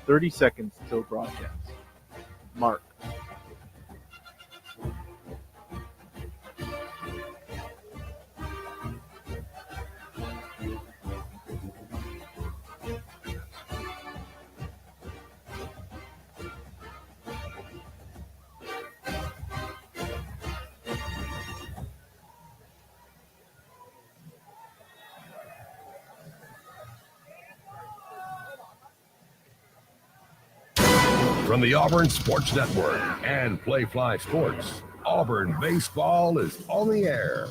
30 seconds till broadcast. Mark. From the Auburn Sports Network and Playfly Sports, Auburn baseball is on the air.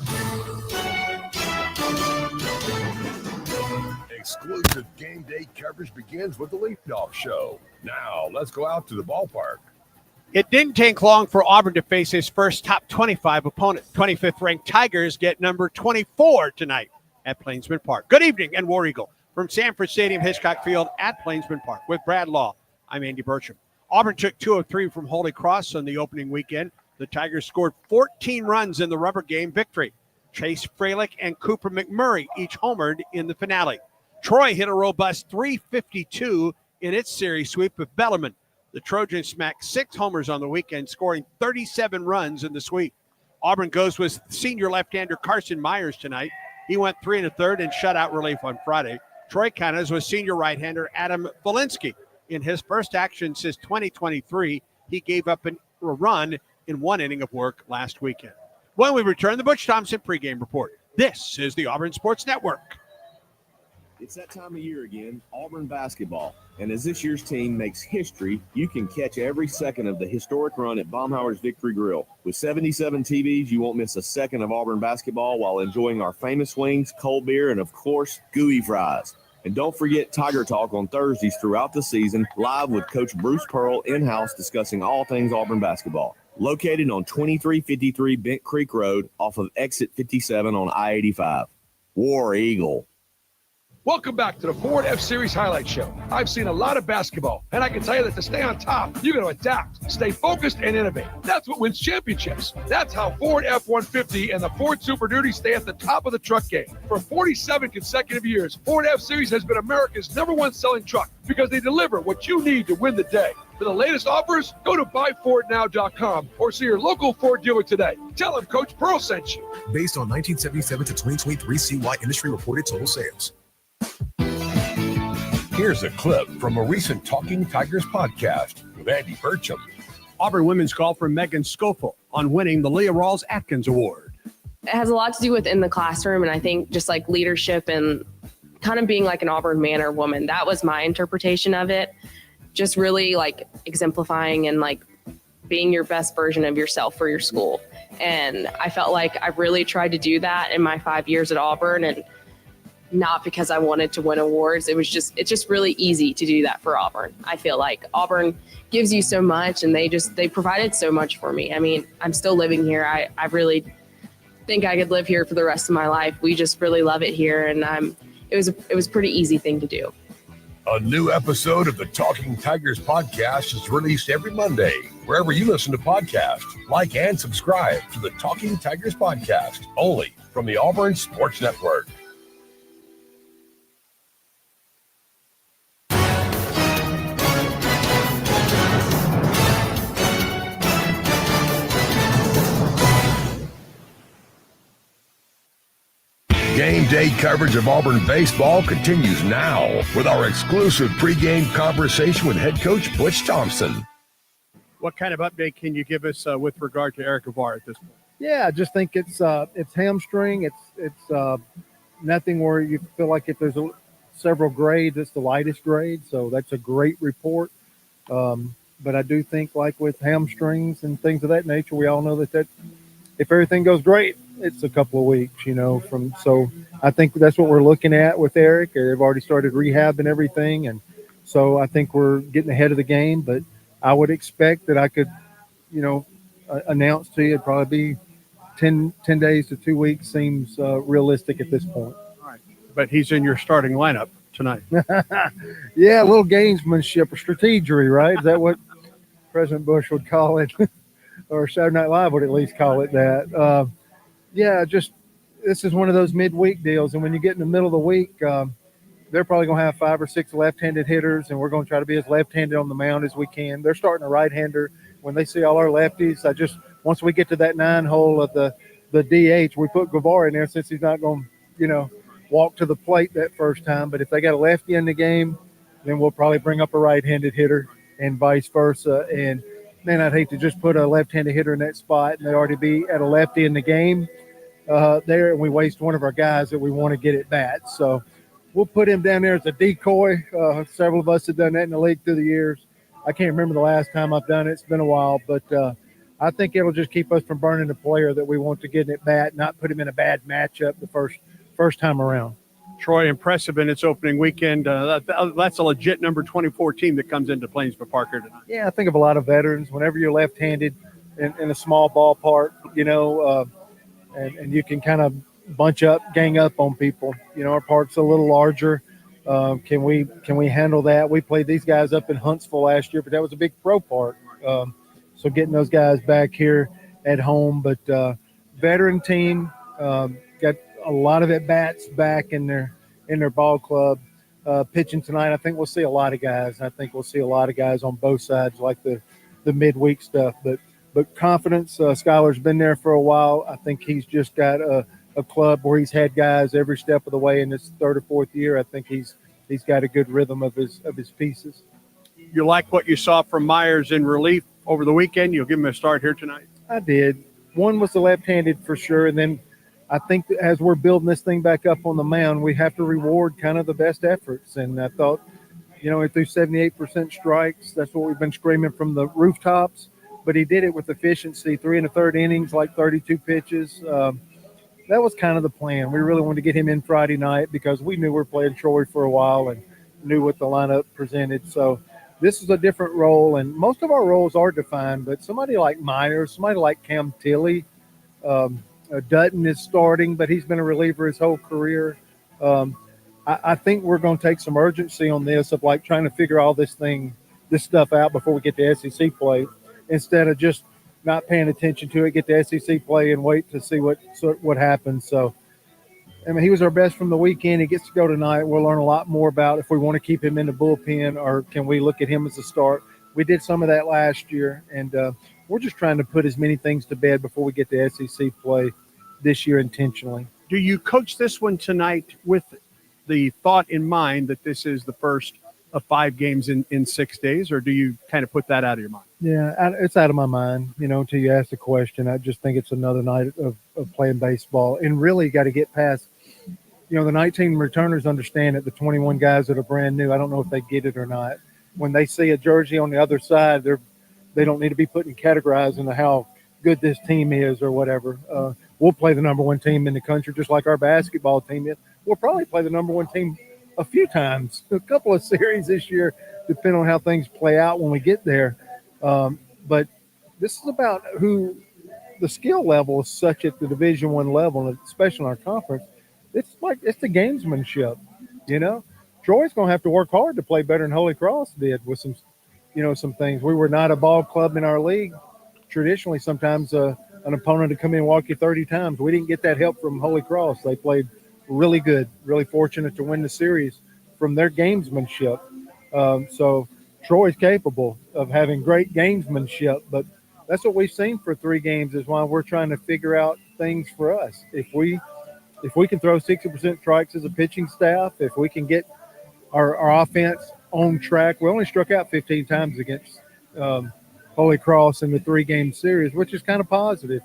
Exclusive game day coverage begins with the leadoff show. Now, let's go out to the ballpark. It didn't take long for Auburn to face his first top 25 opponent. 25th-ranked Tigers get number 24 tonight at Plainsman Park. Good evening and War Eagle from Sanford Stadium, Hitchcock Field at Plainsman Park. With Brad Law, I'm Andy Burcham. Auburn took 2 of 3 from Holy Cross on the opening weekend. The Tigers scored 14 runs in the rubber game victory. Chase Fralick and Cooper McMurray each homered in the finale. Troy hit a robust .352 in its series sweep of Bellarmine. The Trojans smacked 6 homers on the weekend, scoring 37 runs in the sweep. Auburn goes with senior left-hander Carson Myers tonight. He went 3 1/3 in shutout relief on Friday. Troy counters with senior right-hander Adam Valinsky. In his first action since 2023, he gave up a run in 1 inning of work last weekend. When we return, the Butch Thompson pregame report. This is the Auburn Sports Network. It's that time of year again, Auburn basketball. And as this year's team makes history, you can catch every second of the historic run at Baumhauer's Victory Grill. With 77 TVs, you won't miss a second of Auburn basketball while enjoying our famous wings, cold beer, and, of course, gooey fries. And don't forget Tiger Talk on Thursdays throughout the season, live with Coach Bruce Pearl in-house discussing all things Auburn basketball. Located on 2353 Bent Creek Road off of Exit 57 on I-85. War Eagle. Welcome back to the Ford F-Series Highlight Show. I've seen a lot of basketball, and I can tell you that to stay on top, you're going to adapt, stay focused, and innovate. That's what wins championships. That's how Ford F-150 and the Ford Super Duty stay at the top of the truck game. For 47 consecutive years, Ford F-Series has been America's #1 selling truck because they deliver what you need to win the day. For the latest offers, go to buyfordnow.com or see your local Ford dealer today. Tell them Coach Pearl sent you. Based on 1977 to 2023 CY industry reported total sales. Here's a clip from a recent Talking Tigers podcast with Andy Burcham. Auburn women's golfer Megan Schofield on winning the Leah Rawls Atkins Award. It has a lot to do with in the classroom, and I think just like leadership and kind of being like an Auburn man or woman. That was my interpretation of it. Just really like exemplifying and like being your best version of yourself for your school. And I felt like I really tried to do that in my 5 years at Auburn, and not because I wanted to win awards. It's just really easy to do that for Auburn. I feel like Auburn gives you so much, and they provided so much for me. I mean, I'm still living here. I really think I could live here for the rest of my life. We just really love it here, and it was a pretty easy thing to do. A new episode of the Talking Tigers podcast is released every Monday, wherever you listen to podcasts. Like and subscribe to the Talking Tigers podcast, only from the Auburn Sports Network. Game day coverage of Auburn baseball continues now with our exclusive pregame conversation with head coach Butch Thompson. What kind of update can you give us with regard to Eric Avar at this point? Yeah, I just think it's hamstring. It's nothing where you feel like if there's several grades, it's the lightest grade. So that's a great report. But I do think like with hamstrings and things of that nature, we all know that if everything goes great, it's a couple of weeks, so I think that's what we're looking at with Eric. They've already started rehab and everything. And so I think we're getting ahead of the game, but I would expect that I could, announce to you, it'd probably be 10 days to 2 weeks seems realistic at this point. All right. But he's in your starting lineup tonight. Yeah. A little gamesmanship or strategery, right? Is that what President Bush would call it? Or Saturday Night Live would at least call it that. This is one of those midweek deals. And when you get in the middle of the week, they're probably going to have 5 or 6 left-handed hitters, and we're going to try to be as left-handed on the mound as we can. They're starting a right-hander. When they see all our lefties, once we get to that 9 hole of the DH, we put Guevara in there since he's not going to, walk to the plate that first time. But if they got a lefty in the game, then we'll probably bring up a right-handed hitter and vice versa. And, man, I'd hate to just put a left-handed hitter in that spot and they'd already be at a lefty in the game there, and we waste one of our guys that we want to get at bat. So we'll put him down there as a decoy. Several of us have done that in the league through the years. I can't remember the last time I've done it. It's been a while, but I think it'll just keep us from burning the player that we want to get at bat, not put him in a bad matchup the first time around. Troy, impressive in its opening weekend. That's a legit number 24 team that comes into Plainsboro Park here tonight. Yeah, I think of a lot of veterans. Whenever you're left-handed in a small ballpark, and you can kind of gang up on people. Our park's a little larger. Can we handle that? We played these guys up in Huntsville last year, but that was a big pro park. So getting those guys back here at home, but veteran team got a lot of at-bats back in their ball club. Pitching tonight, I think we'll see a lot of guys. I think we'll see a lot of guys on both sides, like the midweek stuff. But confidence, Skylar's been there for a while. I think he's just got a club where he's had guys every step of the way in his 3rd or 4th year. I think he's got a good rhythm of his pieces. You like what you saw from Myers in relief over the weekend? You'll give him a start here tonight. I did. One was the left-handed for sure, and then I think that as we're building this thing back up on the mound, we have to reward kind of the best efforts. And I thought, he threw 78% strikes. That's what we've been screaming from the rooftops. But he did it with efficiency, 3 1/3 innings, like 32 pitches. That was kind of the plan. We really wanted to get him in Friday night because we knew we were playing Troy for a while and knew what the lineup presented. So this is a different role, and most of our roles are defined, but somebody like Myers, somebody like Cam Tilley, Dutton is starting, but he's been a reliever his whole career. I think we're going to take some urgency on this of like trying to figure all this stuff out before we get to SEC play, instead of just not paying attention to it, get to SEC play and wait to see what happens. So, he was our best from the weekend. He gets to go tonight. We'll learn a lot more about if we want to keep him in the bullpen or can we look at him as a start. We did some of that last year, and we're just trying to put as many things to bed before we get to SEC play this year intentionally. Do you coach this one tonight with the thought in mind that this is the first of 5 games in 6 days, or do you kind of put that out of your mind? Yeah, it's out of my mind, until you ask the question. I just think it's another night of playing baseball, and really got to get past, the 19 returners understand it. The 21 guys that are brand new, I don't know if they get it or not. When they see a jersey on the other side, they don't need to be putting categorized into how good this team is or whatever. We'll play the number 1 team in the country just like our basketball team is. We'll probably play the number 1 team a few times, a couple of series this year, depending on how things play out when we get there. But this is about who the skill level is such at the Division I level, and especially in our conference. It's the gamesmanship, Troy's going to have to work hard to play better than Holy Cross did with some things. We were not a ball club in our league. Traditionally, sometimes an opponent would come in and walk you 30 times. We didn't get that help from Holy Cross. They played really good, really fortunate to win the series from their gamesmanship. So Troy's capable of having great gamesmanship, but that's what we've seen for 3 games is why we're trying to figure out things for us. If we can throw 60% strikes as a pitching staff, if we can get our offense on track. We only struck out 15 times against Holy Cross in the 3-game series, which is kind of positive.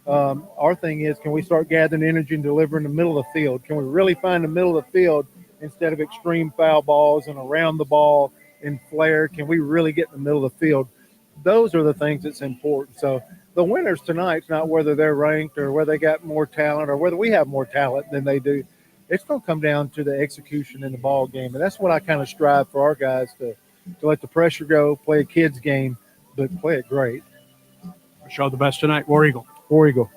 Our thing is, can we start gathering energy and delivering the middle of the field? Can we really find the middle of the field instead of extreme foul balls and around the ball and flare? Can we really get in the middle of the field? Those are the things that's important. So the winners tonight's not whether they're ranked or whether they got more talent or whether we have more talent than they do. It's going to come down to the execution in the ball game. And that's what I kind of strive for our guys to let the pressure go, play a kid's game, but play it great. Show the best tonight. War Eagle. War Eagle.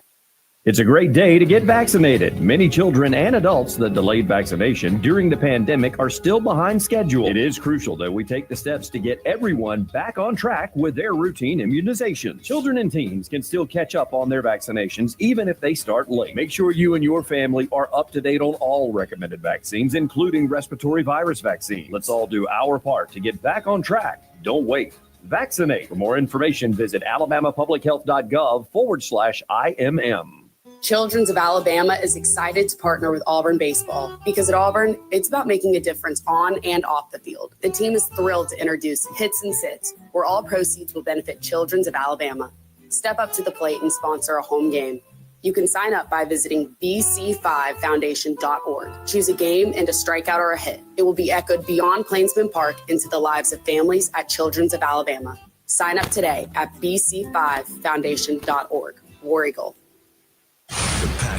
It's a great day to get vaccinated. Many children and adults that delayed vaccination during the pandemic are still behind schedule. It is crucial that we take the steps to get everyone back on track with their routine immunizations. Children and teens can still catch up on their vaccinations even if they start late. Make sure you and your family are up to date on all recommended vaccines, including respiratory virus vaccine. Let's all do our part to get back on track. Don't wait. Vaccinate. For more information, visit alabamapublichealth.gov/IMM. Children's of Alabama is excited to partner with Auburn Baseball because at Auburn, it's about making a difference on and off the field. The team is thrilled to introduce Hits and Sits, where all proceeds will benefit Children's of Alabama. Step up to the plate and sponsor a home game. You can sign up by visiting bc5foundation.org. Choose a game and a strikeout or a hit. It will be echoed beyond Plainsman Park into the lives of families at Children's of Alabama. Sign up today at bc5foundation.org. War Eagle.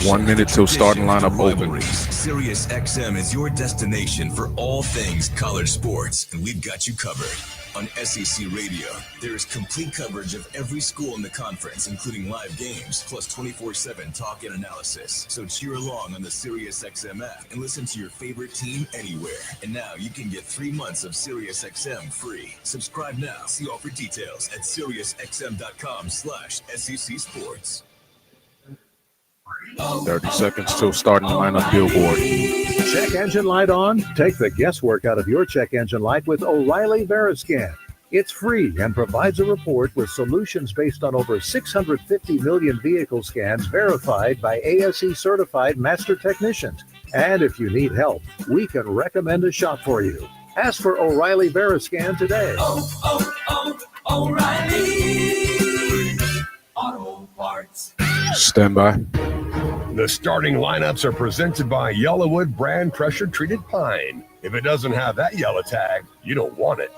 1 minute till starting lineup open. Sirius XM is your destination for all things college sports, and we've got you covered. On SEC Radio, there is complete coverage of every school in the conference, including live games, plus 24/7 talk and analysis. So cheer along on the Sirius XM app and listen to your favorite team anywhere. And now you can get 3 months of Sirius XM free. Subscribe now. See offer details at SiriusXM.com/SEC Sports. 30 seconds till starting lineup billboard. Check engine light on? Take the guesswork out of your check engine light with O'Reilly Veriscan. It's free and provides a report with solutions based on over 650 million vehicle scans verified by ASE certified master technicians. And if you need help, we can recommend a shop for you. Ask for O'Reilly Veriscan today. O'Reilly Auto Parts. Stand by. The starting lineups are presented by Yellowwood brand pressure treated pine. If it doesn't have that yellow tag, you don't want it.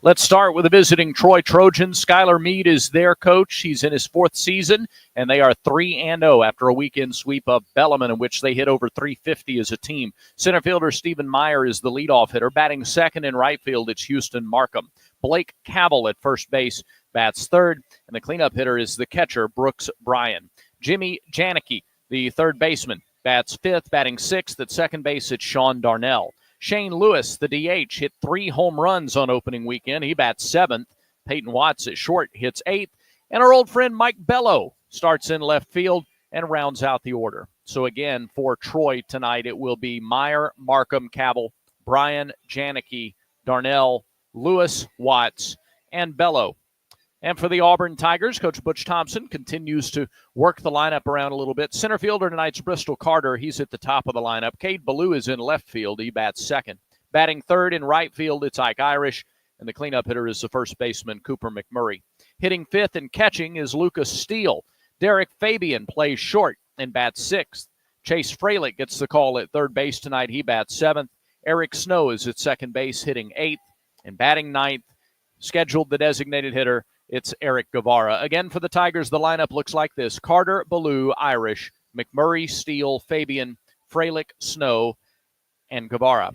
Let's start with the visiting Troy Trojans. Skylar Meade is their coach. He's in his 4th season, and they are 3-0 after a weekend sweep of Bellarmine, in which they hit over 350 as a team. Center fielder Stephen Meyer is the leadoff hitter. Batting second in right field, it's Houston Markham. Blake Cabell at first base bats third, and the cleanup hitter is the catcher, Brooks Bryan. Jimmy Janicki, the third baseman, bats fifth. Batting sixth at second base, it's Sean Darnell. Shane Lewis, the DH, hit 3 home runs on opening weekend. He bats seventh. Peyton Watts at short hits eighth. And our old friend Mike Bello starts in left field and rounds out the order. So again, for Troy tonight, it will be Meyer, Markham, Cabell, Bryan, Janicki, Darnell, Lewis, Watts, and Bello. And for the Auburn Tigers, Coach Butch Thompson continues to work the lineup around a little bit. Center fielder tonight's Bristol Carter. He's at the top of the lineup. Cade Ballou is in left field. He bats second. Batting third in right field, it's Ike Irish. And the cleanup hitter is the first baseman, Cooper McMurray. Hitting fifth and catching is Lucas Steele. Derek Fabian plays short and bats sixth. Chase Freilich gets the call at third base tonight. He bats seventh. Eric Snow is at second base, hitting eighth. And batting ninth, scheduled the designated hitter, it's Eric Guevara. Again, for the Tigers, the lineup looks like this. Carter, Ballou, Irish, McMurray, Steele, Fabian, Freilich, Snow, and Guevara.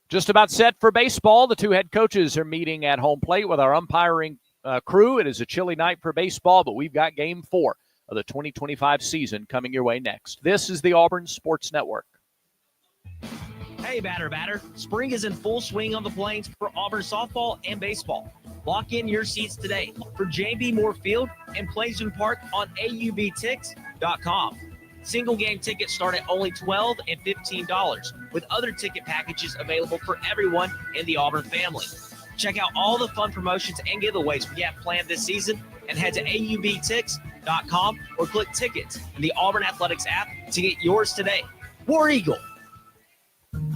Just about set for baseball. The two head coaches are meeting at home plate with our umpiring crew. It is a chilly night for baseball, but we've got Game 4 of the 2025 season coming your way next. This is the Auburn Sports Network. Hey, batter. Spring is in full swing on the Plains for Auburn softball and baseball. Lock in your seats today for J.B. Moore Field and Plainsman Park on AUBTix.com. Single game tickets start at only $12 and $15, with other ticket packages available for everyone in the Auburn family. Check out all the fun promotions and giveaways we have planned this season and head to AUBTix.com or click tickets in the Auburn Athletics app to get yours today. War Eagle.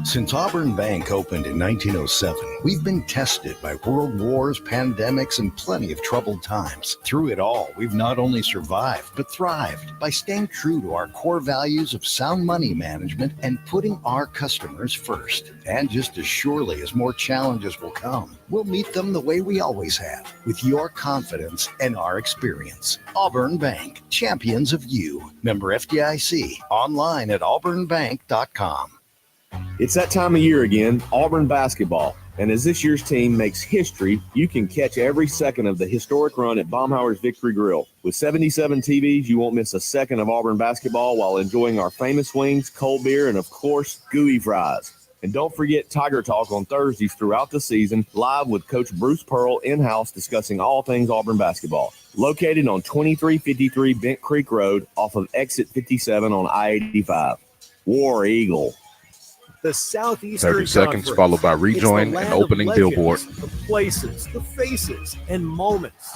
Since Auburn Bank opened in 1907, we've been tested by world wars, pandemics, and plenty of troubled times. Through it all, we've not only survived, but thrived by staying true to our core values of sound money management and putting our customers first. And just as surely as more challenges will come, we'll meet them the way we always have, with your confidence and our experience. Auburn Bank, champions of you. Member FDIC, online at auburnbank.com. It's that time of year again, Auburn basketball. And as this year's team makes history, you can catch every second of the historic run at Baumhauer's Victory Grill. With 77 TVs, you won't miss a second of Auburn basketball while enjoying our famous wings, cold beer, and, of course, gooey fries. And don't forget Tiger Talk on Thursdays throughout the season, live with Coach Bruce Pearl in-house discussing all things Auburn basketball. Located on 2353 Bent Creek Road off of Exit 57 on I-85. War Eagle. The Southeastern 30 seconds Conference. followed by rejoin It's the and land of opening legends, billboard. The places, the faces, and moments.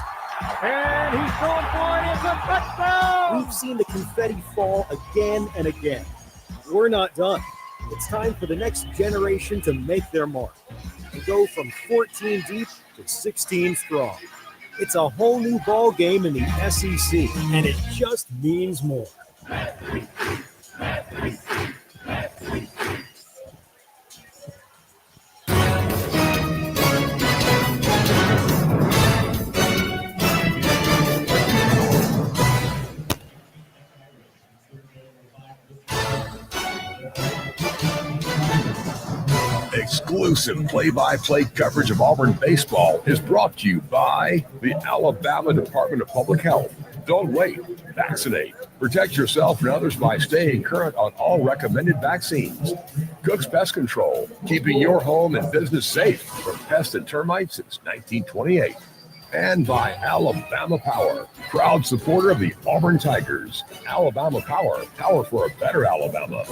And he's going for it. It's a touchdown. We've seen the confetti fall again and again. We're not done. It's time for the next generation to make their mark and go from 14 deep to 16 strong. It's a whole new ball game in the SEC, and it just means more. Exclusive play-by-play coverage of Auburn baseball is brought to you by the Alabama Department of Public Health. Don't wait. Vaccinate. Protect yourself and others by staying current on all recommended vaccines. Cook's Pest Control, keeping your home and business safe from pests and termites since 1928. And by Alabama Power, proud supporter of the Auburn Tigers. Alabama Power, power for a better Alabama.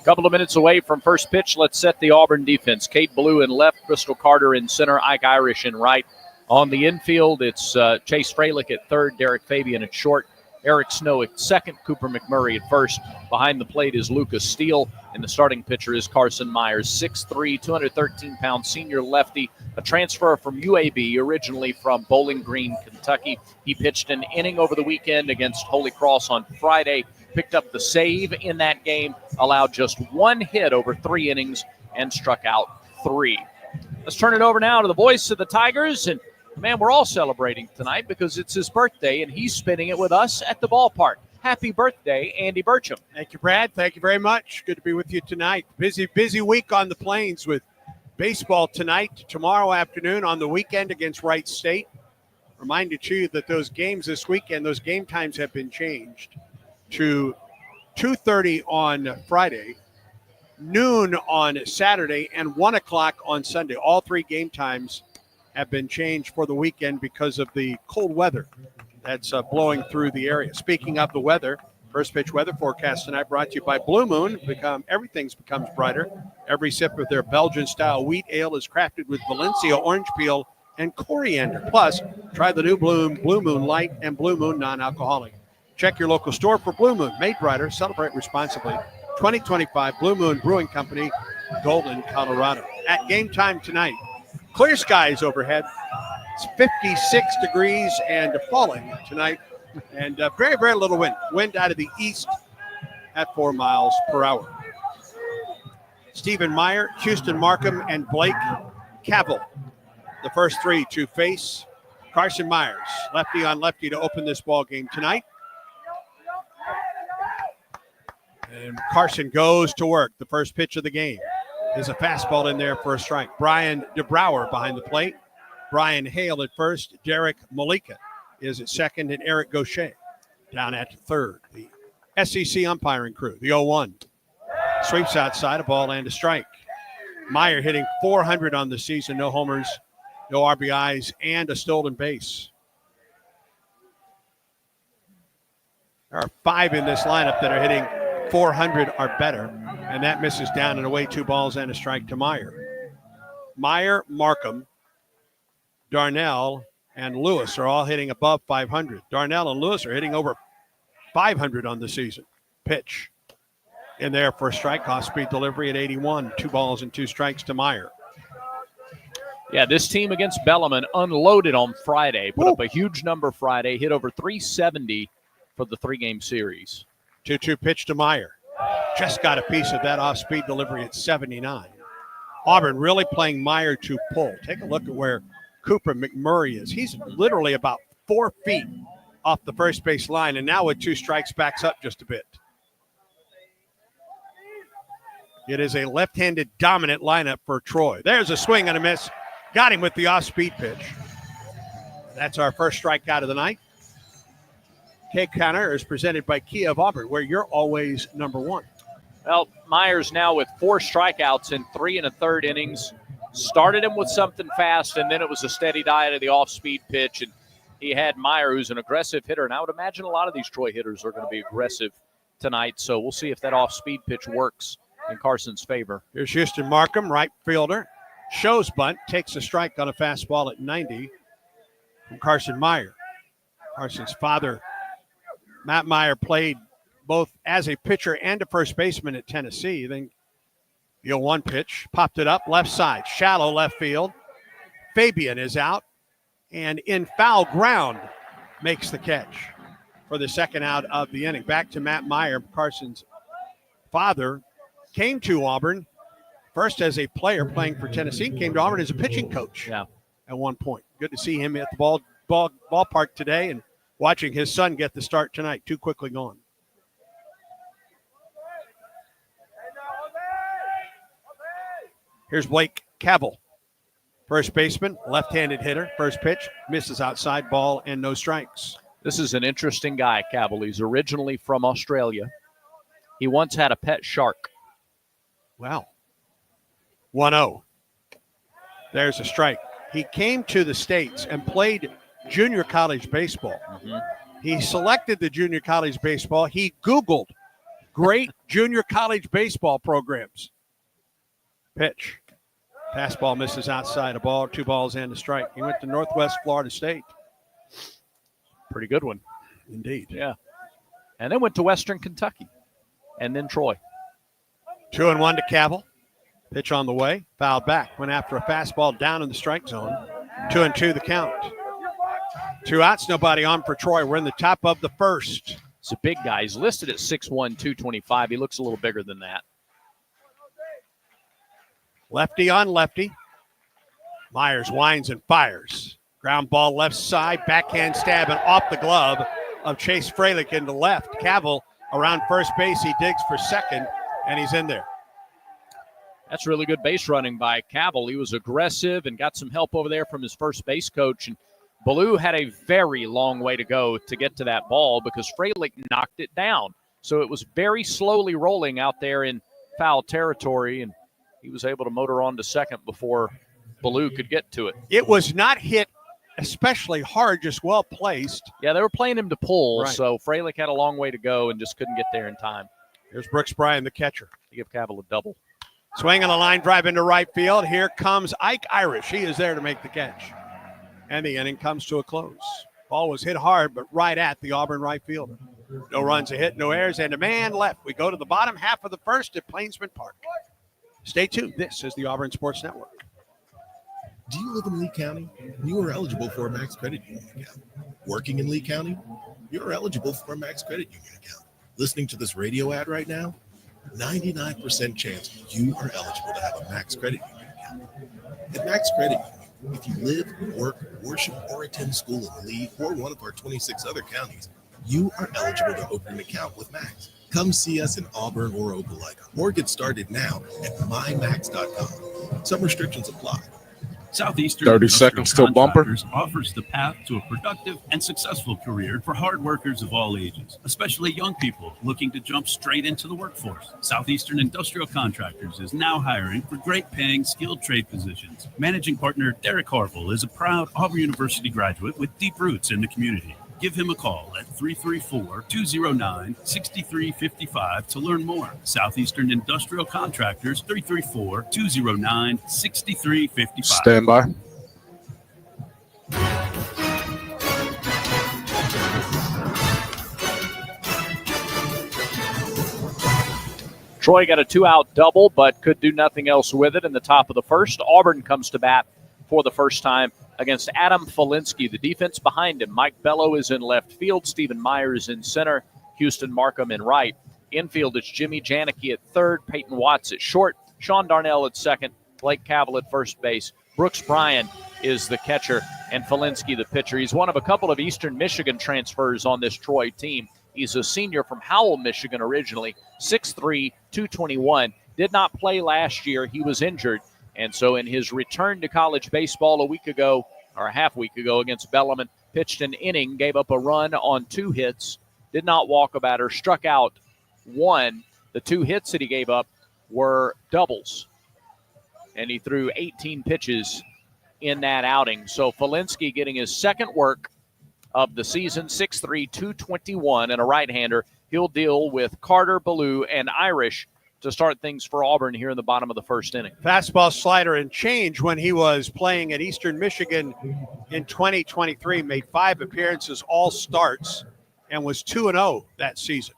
Couple of minutes away from first pitch. Let's set the Auburn defense. Kate Blue in left, Crystal Carter in center, Ike Irish in right. On the infield, it's Chase Freilich at third, Derek Fabian at short, Eric Snow at second, Cooper McMurray at first. Behind the plate is Lucas Steele, and the starting pitcher is Carson Myers, 6'3", 213-pound senior lefty, a transfer from UAB, originally from Bowling Green, Kentucky. He pitched an inning over the weekend against Holy Cross on Friday, picked up the save in that game, allowed just one hit over 3 innings, and struck out 3. Let's turn it over now to the voice of the Tigers. And, man, we're all celebrating tonight because it's his birthday, and he's spending it with us at the ballpark. Happy birthday, Andy Burcham. Thank you, Brad. Thank you very much. Good to be with you tonight. Busy week on the Plains with baseball tonight, tomorrow afternoon, on the weekend against Wright State. Reminded you that those games this weekend, those game times have been changed to 2:30 on Friday, noon on Saturday, and 1 o'clock on Sunday. All 3 game times have been changed for the weekend because of the cold weather that's blowing through the area. Speaking of the weather, first pitch weather forecast tonight brought to you by Blue Moon. Everything becomes brighter. Every sip of their Belgian-style wheat ale is crafted with Valencia orange peel and coriander. Plus, try the new Blue Moon Light and Blue Moon non-alcoholic. Check your local store for Blue Moon. Made brighter. Celebrate responsibly. 2025 Blue Moon Brewing Company, Golden, Colorado. At game time tonight, clear skies overhead. It's 56 degrees and falling tonight. And very, very little wind. Wind out of the east at 4 miles per hour. Stephen Meyer, Houston Markham, and Blake Cavell. The first 3 to face Carson Myers. Lefty on lefty to open this ball game tonight. And Carson goes to work. The first pitch of the game is a fastball in there for a strike. Brian DeBrouwer behind the plate. Brian Hale at first. Derek Malika is at second, and Eric Gaucher down at third. The SEC umpiring crew, the 0-1. Sweeps outside, a ball and a strike. Meyer hitting .400 on the season. No homers, no RBIs, and a stolen base. There are 5 in this lineup that are hitting .400 or better, and that misses down and away. 2 balls and a strike to Meyer. Meyer, Markham, Darnell, and Lewis are all hitting above .500. Darnell and Lewis are hitting over .500 on the season. Pitch in there for a strike. Off-speed delivery at 81. 2 balls and 2 strikes to Meyer. Yeah, this team against Bellarmine unloaded on Friday, put up a huge number Friday, hit over 370 for the 3-game series. 2-2 pitch to Meyer. Just got a piece of that off-speed delivery at 79. Auburn really playing Meyer to pull. Take a look at where Cooper McMurray is. He's literally about 4 feet off the first base line, and now with 2 strikes backs up just a bit. It is a left-handed dominant lineup for Troy. There's a swing and a miss. Got him with the off-speed pitch. That's our first strikeout of the night. K-Counter is presented by Kia of Auburn, where you're always number one. Well, Myers now with 4 strikeouts in 3 1/3 innings. Started him with something fast, and then it was a steady diet of the off-speed pitch. And he had Meyer, who's an aggressive hitter. And I would imagine a lot of these Troy hitters are going to be aggressive tonight. So we'll see if that off-speed pitch works in Carson's favor. Here's Houston Markham, right fielder. Shows bunt, takes a strike on a fastball at 90 from Carson Meyer. Carson's father, Matt Meyer, played both as a pitcher and a first baseman at Tennessee. Then the 0-1 pitch, popped it up, left side, shallow left field. Fabian is out, and in foul ground makes the catch for the second out of the inning. Back to Matt Meyer, Carson's father. Came to Auburn first as a player playing for Tennessee, came to Auburn as a pitching coach at one point. Good to see him at the ballpark today and watching his son get the start tonight. Too quickly gone. Here's Blake Cavell, first baseman, left-handed hitter. First pitch, misses outside, ball, and no strikes. This is an interesting guy, Cavell. He's originally from Australia. He once had a pet shark. Wow. 1-0. There's a strike. He came to the States and played junior college baseball. He selected the junior college baseball. He Googled great junior college baseball programs. Pitch. Fastball misses outside, a ball, 2 balls and a strike. He went to Northwest Florida State. Pretty good one. Indeed. Yeah. And then went to Western Kentucky and then Troy. 2-1 to Cavell. Pitch on the way. Fouled back. Went after a fastball down in the strike zone. 2-2 the count. 2 outs, nobody on for Troy. We're in the top of the first. He's a big guy. He's listed at 6'1", 225. He looks a little bigger than that. Lefty on lefty. Myers winds and fires. Ground ball left side. Backhand stab and off the glove of Chase Freilich into left. Cavell around first base. He digs for second, and he's in there. That's really good base running by Cavell. He was aggressive and got some help over there from his first base coach. And Ballou had a very long way to go to get to that ball because Freilich knocked it down. So it was very slowly rolling out there in foul territory, and he was able to motor on to second before Ballou could get to it. It was not hit especially hard, just well placed. Yeah, they were playing him to pull, Right. so Freilich had a long way to go and just couldn't get there in time. Here's Brooks Bryan, the catcher. To give Cavell a double. Swing on a line drive into right field. Here comes Ike Irish. He is there to make the catch. And the inning comes to a close. Ball was hit hard, but right at the Auburn right fielder. No runs, a hit, no errors, and a man left. We go to the bottom half of the first at Plainsman Park. Stay tuned. This is the Auburn Sports Network. Do you live in Lee County? You are eligible for a Max Credit Union account. Working in Lee County? You're eligible for a Max Credit Union account. Listening to this radio ad right now? 99% chance you are eligible to have a Max Credit Union account. At Max Credit Union, if you live, work, worship, or attend school in Lee or one of our 26 other counties, you are eligible to open an account with Max. Come see us in Auburn or Opelika, or get started now at mymax.com. Some restrictions apply. Southeastern 30 seconds till bumper. Offers the path to a productive and successful career for hard workers of all ages, especially young people looking to jump straight into the workforce. Southeastern Industrial Contractors is now hiring for great paying skilled trade positions. Managing partner Derek Harville is a proud Auburn University graduate with deep roots in the community. Give him a call at 334-209-6355 to learn more. Southeastern Industrial Contractors, 334-209-6355. Stand by. Troy got a 2-out double, but could do nothing else with it in the top of the first. Auburn comes to bat for the first time against Adam Falinsky. The defense behind him. Mike Bello is in left field. Stephen Myers in center. Houston Markham in right. Infield, it's Jimmy Janicki at third. Peyton Watts at short. Sean Darnell at second. Blake Cavell at first base. Brooks Bryan is the catcher, and Falinsky the pitcher. He's one of a couple of Eastern Michigan transfers on this Troy team. He's a senior from Howell, Michigan originally, 6'3", 221. did not play last year. He was injured. And so in his return to college baseball a week ago, or a half week ago against Bellarmine, pitched an inning, gave up a run on 2 hits, did not walk a batter, struck out 1. The 2 hits that he gave up were doubles. And he threw 18 pitches in that outing. So Felinsky getting his second work of the season, 6'3", 221, and a right-hander. He'll deal with Carter, Ballou, and Irish to start things for Auburn here in the bottom of the first inning. Fastball, slider, and change when he was playing at Eastern Michigan in 2023. Made 5 appearances, all starts, and was 2-0 that season.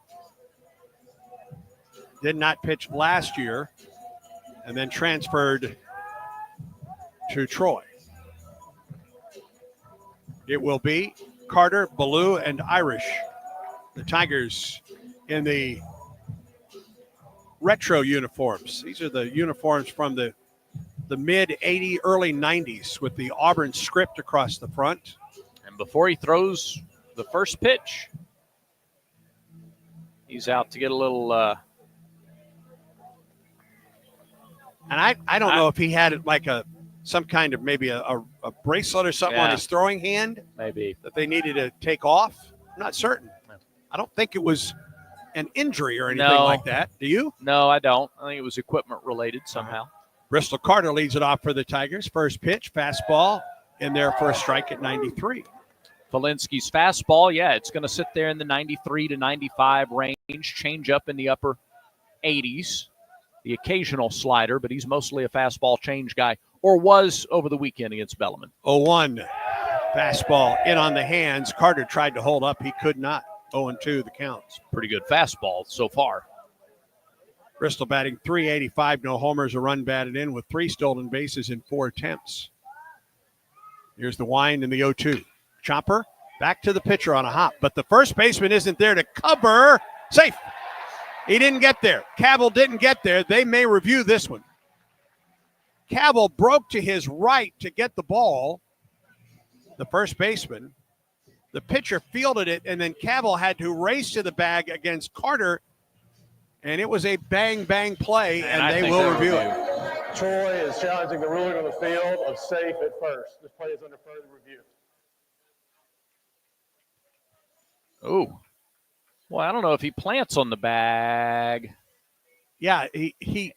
Did not pitch last year, and then transferred to Troy. It will be Carter, Ballou, and Irish. The Tigers in the retro uniforms. These are the uniforms from the mid-'80s, early 90s with the Auburn script across the front. And before he throws the first pitch, he's out to get a little... And I don't know if he had like some kind of maybe a bracelet or something on his throwing hand. Maybe. That they needed to take off. I'm not certain. I don't think it was an injury or anything like that. Do you? No, I don't. I think it was equipment related somehow. Bristol Carter leads it off for the Tigers. First pitch, fastball, in there for a strike at 93. Felinsky's fastball, it's going to sit there in the 93 to 95 range. Change up in the upper 80s. The occasional slider, but he's mostly a fastball change guy, or was over the weekend against Bellarmine. 0-1. Fastball in on the hands. Carter tried to hold up. He could not. 0-2 the counts. Pretty good fastball so far. Bristol batting .385, no homers, a run batted in with 3 stolen bases in 4 attempts. Here's the wind in the 0-2. Chopper back to the pitcher on a hop, but the first baseman isn't there to cover. Safe. He didn't get there. Cabell didn't get there. They may review this one. Cabell broke to his right to get the ball, the first baseman. The pitcher fielded it, and then Cabell had to race to the bag against Carter, and it was a bang-bang play, and they will review it. Troy is challenging the ruling on the field of safe at first. This play is under further review. Oh. Well, I don't know if he plants on the bag. Yeah, he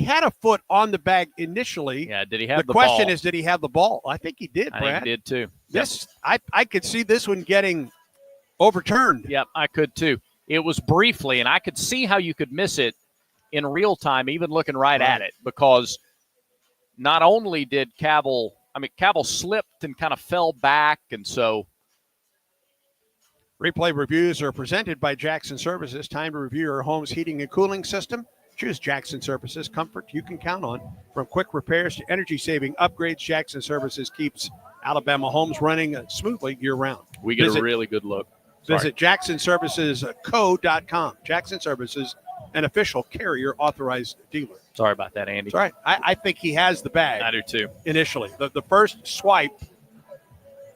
had a foot on the bag initially. Yeah, did he have the ball? The question ball? is, did he have the ball? I think he did, Brad. I think he did too. This, I could see this one getting overturned. Yep, I could too. It was briefly, and I could see how you could miss it in real time, even looking right at it, because not only did Cabell slipped and kind of fell back, and so. Replay reviews are presented by Jackson Services. Time to review your home's heating and cooling system. Choose Jackson Services. Comfort you can count on. From quick repairs to energy-saving upgrades, Jackson Services keeps Alabama homes running smoothly year-round. We get a really good look. Visit JacksonServicesCo.com. Jackson Services, an official carrier-authorized dealer. Sorry about that, Andy. It's all right. I think he has the bag. I do too. Initially. The first swipe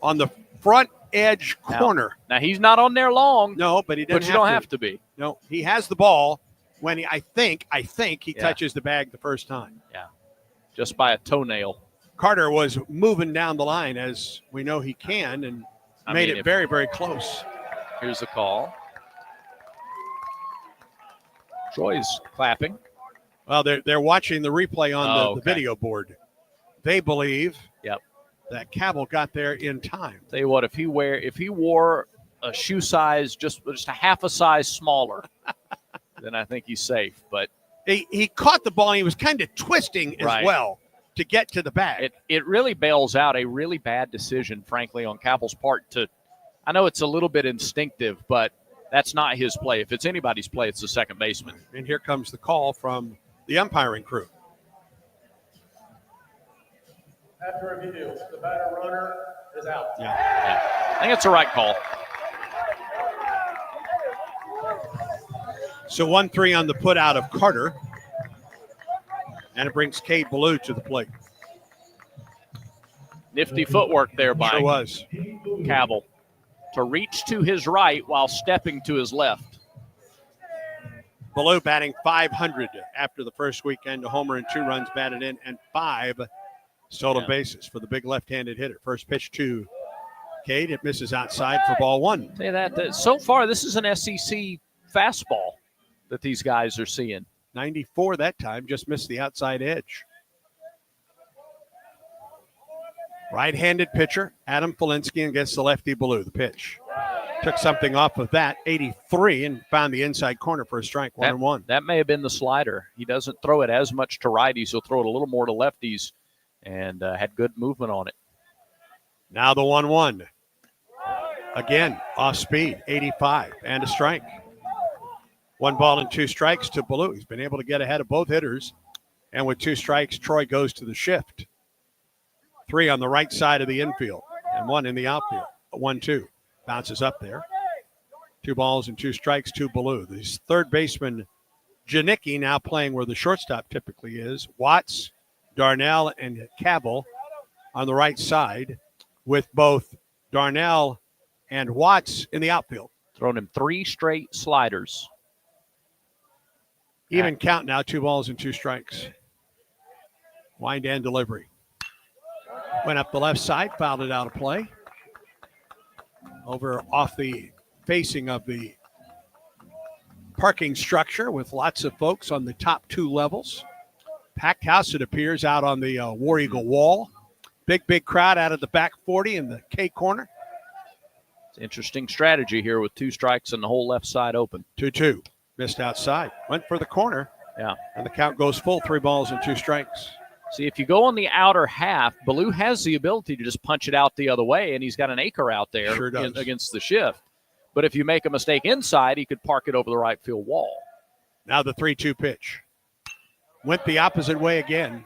on the front edge corner. Now he's not on there long. No, but he doesn't. But you don't have to be. No, he has the ball when I think he touches the bag the first time. Yeah, just by a toenail. Carter was moving down the line, as we know he can, and made it very, very close. Here's the call. Troy's clapping. Well, they're watching the replay on the video board. They believe. Yep. That Cabell got there in time. Tell you what, if he wore a shoe size just a half a size smaller, then I think he's safe. But he caught the ball and he was kind of twisting as well to get to the bag. It really bails out a really bad decision, frankly, on Cabell's part. I know it's a little bit instinctive, but that's not his play. If it's anybody's play, it's the second baseman. And here comes the call from the umpiring crew. After review, the batter runner is out. Yeah. I think it's the right call. So 1-3 on the put out of Carter. And it brings Cade Ballou to the plate. Nifty footwork there by sure was. Cabell to reach to his right while stepping to his left. Ballou batting .500 after the first weekend, a homer and 2 runs batted in, and 5 stolen bases for the big left-handed hitter. First pitch to Cade. It misses outside for ball 1. Say that so far, this is an SEC fastball that these guys are seeing. 94 that time, just missed the outside edge. Right-handed pitcher, Adam Polinsky against the lefty Ballou. The pitch. Took something off of that, 83, and found the inside corner for a strike, 1-1. That may have been the slider. He doesn't throw it as much to righties. He'll throw it a little more to lefties, and had good movement on it. Now the 1-1. Again, off speed, 85, and a strike. 1 ball and 2 strikes to Ballou. He's been able to get ahead of both hitters, and with 2 strikes, Troy goes to the shift. 3 on the right side of the infield, and 1 in the outfield. 1-2. Bounces up there. 2 balls and 2 strikes to Ballou. The third baseman, Janicki, now playing where the shortstop typically is. Watts, Darnell, and Cabell on the right side, with both Darnell and Watts in the outfield. Thrown him 3 straight sliders. Even count now, 2 balls and 2 strikes. Wind and delivery. Went up the left side, fouled it out of play. Over off the facing of the parking structure with lots of folks on the top 2 levels. Packed house, it appears, out on the War Eagle wall. Big crowd out of the back 40 in the K corner. It's interesting strategy here with 2 strikes and the whole left side open. 2-2. Missed outside. Went for the corner. Yeah. And the count goes full, 3 balls and 2 strikes. See, if you go on the outer half, Ballou has the ability to just punch it out the other way, and he's got an acre out there against the shift. But if you make a mistake inside, he could park it over the right field wall. Now the 3-2 pitch. Went the opposite way again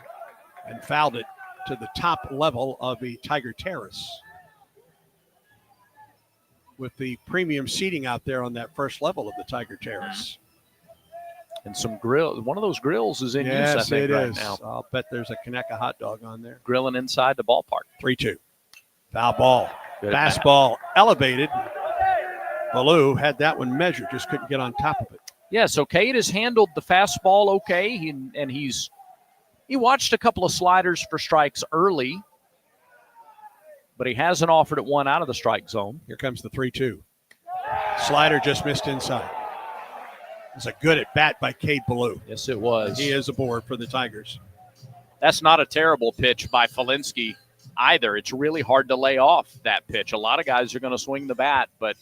and fouled it to the top level of the Tiger Terrace. With the premium seating out there on that first level of the Tiger Terrace. And some grill. One of those grills is in use, I think, it right is. now. I'll bet there's a Conecuh hot dog on there. Grilling inside the ballpark. 3-2. Foul ball. Good. Fastball elevated. Ballou had that one measured, just couldn't get on top of it. Yeah, so Cade has handled the fastball okay. He watched a couple of sliders for strikes early, but he hasn't offered it one out of the strike zone. Here comes the 3-2. Slider just missed inside. It was a good at bat by Cade Ballou. Yes, it was. He is aboard for the Tigers. That's not a terrible pitch by Polinsky either. It's really hard to lay off that pitch. A lot of guys are going to swing the bat, but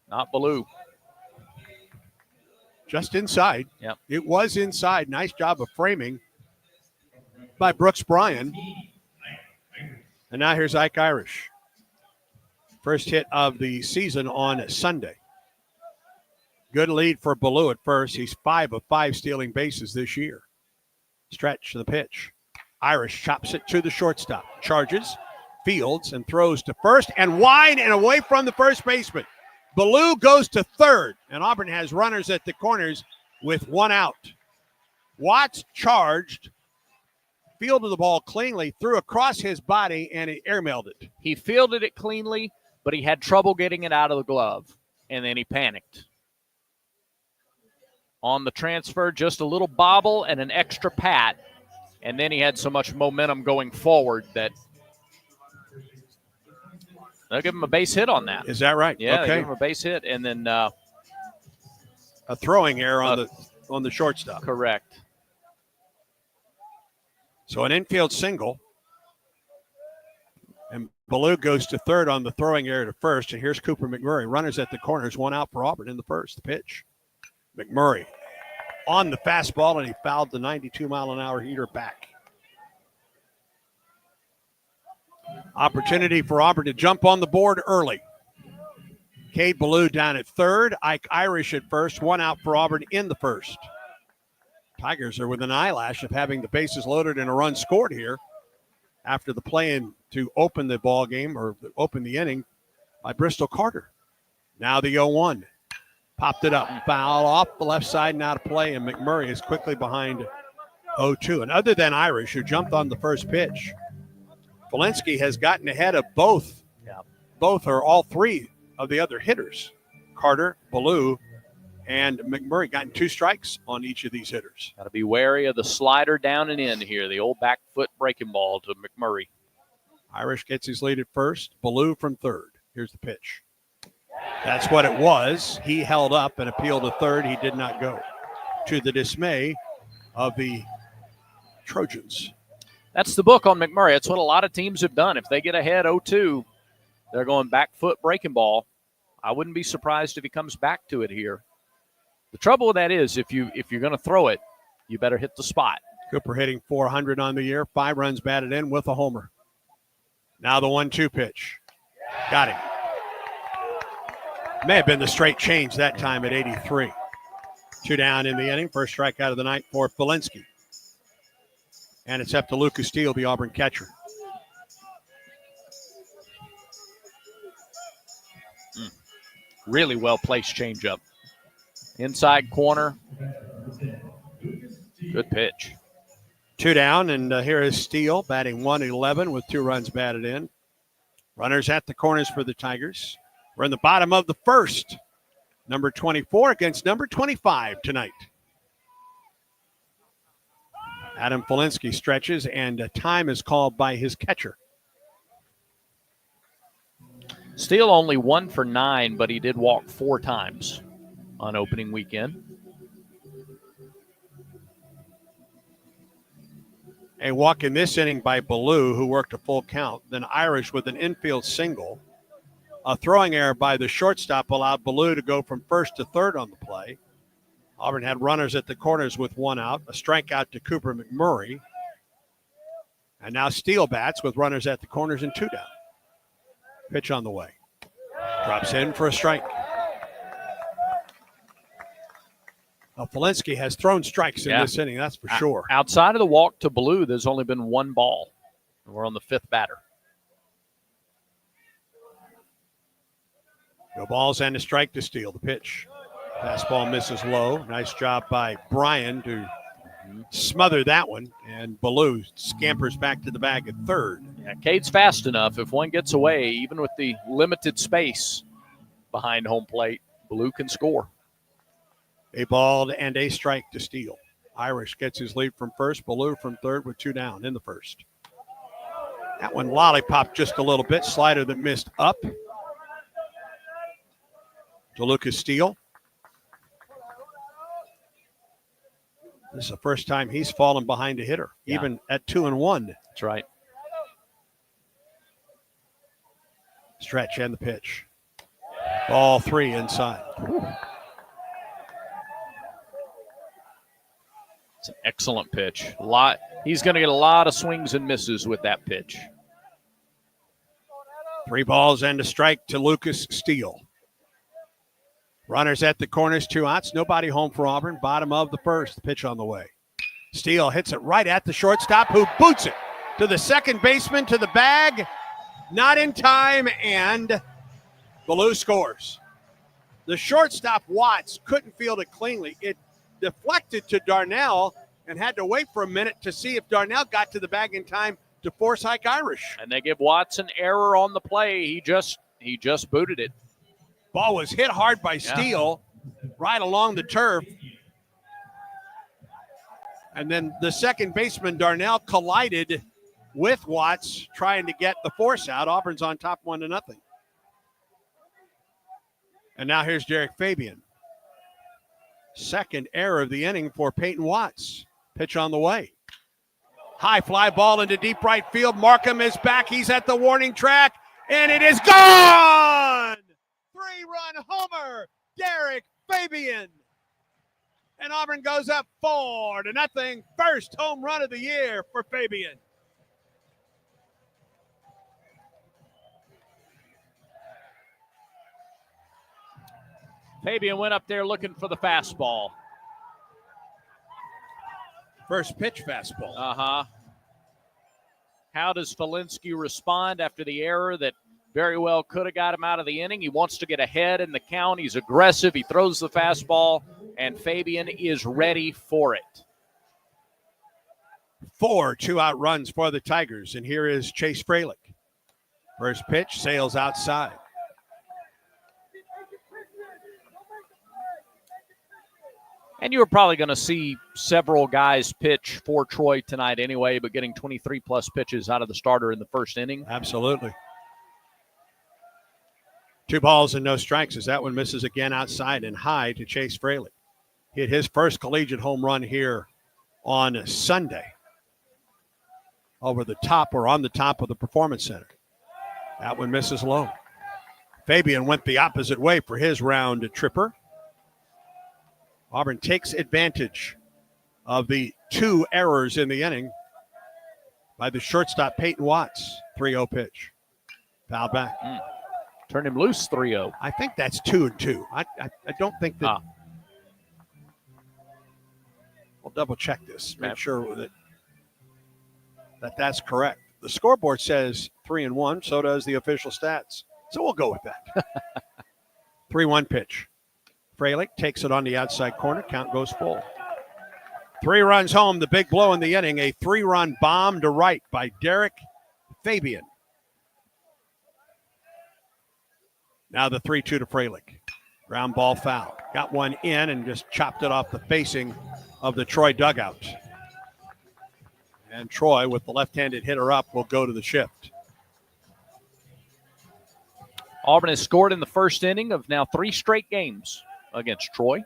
not Ballou. Just inside. Yep. It was inside. Nice job of framing by Brooks Bryan. And now here's Ike Irish. First hit of the season on Sunday. Good lead for Ballou at first. He's 5 of 5 stealing bases this year. Stretch to the pitch. Irish chops it to the shortstop. Charges, fields, and throws to first and wide and away from the first baseman. Ballou goes to third, and Auburn has runners at the corners with 1 out. Watts charged, fielded the ball cleanly, threw across his body, and he airmailed it. He fielded it cleanly, but he had trouble getting it out of the glove, and then he panicked. On the transfer, just a little bobble and an extra pat, and then he had so much momentum going forward that they'll give him a base hit on that. Is that right? Yeah, okay. they give him a base hit, and then a throwing error on the shortstop. Correct. So an infield single, and Ballou goes to third on the throwing error to first, and here's Cooper McMurray. Runners at the corners, 1 out for Auburn in the first. The pitch. McMurray on the fastball, and he fouled the 92-mile-an-hour heater back. Opportunity for Auburn to jump on the board early. Cade Ballou down at third. Ike Irish at first. 1 out for Auburn in the first. Tigers are with an eyelash of having the bases loaded and a run scored here after the play-in to open the ball game or open the inning by Bristol Carter. Now the 0-1. Popped it up. Foul off the left side and out of play, and McMurray is quickly behind 0-2. And other than Irish, who jumped on the first pitch, Polinsky has gotten ahead of both. Yeah. Both or all 3 of the other hitters, Carter, Ballou, And McMurray gotten 2 strikes on each of these hitters. Got to be wary of the slider down and in here. The old back foot breaking ball to McMurray. Irish gets his lead at first. Ballou from third. Here's the pitch. That's what it was. He held up and appealed to third. He did not go, to the dismay of the Trojans. That's the book on McMurray. That's what a lot of teams have done. If they get ahead 0-2, they're going back foot breaking ball. I wouldn't be surprised if he comes back to it here. The trouble with that is if you're going to throw it, you better hit the spot. Cooper hitting .400 on the year, 5 runs batted in with a homer. Now the 1-2 pitch. Got him. May have been the straight change that time at 83. 2 down in the inning. First strikeout of the night for Felinsky. And it's up to Lucas Steele, the Auburn catcher. Really well-placed changeup. Inside corner. Good pitch. 2 down, and here is Steele batting .111 with 2 runs batted in. Runners at the corners for the Tigers. We're in the bottom of the first. Number 24 against number 25 tonight. Adam Felinsky stretches, and a time is called by his catcher. Steele only 1 for 9, but he did walk 4 times on opening weekend. A walk in this inning by Ballou, who worked a full count. Then Irish with an infield single. A throwing error by the shortstop allowed Ballou to go from first to third on the play. Auburn had runners at the corners with 1 out. A strikeout to Cooper McMurray. And now Steele bats with runners at the corners and 2 down. Pitch on the way. Drops in for a strike. Felinsky has thrown strikes in this inning, that's for sure. Outside of the walk to Ballou, there's only been 1 ball. And we're on the 5th batter. No balls and a strike to Steele. The pitch. Fastball misses low. Nice job by Brian to smother that one. And Ballou scampers back to the bag at third. Yeah, Cade's fast enough. If one gets away, even with the limited space behind home plate, Ballou can score. A ball and a strike to Steele. Irish gets his lead from first. Ballou from third with 2 down in the first. That one lollipopped just a little bit. Slider that missed up. To Lucas Steele. This is the first time he's fallen behind a hitter, even at 2-1. That's right. Stretch and the pitch. Ball 3 inside. It's an excellent pitch. He's going to get a lot of swings and misses with that pitch. 3 balls and a strike to Lucas Steele. Runners at the corners, 2 outs. Nobody home for Auburn. Bottom of the first. The pitch on the way. Steele hits it right at the shortstop, who boots it to the second baseman, to the bag. Not in time, and Ballou scores. The shortstop, Watts, couldn't field it cleanly. It deflected to Darnell and had to wait for a minute to see if Darnell got to the bag in time to force Ike Irish. And they give Watts an error on the play. He just booted it. Ball was hit hard by Steele right along the turf. And then the second baseman, Darnell, collided with Watts trying to get the force out. Auburn's on top 1-0. And now here's Derek Fabian. Second error of the inning for Peyton Watts. Pitch on the way. High fly ball into deep right field. Markham is back. He's at the warning track, and it is gone! 3-run homer, Derek Fabian. And Auburn goes up 4-0. First home run of the year for Fabian. Fabian went up there looking for the fastball. First pitch fastball. Uh-huh. How does Felinsky respond after the error that very well could have got him out of the inning? He wants to get ahead in the count. He's aggressive. He throws the fastball, and Fabian is ready for it. 4 2-out runs for the Tigers, and here is Chase Fralick. First pitch sails outside. And you were probably going to see several guys pitch for Troy tonight anyway, but getting 23-plus pitches out of the starter in the first inning. Absolutely. 2 balls and no strikes as that one misses again outside and high to Chase Fraley. Hit his first collegiate home run here on Sunday over the top or on the top of the Performance Center. That one misses low. Fabian went the opposite way for his round tripper. Auburn takes advantage of the 2 errors in the inning by the shortstop Peyton Watts. 3-0 pitch. Foul back. Turned him loose 3-0. I think that's 2-2. I don't think that. We'll double check this. Make sure that's correct. The scoreboard says 3-1. So does the official stats. So we'll go with that. 3-1 pitch. Fralick takes it on the outside corner. Count goes full. 3 runs home. The big blow in the inning. A 3-run bomb to right by Derek Fabian. Now the 3-2 to Fralick. Ground ball foul. Got one in and just chopped it off the facing of the Troy dugout. And Troy, with the left-handed hitter up, will go to the shift. Auburn has scored in the first inning of now 3 straight games against Troy.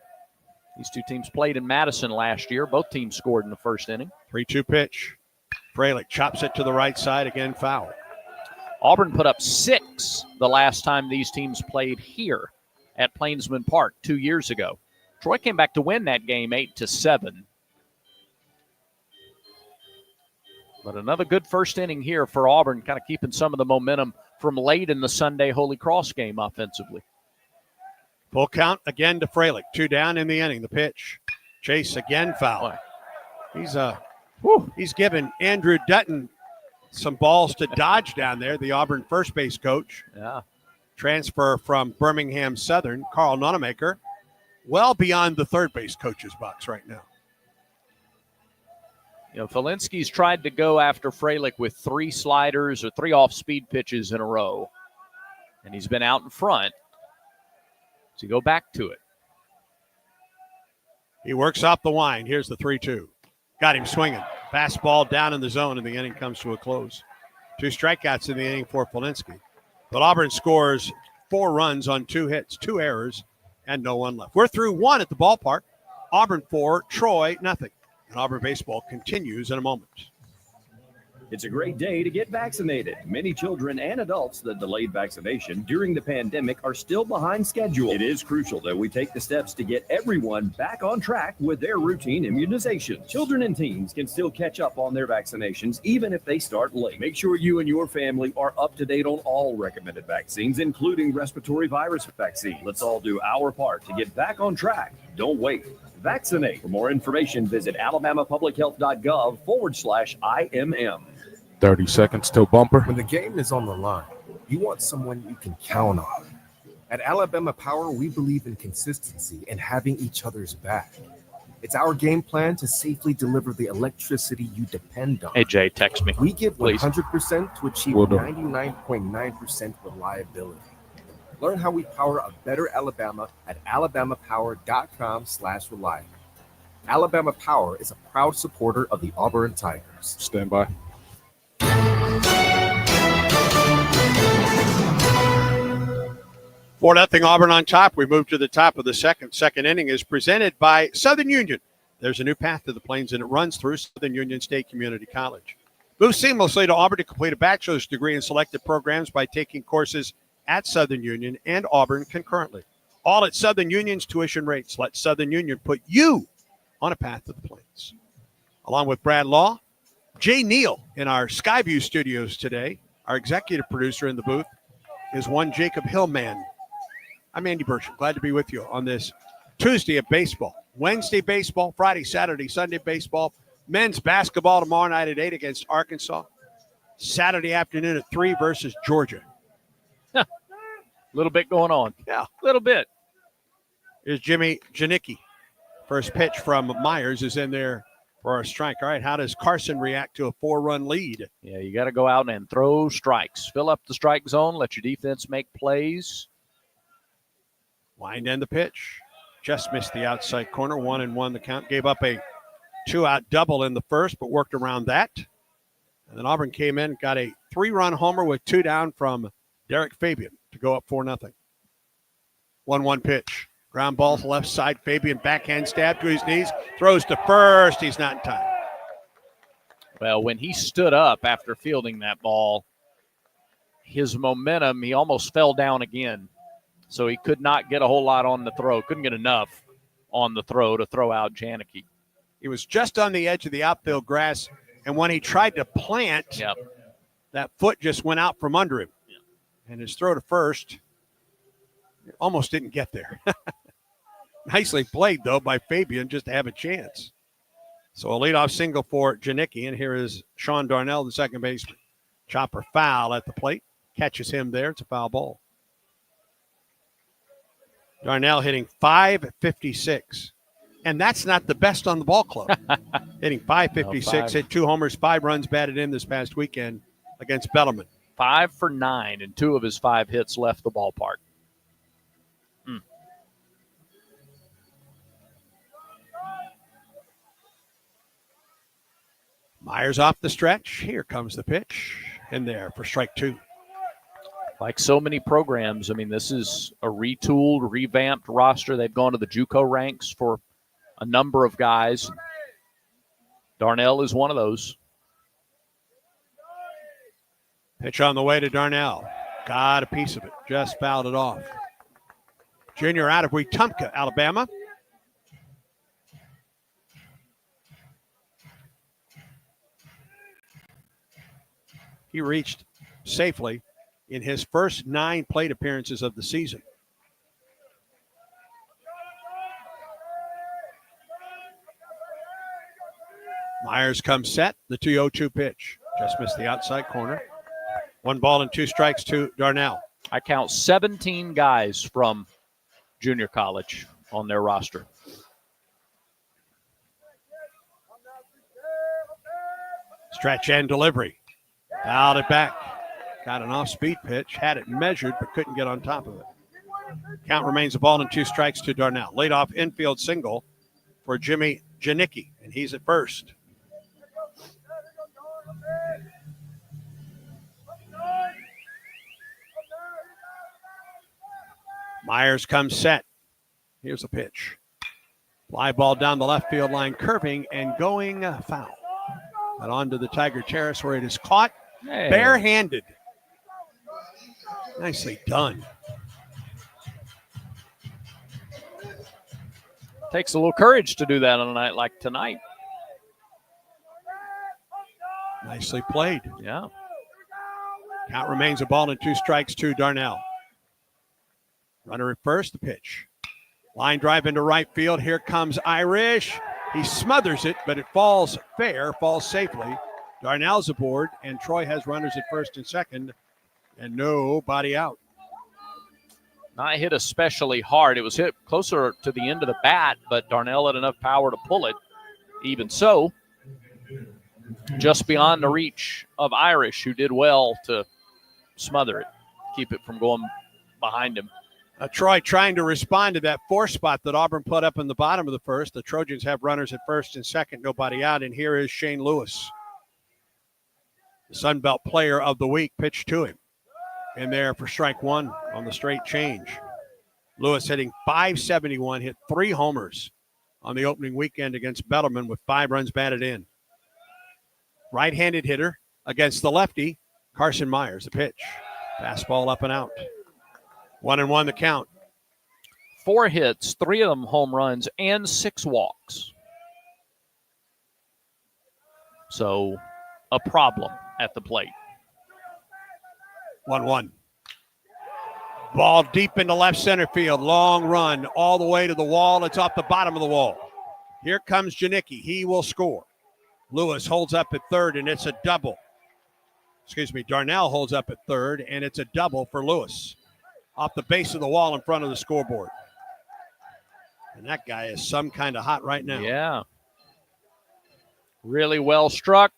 These 2 teams played in Madison last year. Both teams scored in the first inning. 3-2 pitch. Fralick chops it to the right side. Again, foul. Auburn put up 6 the last time these teams played here at Plainsman Park 2 years ago. Troy came back to win that game 8-7. But another good first inning here for Auburn, kind of keeping some of the momentum from late in the Sunday Holy Cross game offensively. Full count again to Fralick. 2 down in the inning. The pitch. Chase again foul. He's given Andrew Dutton some balls to dodge down there, the Auburn first base coach. Yeah. Transfer from Birmingham Southern, Carl Nonamaker, well beyond the third base coach's box right now. You know, Felinski's tried to go after Fralick with 3 sliders or 3 off-speed pitches in a row, and he's been out in front. So you go back to it. He works off the wind. Here's the 3-2. Got him swinging. Fastball down in the zone, and the inning comes to a close. 2 strikeouts in the inning for Felinski. But Auburn scores 4 runs on 2 hits, 2 errors, and no one left. We're through 1 at the ballpark. Auburn 4, Troy nothing. And Auburn baseball continues in a moment. It's a great day to get vaccinated. Many children and adults that delayed vaccination during the pandemic are still behind schedule. It is crucial that we take the steps to get everyone back on track with their routine immunization. Children and teens can still catch up on their vaccinations even if they start late. Make sure you and your family are up to date on all recommended vaccines, including respiratory virus vaccine. Let's all do our part to get back on track. Don't wait. Vaccinate. For more information, visit alabamapublichealth.gov/IMM. 30 seconds till bumper. When the game is on the line, you want someone you can count on. At Alabama Power, we believe in consistency and having each other's back. It's our game plan to safely deliver the electricity you depend on. Hey, Jay, text me. We give please. 100% to achieve 99.9% reliability. Learn how we power a better Alabama at alabamapower.com/reliable. Alabama Power is a proud supporter of the Auburn Tigers. Stand by. 4-0 Auburn on top. We move to the top of the second. Second inning is presented by Southern Union. There's a new path to the Plains, and it runs through Southern Union State Community College. Move seamlessly to Auburn to complete a bachelor's degree in selected programs by taking courses at Southern Union and Auburn concurrently. All at Southern Union's tuition rates. Let Southern Union put you on a path to the Plains. Along with Brad Law, Jay Neal in our Skyview studios today. Our executive producer in the booth is one Jacob Hillman. I'm Andy Burcham. Glad to be with you on this Tuesday of baseball. Wednesday baseball, Friday, Saturday, Sunday baseball. Men's basketball tomorrow night at 8 against Arkansas. Saturday afternoon at 3 versus Georgia. A little bit going on. Yeah. A little bit. Here's Jimmy Janicki. First pitch from Myers is in there for a strike. All right, how does Carson react to a 4-run lead? Yeah, you got to go out and throw strikes. Fill up the strike zone. Let your defense make plays. Wind and the pitch. just missed the outside corner. 1-1 the count. Gave up a 2-out double in the first, but worked around that. And then Auburn came in, got a 3-run homer with 2 down from Derek Fabian to go up 4-0. 1-1 pitch. Ground ball to left side. Fabian backhand stab to his knees. Throws to first. He's not in time. Well, when he stood up after fielding that ball, his momentum, he almost fell down again. So he could not get a whole lot on the throw. Couldn't get enough on the throw to throw out Janicki. He was just on the edge of the outfield grass, and when he tried to plant, that foot just went out from under him. And his throw to first almost didn't get there. Nicely played, though, by Fabian just to have a chance. So a leadoff single for Janicki, and here is Sean Darnell, the second baseman. Chopper foul at the plate. Catches him there. It's a foul ball. Darnell hitting .556. And that's not the best on the ball club. Hitting .556, hit 2 homers, 5 runs batted in this past weekend against Bellarmine. 5 for 9, and 2 of his 5 hits left the ballpark. Myers off the stretch. Here comes the pitch. In there for strike 2. Like so many programs, I mean, this is a retooled, revamped roster. They've gone to the JUCO ranks for a number of guys. Darnell is one of those. Pitch on the way to Darnell. Got a piece of it. Just fouled it off. Junior out of Wetumpka, Alabama. He reached safely in his first 9 plate appearances of the season. Myers comes set. The 2-0-2 pitch. Just missed the outside corner. 1 ball and 2 strikes to Darnell. I count 17 guys from junior college on their roster. Stretch and delivery. Fouled it back. Got an off-speed pitch. Had it measured, but couldn't get on top of it. Count remains a ball and 2 strikes to Darnell. Laid off infield single for Jimmy Janicki, and he's at first. Myers comes set. Here's a pitch. Fly ball down the left field line, curving and going foul. And onto the Tiger Terrace where it is caught barehanded. Nicely done. Takes a little courage to do that on a night like tonight. Nicely played. Yeah. Count remains a ball and 2 strikes to Darnell. Runner at first, the pitch. Line drive into right field. Here comes Irish. He smothers it, but it falls fair, falls safely. Darnell's aboard, and Troy has runners at first and second, and nobody out. Not hit especially hard. It was hit closer to the end of the bat, but Darnell had enough power to pull it. Even so, just beyond the reach of Irish, who did well to smother it, keep it from going behind him. Troy trying to respond to that 4 spot that Auburn put up in the bottom of the first. The Trojans have runners at first and second, nobody out, and here is Shane Lewis. The Sun Belt Player of the Week pitched to him. In there for strike 1 on the straight change. Lewis hitting .571, hit 3 homers on the opening weekend against Bellarmine with 5 runs batted in. Right-handed hitter against the lefty, Carson Myers. The pitch. Fastball up and out. 1-1 the count. 4 hits, 3 of them home runs, and 6 walks. So a problem at the plate. 1-1. Ball deep into left center field. Long run all the way to the wall. It's off the bottom of the wall. Here comes Janicki. He will score. Lewis holds up at third, and it's a double. Darnell holds up at third, and it's a double for Lewis. Off the base of the wall in front of the scoreboard. And that guy is some kind of hot right now. Yeah. Really well struck.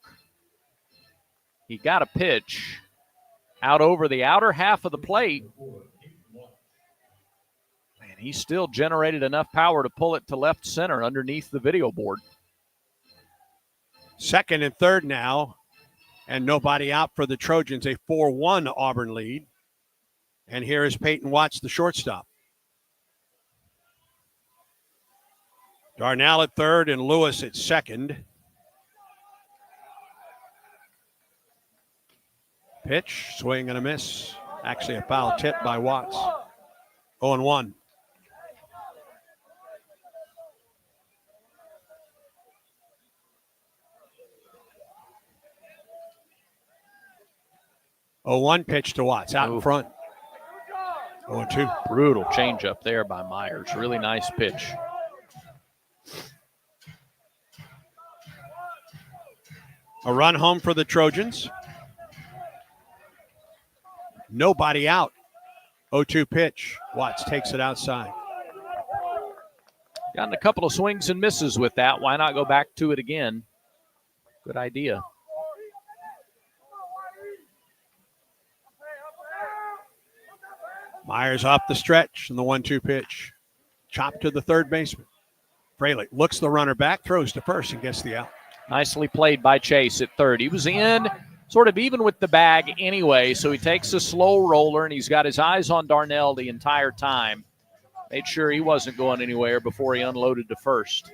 He got a pitch out over the outer half of the plate. Man, And he still generated enough power to pull it to left center underneath the video board. Second and third now, and nobody out for the Trojans. A 4-1 Auburn lead. And here is Peyton Watts, the shortstop. Darnell at third and Lewis at second. Pitch, swing and a miss. Actually a foul tip by Watts. 0-1. One pitch to Watts out in front. 0-2. Brutal changeup there by Myers. Really nice pitch. A run home for the Trojans. Nobody out. 0-2 pitch. Watts takes it outside. Gotten a couple of swings and misses with that. Why not go back to it again? Good idea. Myers off the stretch and the 1-2 pitch. Chopped to the third baseman. Fraley looks the runner back, throws to first, and gets the out. Nicely played by Chase at third. He was in sort of even with the bag anyway, so he takes a slow roller, and he's got his eyes on Darnell the entire time. Made sure he wasn't going anywhere before he unloaded to first.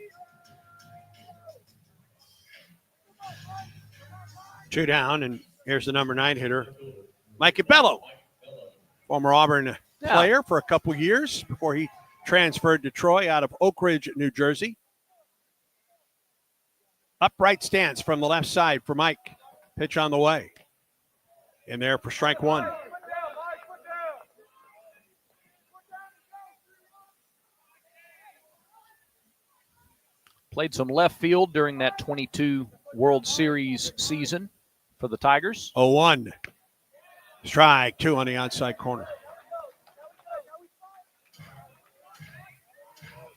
2 down, and here's the number 9 hitter, Mikey Bello. Former Auburn player for a couple years before he transferred to Troy out of Oak Ridge, New Jersey. Upright stance from the left side for Mike. Pitch on the way. In there for strike one. Played some left field during that 22 World Series season for the Tigers. 0-1. Strike 2 on the outside corner.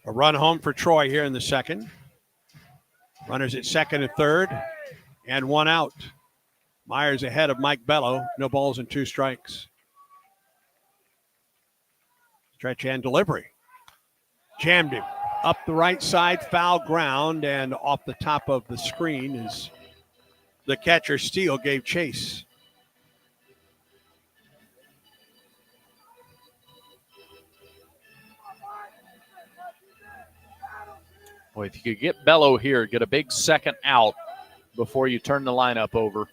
A run home for Troy here in the second. Runners at second and third, and 1 out. Myers ahead of Mike Bello. No balls and 2 strikes. Stretch and delivery. Jammed him. Up the right side, foul ground, and off the top of the screen is the catcher. Steele gave chase. Boy, if you could get Bello here, get a big second out before you turn the lineup over.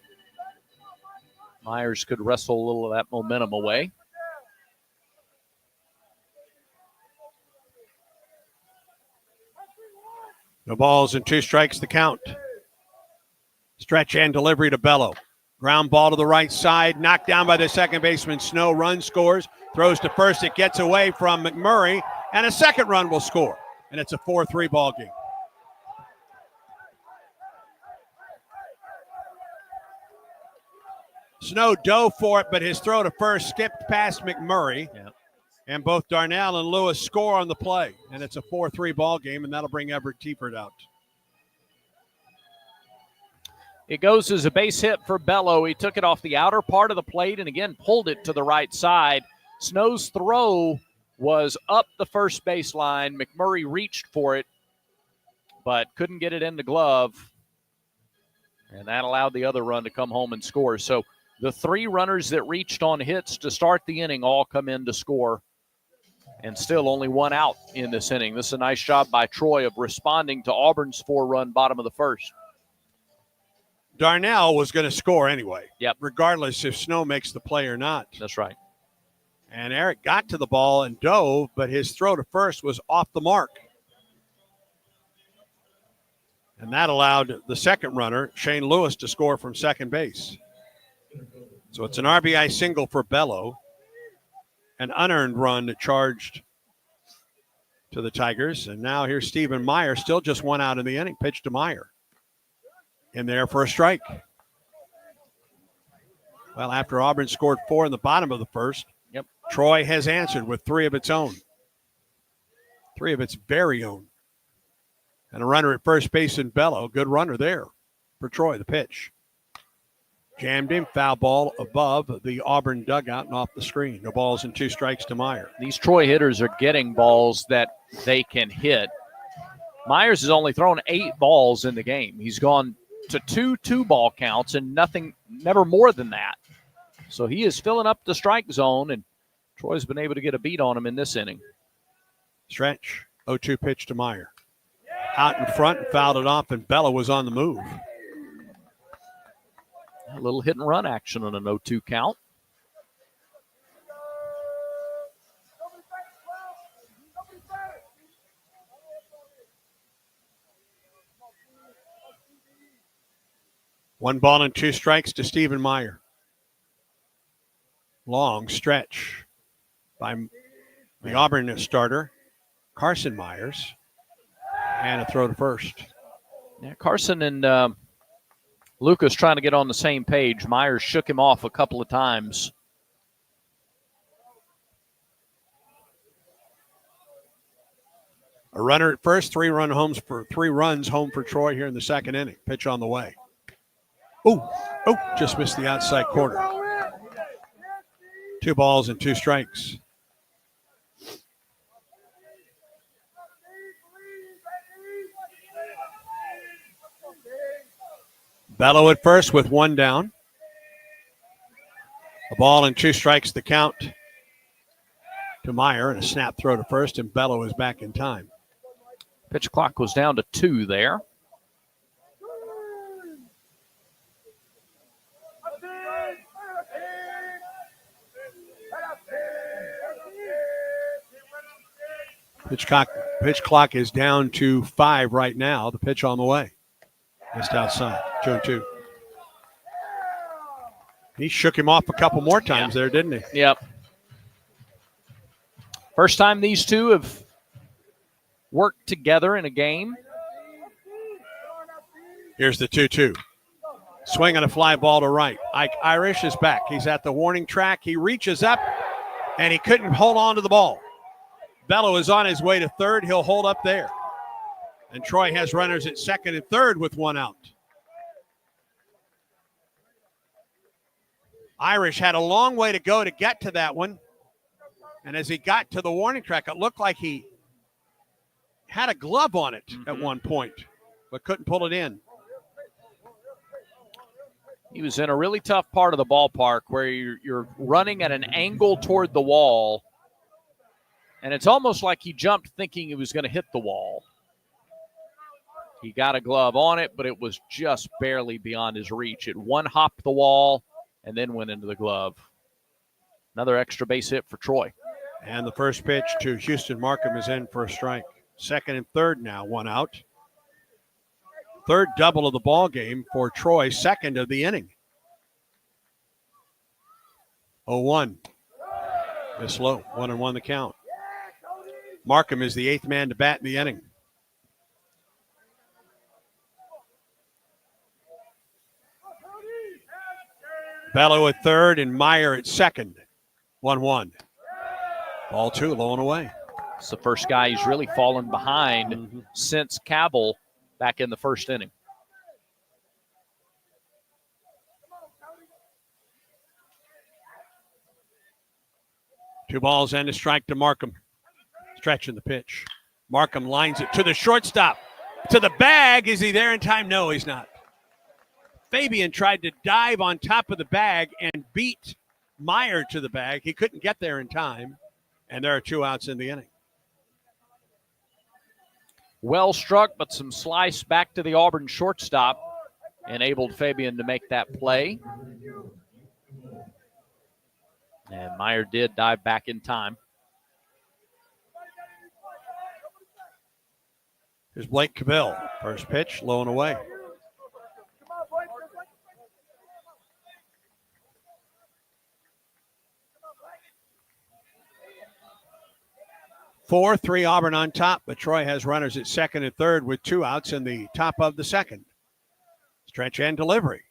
Myers could wrestle a little of that momentum away. No balls and 2 strikes to count. Stretch and delivery to Bello. Ground ball to the right side, knocked down by the second baseman. Snow run scores, throws to first. It gets away from McMurray, and a second run will score. And it's a 4-3 ball game. Snow dove for it, but his throw to first skipped past McMurray. Yeah. And both Darnell and Lewis score on the play. And it's a 4-3 ball game, and that'll bring Everett Tiefert out. It goes as a base hit for Bello. He took it off the outer part of the plate and again pulled it to the right side. Snow's throw was up the first baseline. McMurray reached for it, but couldn't get it in the glove. And that allowed the other run to come home and score. So the 3 runners that reached on hits to start the inning all come in to score. And still only 1 out in this inning. This is a nice job by Troy of responding to Auburn's 4-run bottom of the first. Darnell was going to score anyway. Yep. Regardless if Snow makes the play or not. That's right. And Eric got to the ball and dove, but his throw to first was off the mark. And that allowed the second runner, Shane Lewis, to score from second base. So it's an RBI single for Bello. An unearned run charged to the Tigers. And now here's Stephen Meyer, still just 1 out in the inning. Pitch to Meyer. In there for a strike. Well, after Auburn scored 4 in the bottom of the first, Troy has answered with 3 of its own. 3 of its very own. And a runner at first base in Bello. Good runner there for Troy. The pitch. Jammed him. Foul ball above the Auburn dugout and off the screen. No balls and 2 strikes to Meyer. These Troy hitters are getting balls that they can hit. Myers has only thrown 8 balls in the game. He's gone to 2 2-ball counts and never more than that. So he is filling up the strike zone, and Troy's been able to get a beat on him in this inning. Stretch, 0-2 pitch to Meyer. Out in front and fouled it off, and Bella was on the move. A little hit and run action on an 0-2 count. One ball and 2 strikes to Stephen Meyer. Long stretch by the Auburn starter, Carson Myers, and a throw to first. Yeah, Carson and Lucas trying to get on the same page. Myers shook him off a couple of times. A runner at first, 3 runs home for Troy here in the second inning. Pitch on the way. Oh, just missed the outside corner. 2 balls and 2 strikes. Bello at first with 1 down. A ball and 2 strikes the count to Meyer, and a snap throw to first, and Bello is back in time. Pitch clock was down to 2 there. Pitch clock is down to 5 right now. The pitch on the way. Missed outside. 2-2. He shook him off a couple more times there, didn't he? Yep. First time these two have worked together in a game. Here's the 2-2. Swing on a fly ball to right. Ike Irish is back. He's at the warning track. He reaches up, and he couldn't hold on to the ball. Bello is on his way to third. He'll hold up there. And Troy has runners at second and third with 1 out. Irish had a long way to go to get to that one. And as he got to the warning track, it looked like he had a glove on it at one point, but couldn't pull it in. He was in a really tough part of the ballpark where you're running at an angle toward the wall, and it's almost like he jumped thinking he was going to hit the wall. He got a glove on it, but it was just barely beyond his reach. It one-hopped the wall and then went into the glove. Another extra base hit for Troy. And the first pitch to Houston Markham is in for a strike. Second and third now, 1 out. Third double of the ball game for Troy, second of the inning. 0-1. This low, 1-1 the count. Markham is the 8th man to bat in the inning. Bello at third and Meyer at second. 1-1. Ball 2, low and away. It's the first guy he's really fallen behind since Cabell back in the first inning. Two balls and a strike to Markham. Stretching the pitch. Markham lines it to the shortstop. To the bag. Is he there in time? No, he's not. Fabian tried to dive on top of the bag and beat Meyer to the bag. He couldn't get there in time. And there are 2 outs in the inning. Well struck, but some slice back to the Auburn shortstop enabled Fabian to make that play. And Meyer did dive back in time. Here's Blake Cabell. First pitch, low and away. Four, 3 Auburn on top, but Troy has runners at second and third with 2 outs in the top of the second. Stretch and delivery.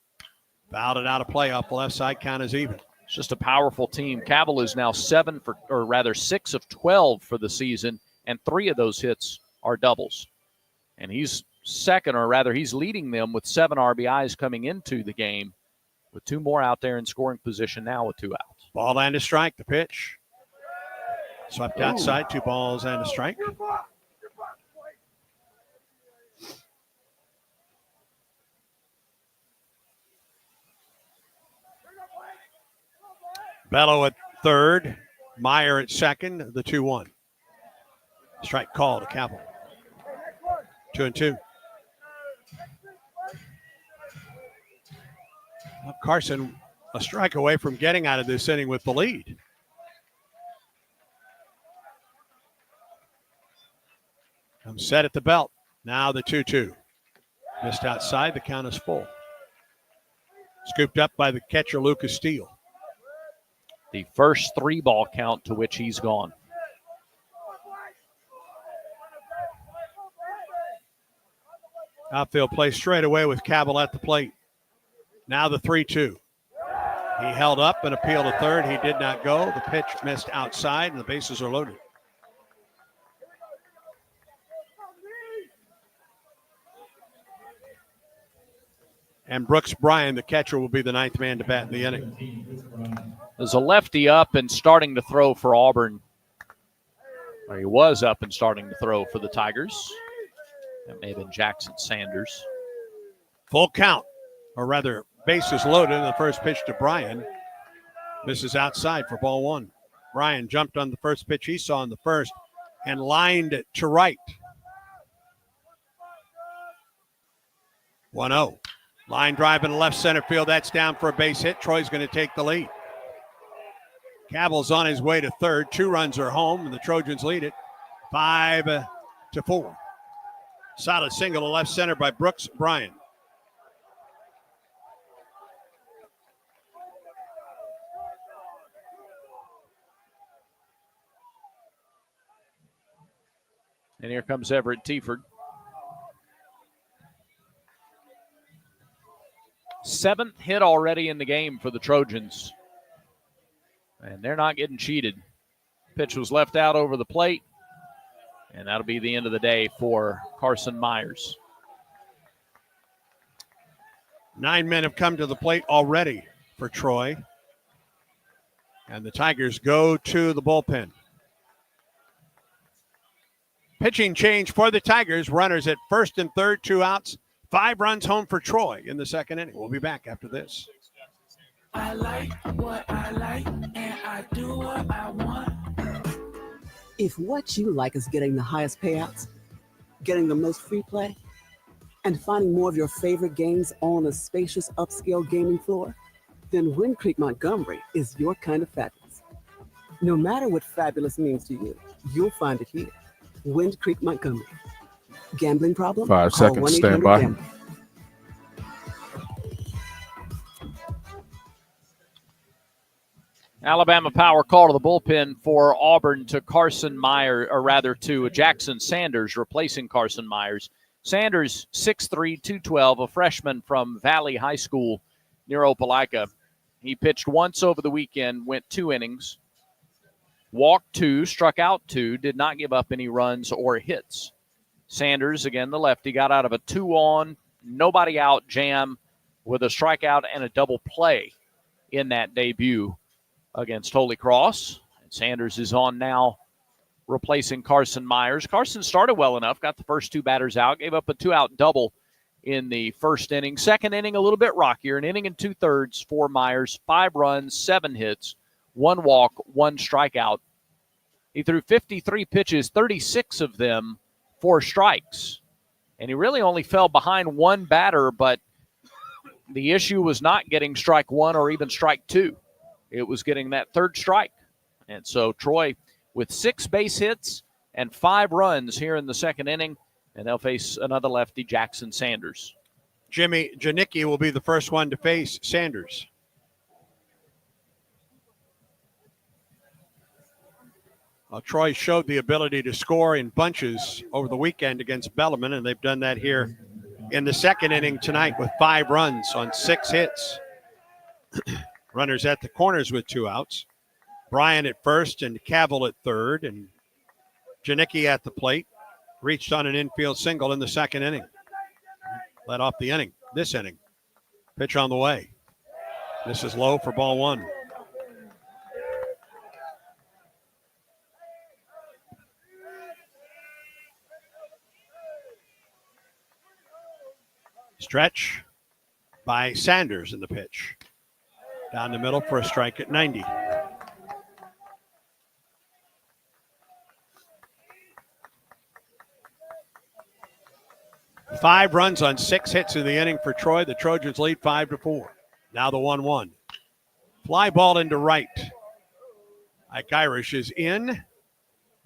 Fouled it out of play off the left side. Count is even. It's just a powerful team. Cabell is now 6 of 12 for the season, and 3 of those hits are doubles. And he's second, or rather he's leading them with 7 RBIs coming into the game. with 2 more out there in scoring position now with 2 outs. Ball and a strike, the pitch. Swept outside, 2 balls and a strike. Bello at third, Meyer at second, the 2-1. Strike call to Cabell. 2-2. Well, Carson, a strike away from getting out of this inning with the lead. Comes set at the belt. Now the 2-2. Missed outside. The count is full. Scooped up by the catcher, Lucas Steele. The first 3-ball count to which he's gone. Outfield play straight away with Cabell at the plate. Now the 3-2. He held up and appealed to third. He did not go. The pitch missed outside, and the bases are loaded. And Brooks Bryan, the catcher, will be the 9th man to bat in the inning. There's a lefty up and starting to throw for Auburn. Or he was up and starting to throw for the Tigers. That may have been Jackson Sanders. Full count, or rather, bases loaded. And the first pitch to Bryan misses outside for ball 1. Bryan jumped on the first pitch he saw in the first and lined it to right. 1-0. Line drive in left center field. That's down for a base hit. Troy's going to take the lead. Cabell's on his way to third. 2 runs are home, and the Trojans lead it 5-4. Solid single to left center by Brooks Bryan. And here comes Everett Teaford. 7th hit already in the game for the Trojans. And they're not getting cheated. Pitch was left out over the plate. And that'll be the end of the day for Carson Myers. 9 men have come to the plate already for Troy. And the Tigers go to the bullpen. Pitching change for the Tigers. Runners at first and third, 2 outs. 5 runs home for Troy in the second inning. We'll be back after this. I like what I like, and I do what I want. If what you like is getting the highest payouts, getting the most free play, and finding more of your favorite games on a spacious upscale gaming floor, then Wind Creek Montgomery is your kind of fabulous. No matter what fabulous means to you, you'll find it here. Wind Creek Montgomery. Gambling problem? 5 Call seconds, stand by. 1-800-GAMBLER. Alabama power call to the bullpen for Auburn to Carson Myers, or rather to Jackson Sanders, replacing Carson Myers. Sanders, 6'3", 212, a freshman from Valley High School near Opelika. He pitched once over the weekend, went 2 innings, walked 2, struck out 2, did not give up any runs or hits. Sanders, again the lefty, got out of a 2-on, nobody out jam with a strikeout and a double play in that debut against Holy Cross. And Sanders is on now, replacing Carson Myers. Carson started well enough, got the first 2 batters out, gave up a 2-out double in the first inning. Second inning, a little bit rockier, an inning and 2/3 for Myers, 5 runs, 7 hits, 1 walk, 1 strikeout. He threw 53 pitches, 36 of them 4 strikes. And he really only fell behind 1 batter, but the issue was not getting strike 1 or even strike 2. It was getting that 3rd strike. And so Troy with 6 base hits and 5 runs here in the second inning, and they'll face another lefty, Jackson Sanders. Jimmy Janicki will be the first one to face Sanders. Troy showed the ability to score in bunches over the weekend against Bellarmine, and they've done that here in the second inning tonight with 5 runs on 6 hits. Runners at the corners with 2 outs. Bryan at first and Cabell at third, and Janicki at the plate. Reached on an infield single in the second inning. Led off the inning, this inning. Pitch on the way. This is low for ball one. Stretch by Sanders in the pitch. Down the middle for a strike at 90. Five runs on 6 hits in the inning for Troy. The Trojans lead 5-4. Now the 1-1. Fly ball into right. Ike Irish is in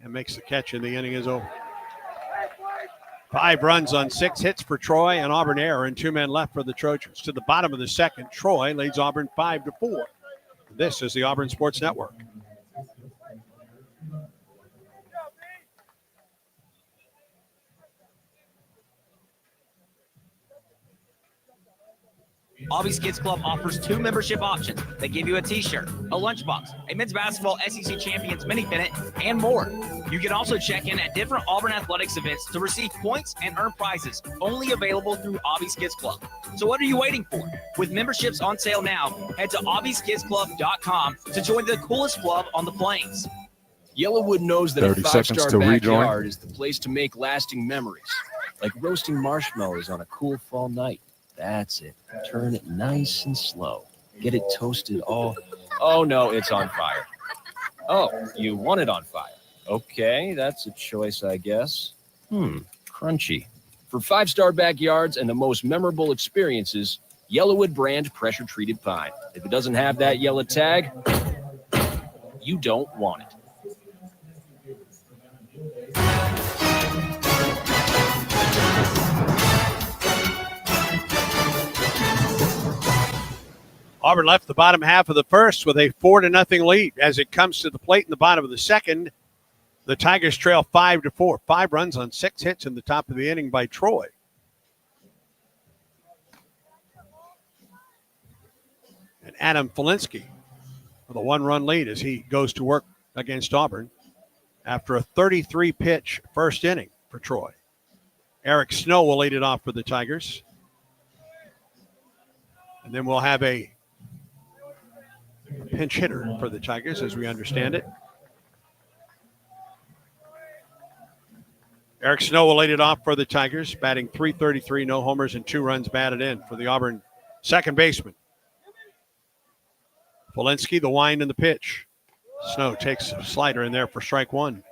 and makes the catch, and the inning is over. 5 runs on 6 hits for Troy, and Auburn error, and 2 men left for the Trojans. To the bottom of the second, Troy leads Auburn 5-4. This is the Auburn Sports Network. Aubie's Kids Club offers 2 membership options that give you a t-shirt, a lunchbox, a men's basketball SEC Champions mini pennant, and more. You can also check in at different Auburn athletics events to receive points and earn prizes, only available through Aubie's Kids Club. So what are you waiting for? With memberships on sale now, head to aubieskidsclub.com to join the coolest club on the Plains. Yellowwood knows that a 30 seconds five-star to rejoin. backyard is the place to make lasting memories, like roasting marshmallows on a cool fall night. That's it. Turn it nice and slow. Get it toasted all. Oh, no, it's on fire. Oh, you want it on fire. Okay, that's a choice, I guess. Crunchy. For 5-star backyards and the most memorable experiences, Yellowwood brand pressure-treated pine. If it doesn't have that yellow tag, you don't want it. Auburn left the bottom half of the first with a 4-0 lead. As it comes to the plate in the bottom of the second, the Tigers trail 5-4. 5 runs on 6 hits in the top of the inning by Troy. And Adam Felinsky with a 1-run lead as he goes to work against Auburn after a 33-pitch first inning for Troy. Eric Snow will lead it off for the Tigers. And then we'll have a pinch hitter for the Tigers, as we understand it. Eric Snow will lead it off for the Tigers, batting .333, no homers and 2 runs batted in for the Auburn second baseman. Felinsky, the wind and the pitch. Snow takes a slider in there for strike 1.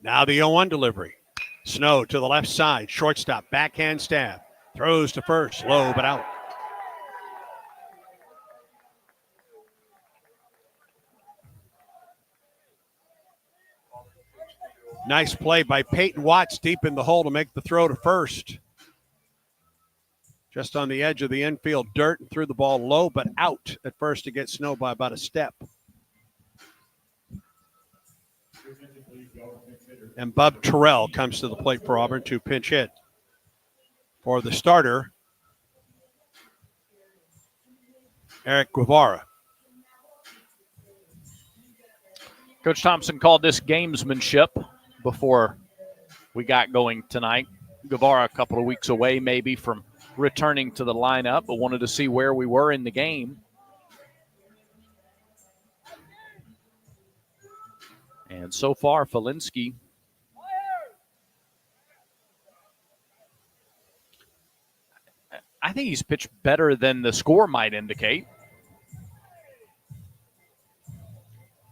Now the 0-1 delivery. Snow to the left side, shortstop, backhand stab. Throws to first, low but out. Nice play by Peyton Watts deep in the hole to make the throw to first. Just on the edge of the infield dirt and threw the ball low but out at first to get Snow by about a step. And Bub Terrell comes to the plate for Auburn to pinch hit for the starter, Eric Guevara. Coach Thompson called this gamesmanship before we got going tonight. Guevara a couple of weeks away maybe from returning to the lineup, but wanted to see where we were in the game. And so far, Felinsky I think he's pitched better than the score might indicate.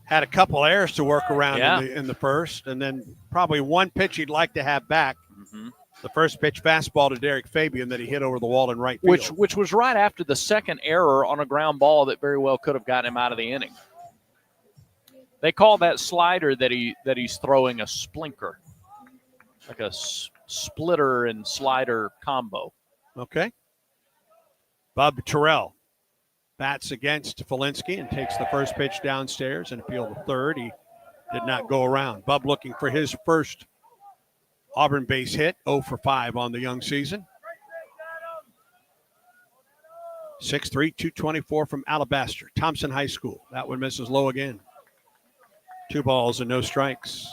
Had a couple errors to work around in the first, and then probably one pitch he'd like to have back. Mm-hmm. The first pitch fastball to Derek Fabian that he hit over the wall in right field. Which was right after the second error on a ground ball that very well could have gotten him out of the inning. They call that slider that he's throwing a splinker, like a splitter and slider combo. Okay. Bub Terrell bats against Felinsky and takes the first pitch downstairs and appealed to third. He did not go around. Bub looking for his first Auburn base hit, 0 for 5 on the young season. 6'3", 224 from Alabaster, Thompson High School. That one misses low again. 2 balls and no strikes.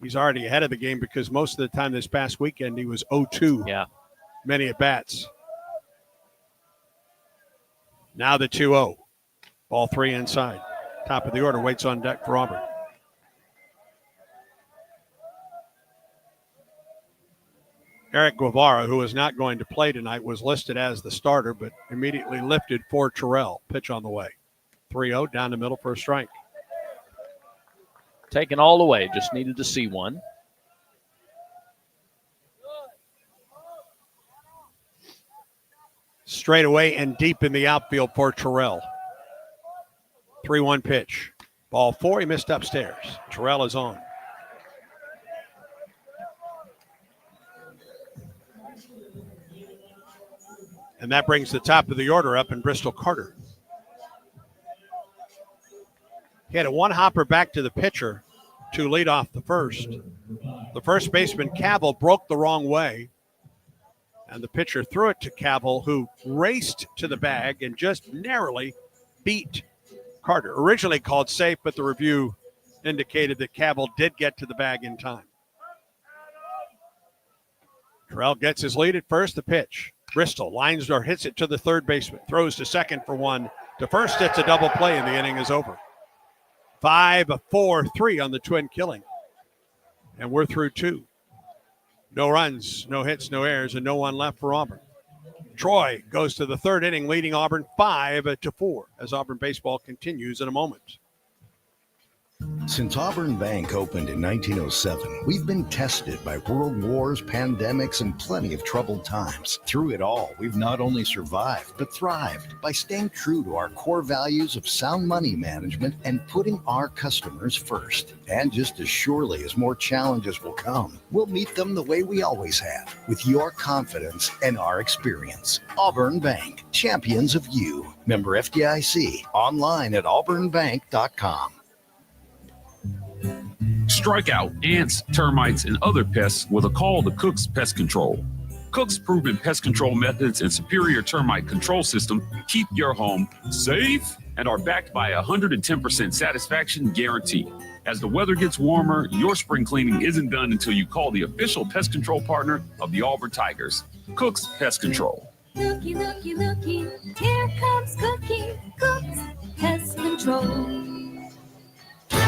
He's already ahead of the game because most of the time this past weekend he was 0-2. Yeah. Many at bats. Now the 2-0. Ball 3 inside. Top of the order waits on deck for Auburn. Eric Guevara, who is not going to play tonight, was listed as the starter, but immediately lifted for Terrell. Pitch on the way. 3-0 down the middle for a strike. Taken all the way. Just needed to see one. Straight away and deep in the outfield for Terrell. 3-1 pitch. Ball 4, he missed upstairs. Terrell is on. And that brings the top of the order up in Bristol Carter. He had a one-hopper back to the pitcher to lead off the first. The first baseman, Cavill, broke the wrong way. And the pitcher threw it to Cavill, who raced to the bag and just narrowly beat Carter. Originally called safe, but the review indicated that Cavill did get to the bag in time. Terrell gets his lead at first. The pitch. Bristol lines or hits it to the third baseman. Throws to second for one. To first, it's a double play, and the inning is over. 5-4-3 on the Twin killing. And we're through 2. No runs, no hits, no errors, and no one left for Auburn. Troy goes to the third inning, leading Auburn 5-4 as Auburn baseball continues in a moment. Since Auburn Bank opened in 1907, we've been tested by world wars, pandemics, and plenty of troubled times. Through it all, we've not only survived, but thrived by staying true to our core values of sound money management and putting our customers first. And just as surely as more challenges will come, we'll meet them the way we always have, with your confidence and our experience. Auburn Bank, champions of you. Member FDIC, online at auburnbank.com. Strike out ants, termites, and other pests with a call to Cook's Pest Control. Cook's proven pest control methods and superior termite control system keep your home safe and are backed by a 110% satisfaction guarantee. As the weather gets warmer, your spring cleaning isn't done until you call the official pest control partner of the Auburn Tigers, Cook's Pest Control. Looky, looky, looky, here comes Cookie, Cook's Pest Control.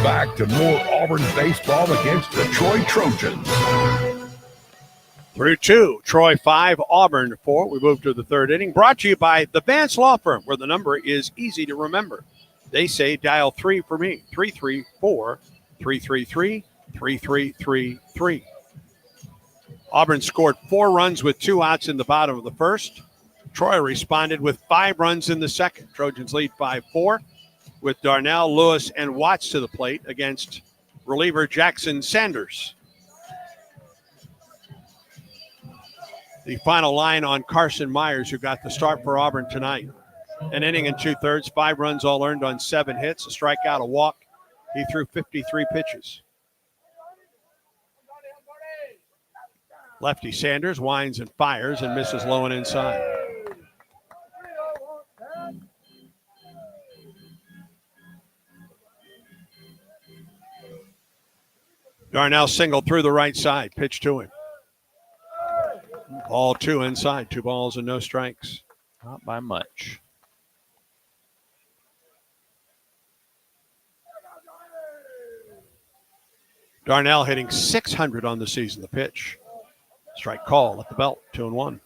Back to more Auburn baseball against the Troy Trojans. Through 2, Troy 5, Auburn 4. We move to the third inning. Brought to you by the Vance Law Firm, where the number is easy to remember. They say dial 3 for me, 334-333-3333. Auburn scored 4 runs with 2 outs in the bottom of the first. Troy responded with 5 runs in the second. Trojans lead 5-4. With Darnell, Lewis, and Watts to the plate against reliever Jackson Sanders. The final line on Carson Myers, who got the start for Auburn tonight. An inning and 2/3, 5 runs all earned on 7 hits, a strikeout, a walk. He threw 53 pitches. Lefty Sanders winds and fires and misses low and inside. Darnell singled through the right side. Pitch to him. Ball 2 inside. 2 balls and no strikes. Not by much. Darnell hitting .600 on the season. The pitch. Strike call at the belt. 2-1.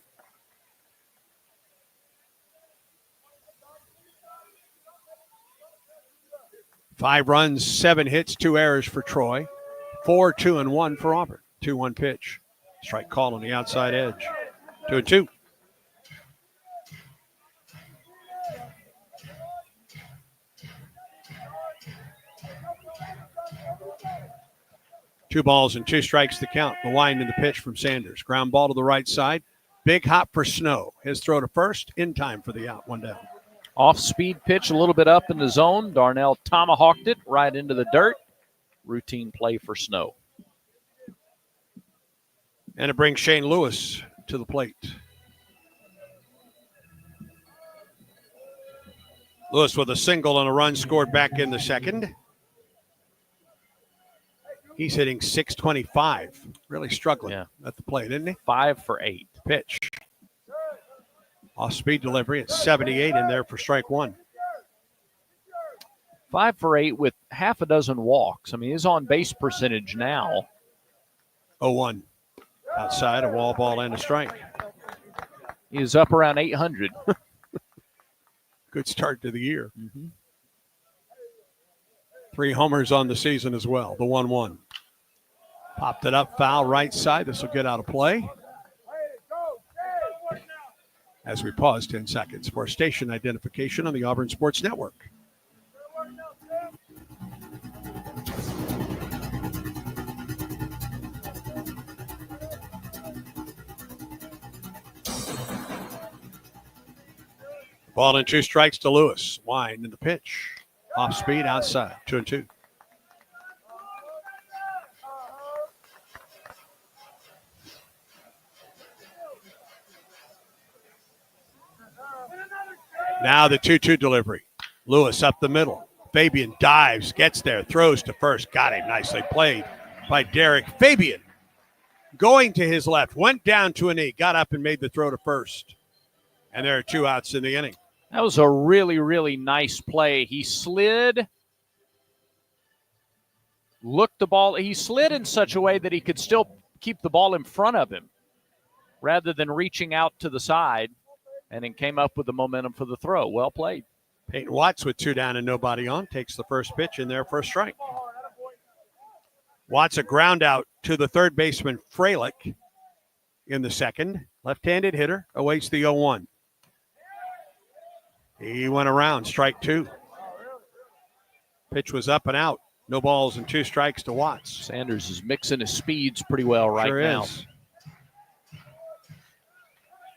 Five runs, 7 hits, 2 errors for Troy. 4-2-1 for Auburn. 2-1 pitch. Strike call on the outside edge. 2-2. Two balls and 2 strikes to count. The wind in the pitch from Sanders. Ground ball to the right side. Big hop for Snow. His throw to first in time for the out. 1 down. Off-speed pitch, a little bit up in the zone. Darnell tomahawked it right into the dirt. Routine play for Snow. And it brings Shane Lewis to the plate. Lewis with a single and a run scored back in the second. He's hitting .625. Really struggling at the plate, isn't he? 5 for 8. Pitch. Off-speed delivery at 78 in there for strike one. 5 for 8 with half a dozen walks. I mean, his on-base percentage now. 0-1. Outside, a wall ball and a strike. He is up around 800. Good start to the year. Mm-hmm. 3 homers on the season as well. The 1-1. Popped it up, foul right side. This will get out of play. As we pause 10 seconds for station identification on the Auburn Sports Network. Ball and 2 strikes to Lewis. Wind in the pitch. Off speed outside. 2-2. Now the 2-2 delivery. Lewis up the middle. Fabian dives, gets there, throws to first. Got him. Nicely played by Derek. Fabian going to his left. Went down to a knee. Got up and made the throw to first. And there are 2 outs in the inning. That was a really, really nice play. He slid, looked the ball. He slid in such a way that he could still keep the ball in front of him rather than reaching out to the side, and then came up with the momentum for the throw. Well played. Peyton Watts with 2 down and nobody on takes the first pitch in there for a strike. Watts a ground out to the third baseman Fralick in the second. Left-handed hitter awaits the 0-1. He went around, strike 2. Pitch was up and out. No balls and 2 strikes to Watts. Sanders is mixing his speeds pretty well right now. Is.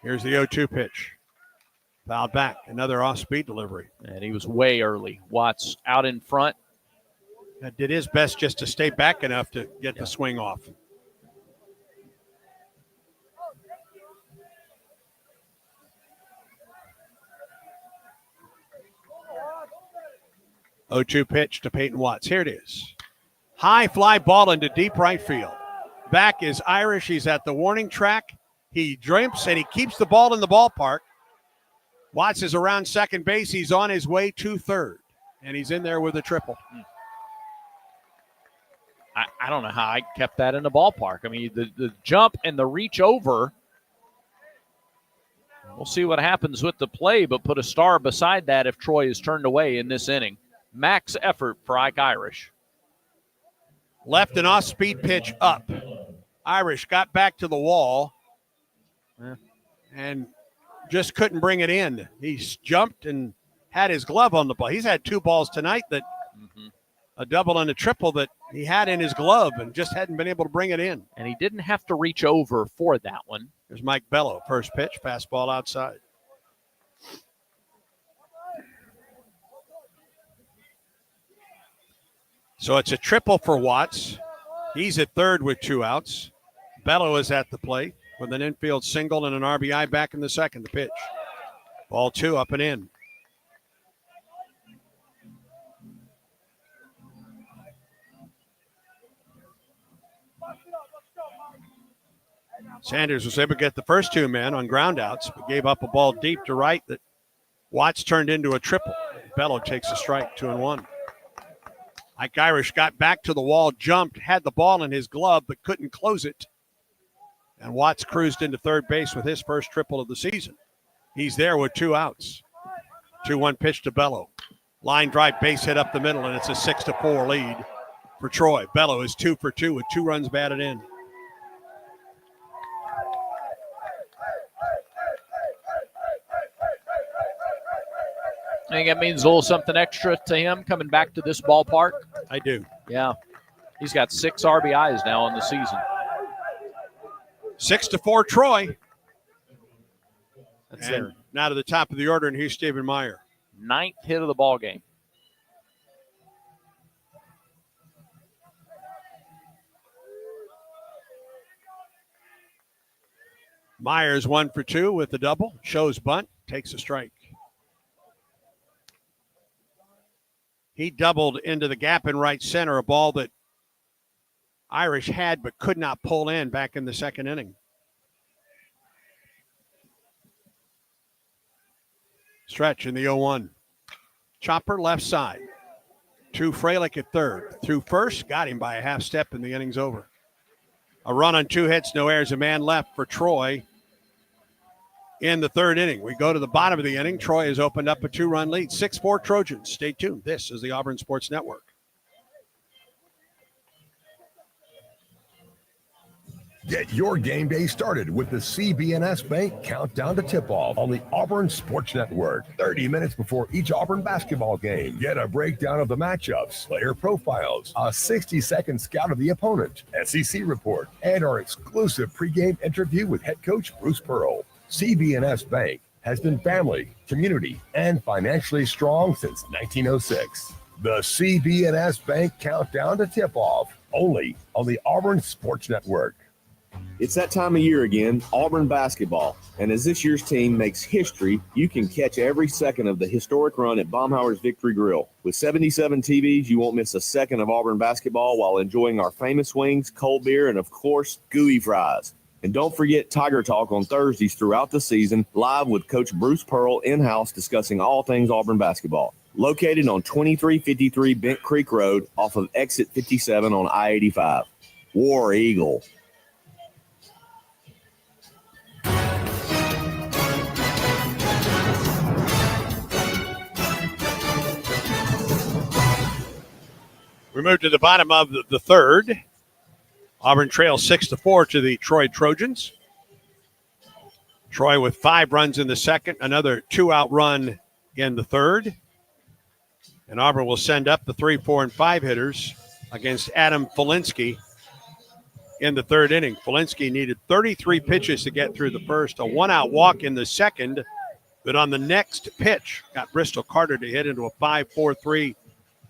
Here's the 0-2 pitch. Fouled back. Another off-speed delivery. And he was way early. Watts out in front. Did his best just to stay back enough to get the swing off. 0-2 pitch to Peyton Watts. Here it is. High fly ball into deep right field. Back is Irish. He's at the warning track. He jumps and he keeps the ball in the ballpark. Watts is around second base. He's on his way to third. And he's in there with a triple. I don't know how I kept that in the ballpark. I mean, the jump and the reach over. We'll see what happens with the play, but put a star beside that if Troy is turned away in this inning. Max effort for Ike Irish. Left and off speed pitch up. Irish got back to the wall and just couldn't bring it in. He jumped and had his glove on the ball. He's had 2 balls tonight that a double and a triple that he had in his glove and just hadn't been able to bring it in. And he didn't have to reach over for that one. There's Mike Bello, first pitch, fastball outside. So it's a triple for Watts. He's at third with 2 outs. Bello is at the plate with an infield single and an RBI back in the second. The pitch. Ball 2 up and in. Sanders was able to get the first 2 men on ground outs, but gave up a ball deep to right that Watts turned into a triple. Bello takes a strike, 2-1. Ike Irish got back to the wall, jumped, had the ball in his glove, but couldn't close it. And Watts cruised into third base with his first triple of the season. He's there with 2 outs. 2-1 pitch to Bello. Line drive, base hit up the middle, and it's a 6-4 lead for Troy. Bello is 2 for 2 with 2 runs batted in. I think that means a little something extra to him coming back to this ballpark. I do. Yeah. He's got 6 RBIs now on the season. 6-4 Troy. That's and it. Now to the top of the order, and here's Stephen Meyer. 9th hit of the ball game. Myers 1 for 2 with the double. Shows bunt, takes a strike. He doubled into the gap in right center, a ball that Irish had but could not pull in back in the second inning. Stretch in the 0-1. Chopper left side. To Fralick at third. Through first, got him by a half step, and the inning's over. A run on 2 hits, no errors, a man left for Troy in the third inning. We go to the bottom of the inning. Troy has opened up a 2-run lead. 6-4 Trojans. Stay tuned. This is the Auburn Sports Network. Get your game day started with the CB&S Bank Countdown to Tip-Off on the Auburn Sports Network. 30 minutes before each Auburn basketball game. Get a breakdown of the matchups, player profiles, a 60-second scout of the opponent, SEC report, and our exclusive pregame interview with head coach Bruce Pearl. CB&S Bank has been family, community, and financially strong since 1906. The CB&S Bank Countdown to Tip-Off, only on the Auburn Sports Network. It's that time of year again, Auburn basketball. And as this year's team makes history, you can catch every second of the historic run at Baumhauer's Victory Grill. With 77 TVs, you won't miss a second of Auburn basketball while enjoying our famous wings, cold beer, and of course, gooey fries. And don't forget Tiger Talk on Thursdays throughout the season, live with Coach Bruce Pearl in-house discussing all things Auburn basketball. Located on 2353 Bent Creek Road off of exit 57 on I-85. War Eagle. We move to the bottom of the third. Auburn trails 6-4 to the Troy Trojans. Troy with 5 runs in the second, another 2-out run in the third. And Auburn will send up the 3, 4, and 5 hitters against Adam Felinsky in the third inning. Felinsky needed 33 pitches to get through the first, a 1-out walk in the second. But on the next pitch, got Bristol Carter to hit into a 5-4-3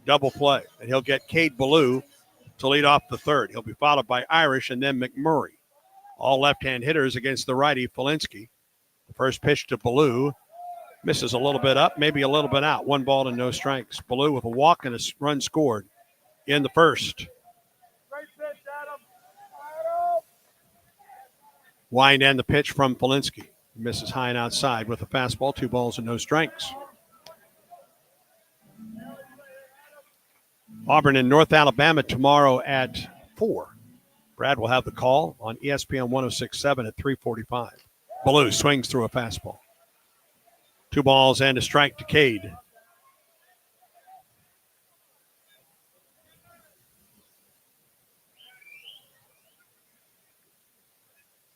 double play. And he'll get Cade Ballou to lead off the third. He'll be followed by Irish and then McMurray. All left-hand hitters against the righty, Felinsky. The first pitch to Ballou misses a little bit up, maybe a little bit out. 1 ball and no strikes. Ballou with a walk and a run scored in the first. Wind and the pitch from Felinsky. Misses high and outside with a fastball. 2 balls and no strikes. Auburn in North Alabama tomorrow at 4. Brad will have the call on ESPN 106.7 at 3:45. Ballou swings through a fastball. 2 balls and a strike to Cade.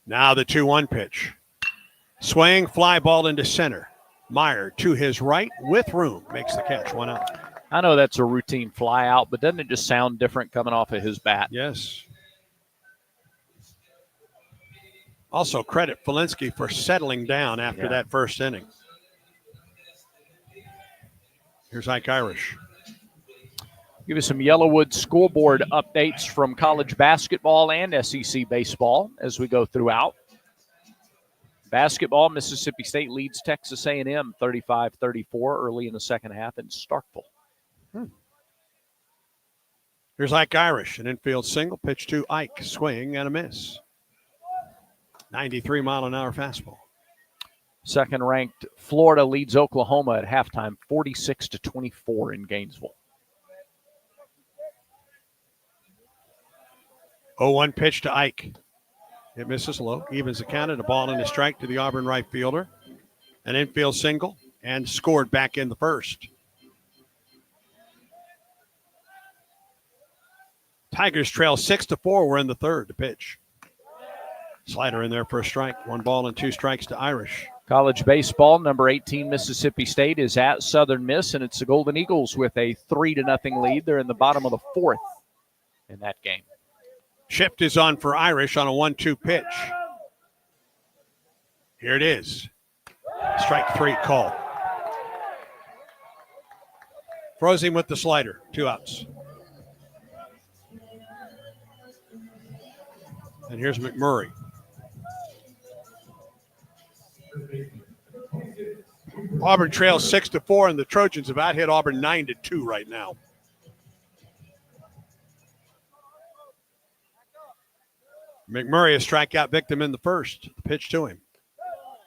Now the 2-1 pitch. Swing, fly ball into center. Meyer to his right with room. Makes the catch, 1 out. I know that's a routine fly out, but doesn't it just sound different coming off of his bat? Yes. Also credit Felinsky for settling down after that first inning. Here's Ike Irish. Give you some Yellowwood scoreboard updates from college basketball and SEC baseball as we go throughout. Basketball, Mississippi State leads Texas A&M 35-34 early in the second half in Starkville. Here's Ike Irish, an infield single, pitch to Ike, swing and a miss. 93-mile-an-hour fastball. Second-ranked Florida leads Oklahoma at halftime, 46-24 in Gainesville. 0-1 pitch to Ike. It misses low, evens the count, and a ball and a strike to the Auburn right fielder. An infield single, and scored back in the first. Tigers trail 6-4. We're in the third. The pitch. Slider in there for a strike. 1 ball and 2 strikes to Irish. College baseball, number 18 Mississippi State is at Southern Miss, and it's the Golden Eagles with a 3-0 lead. They're in the bottom of the 4th in that game. Shift is on for Irish on a 1-2 pitch. Here it is. Strike 3 call. Throws him with the slider. 2 outs. And here's McMurray. Auburn trails 6-4, and the Trojans have out-hit Auburn 9-2 right now. McMurray, a strikeout victim in the first. The pitch to him.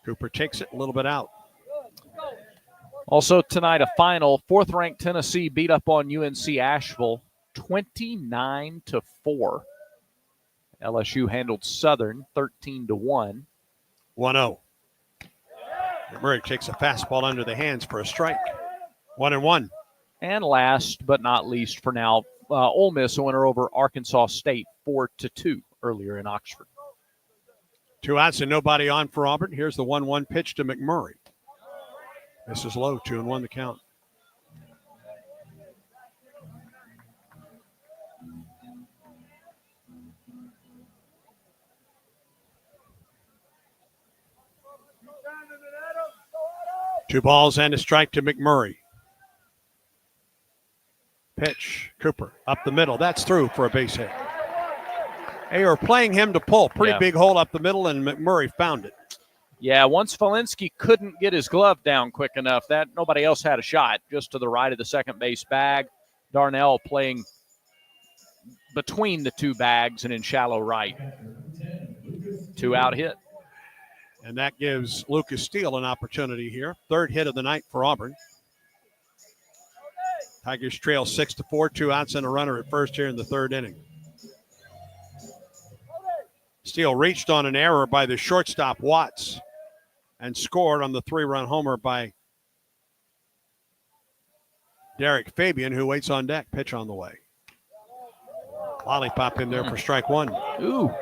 Cooper takes it a little bit out. Also tonight, a final. 4th-ranked Tennessee beat up on UNC Asheville 29-4. LSU handled Southern 13-1. 1-0. McMurray takes a fastball under the hands for a strike. 1-1. And last but not least for now, Ole Miss a winner over Arkansas State 4-2 earlier in Oxford. 2 outs and nobody on for Auburn. Here's the 1-1 pitch to McMurray. This is low, 2-1 the count. Two balls and a strike to McMurray. Pitch, Cooper, up the middle. That's through for a base hit. They are playing him to pull. Pretty big hole up the middle, and McMurray found it. Yeah, once Falinsky couldn't get his glove down quick enough, that nobody else had a shot. Just to the right of the second base bag. Darnell playing between the two bags and in shallow right. 2-out hit. And that gives Lucas Steele an opportunity here. 3rd hit of the night for Auburn. Tigers trail 6-4, 2 outs and a runner at first here in the 3rd inning. Steele reached on an error by the shortstop Watts and scored on the 3-run homer by Derek Fabian, who waits on deck. Pitch on the way. Lollipop in there for strike 1. Ooh.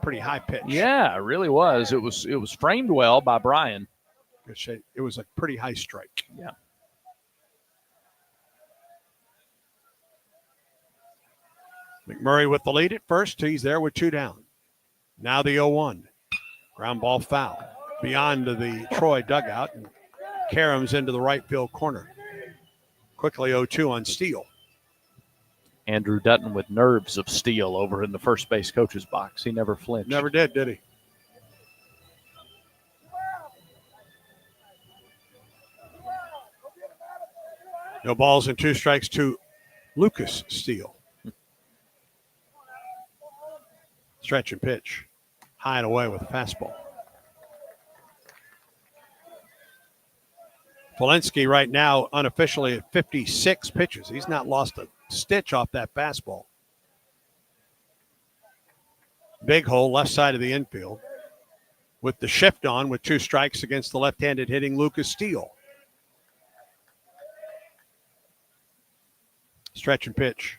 Pretty high pitch. Yeah, it really was. It was framed well by Brian. It was a pretty high strike. Yeah. McMurray with the lead at first. He's there with 2 down. Now the 0-1. Ground ball foul. Beyond the Troy dugout. And Karams into the right field corner. Quickly 0-2 on Steele. Andrew Dutton with nerves of steel over in the first base coach's box. He never flinched. Never did he? No balls and 2 strikes to Lucas Steele. Stretch and pitch. High and away with a fastball. Falinsky right now unofficially at 56 pitches. He's not lost a stitch off that fastball. Big hole left side of the infield with the shift on with 2 strikes against the left-handed hitting Lucas Steele. Stretch and pitch.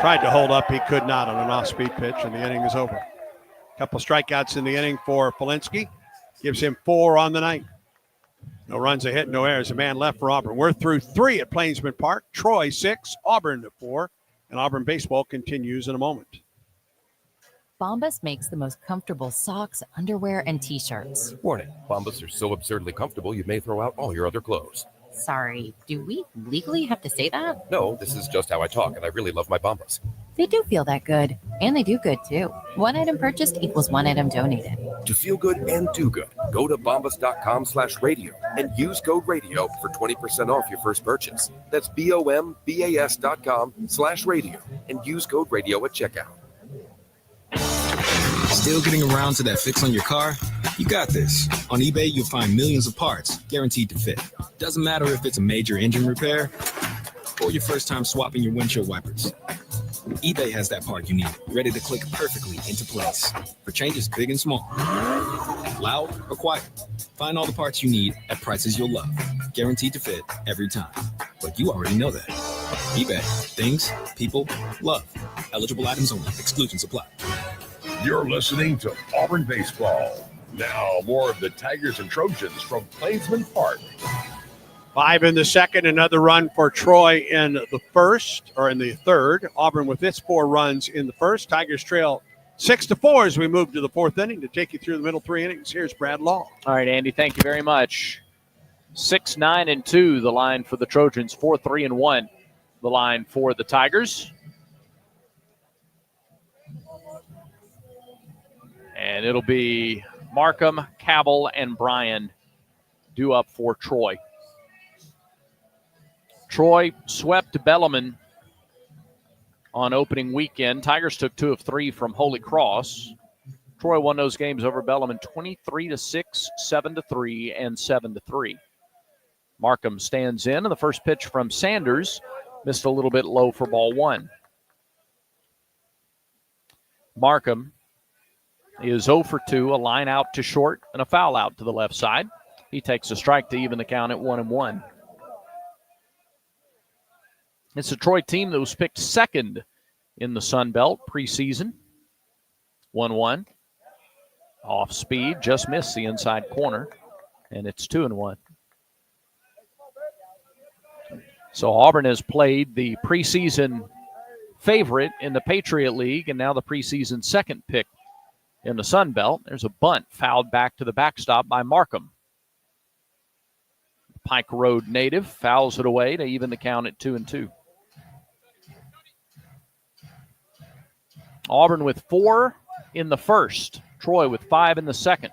Tried to hold up. He could not on an off-speed pitch, and the inning is over. Couple strikeouts in the inning for Falinsky. Gives him 4 on the night. No runs, a hit, no errors. A man left for Auburn. We're through 3 at Plainsman Park. Troy 6, Auburn 4. And Auburn baseball continues in a moment. Bombas makes the most comfortable socks, underwear, and T-shirts. Warning, Bombas are so absurdly comfortable you may throw out all your other clothes. Sorry, do we legally have to say that? No, this is just how I talk, and I really love my Bombas. They do feel that good. And they do good, too. One item purchased equals one item donated. To feel good and do good, go to bombas.com/radio and use code radio for 20% off your first purchase. That's BOMBAS.com/radio and use code radio at checkout. Still getting around to that fix on your car? You got this. On eBay, you'll find millions of parts guaranteed to fit. Doesn't matter if it's a major engine repair or your first time swapping your windshield wipers. eBay has that part you need, ready to click perfectly into place for changes big and small. Loud or quiet, find all the parts you need at prices you'll love. Guaranteed to fit every time. But you already know that. eBay. Things, people, love. Eligible items only. Exclusions apply. You're listening to Auburn Baseball. Now, more of the Tigers and Trojans from Plainsman Park. 5 in the second, another run for Troy in the first, or in the third. Auburn with its 4 runs in the first. Tigers trail 6-4 as we move to the 4th inning. To take you through the middle 3 innings, here's Brad Law. All right, Andy, thank you very much. 6-9-2, the line for the Trojans. 4-3-1, the line for the Tigers. And it'll be Markham, Cabell, and Bryan due up for Troy. Troy swept Bellarmine on opening weekend. Tigers took 2 of 3 from Holy Cross. Troy won those games over Bellarmine 23-6, 7-3, and 7-3. Markham stands in, and the first pitch from Sanders missed a little bit low for ball one. Markham is 0 for 2, a line out to short and a foul out to the left side. He takes a strike to even the count at 1-1. It's a Troy team that was picked second in the Sun Belt preseason. 1-1. Off speed, just missed the inside corner, and it's 2-1. So Auburn has played the preseason favorite in the Patriot League and now the preseason second pick in the Sun Belt. There's a bunt fouled back to the backstop by Markham. Pike Road native fouls it away to even the count at 2-2. Auburn with 4 in the first. Troy with 5 in the second.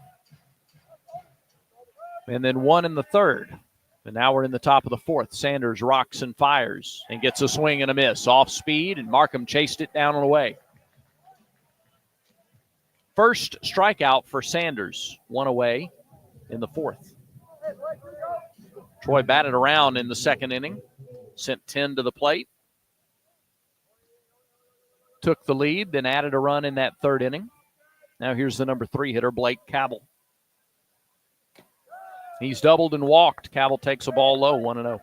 And then 1 in the third. And now we're in the top of the fourth. Sanders rocks and fires and gets a swing and a miss. Off speed, and Markham chased it down and away. First strikeout for Sanders. 1 away in the fourth. Troy batted around in the second inning. Sent 10 to the plate. Took the lead, then added a run in that third inning. Now here's the number 3 hitter, Blake Cabell. He's doubled and walked. Cabell takes a ball low, 1-0.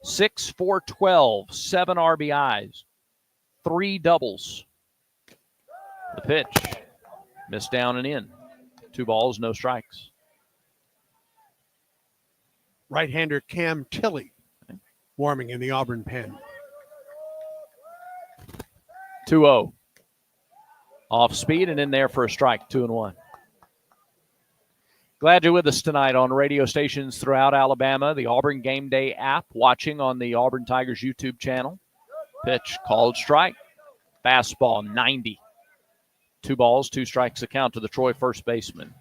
6 for 12, 7 RBIs, 3 doubles. The pitch, missed down and in. 2 balls, no strikes. Right-hander Cam Tilley warming in the Auburn pen. 2-0. Off speed and in there for a strike, 2-1. Glad you're with us tonight on radio stations throughout Alabama, the Auburn Game Day app, watching on the Auburn Tigers YouTube channel. Pitch called strike. Fastball 90. 2 balls, 2 strikes, a count to the Troy first baseman.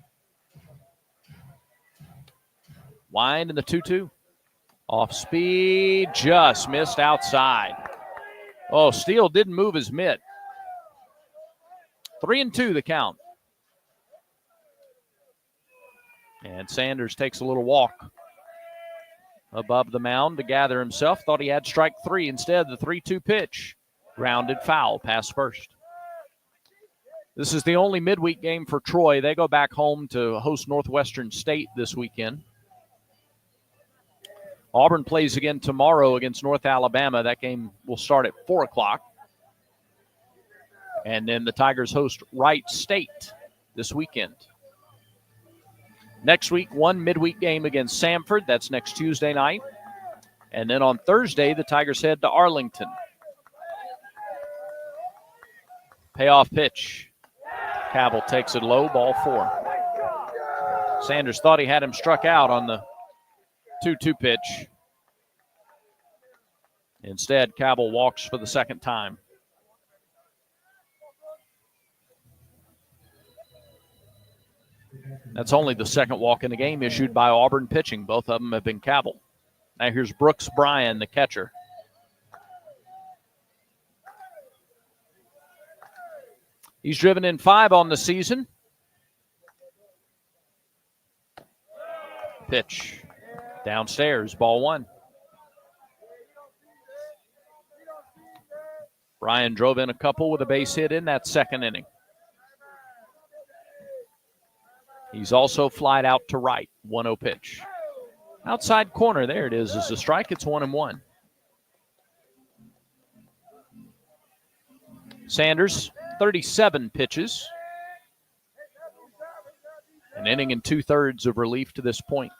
Wind in the 2-2. Off speed, just missed outside. Oh, Steele didn't move his mitt. 3-2 the count. And Sanders takes a little walk above the mound to gather himself. Thought he had strike 3. Instead, the 3-2 pitch. Grounded foul, pass first. This is the only midweek game for Troy. They go back home to host Northwestern State this weekend. Auburn plays again tomorrow against North Alabama. That game will start at 4 o'clock. And then the Tigers host Wright State this weekend. Next week, 1 midweek game against Samford. That's next Tuesday night. And then on Thursday, the Tigers head to Arlington. Payoff pitch. Cabell takes it low, ball 4. Sanders thought he had him struck out on the 2-2 pitch. Instead, Cabell walks for the second time. That's only the second walk in the game issued by Auburn pitching. Both of them have been Cabell. Now here's Brooks Bryan, the catcher. He's driven in 5 on the season. Pitch. Downstairs, ball 1. Bryan drove in a couple with a base hit in that second inning. He's also flied out to right. 1-0 pitch. Outside corner, there it is a strike. It's 1-1. Sanders, 37 pitches. An inning and 2/3 of relief to this point.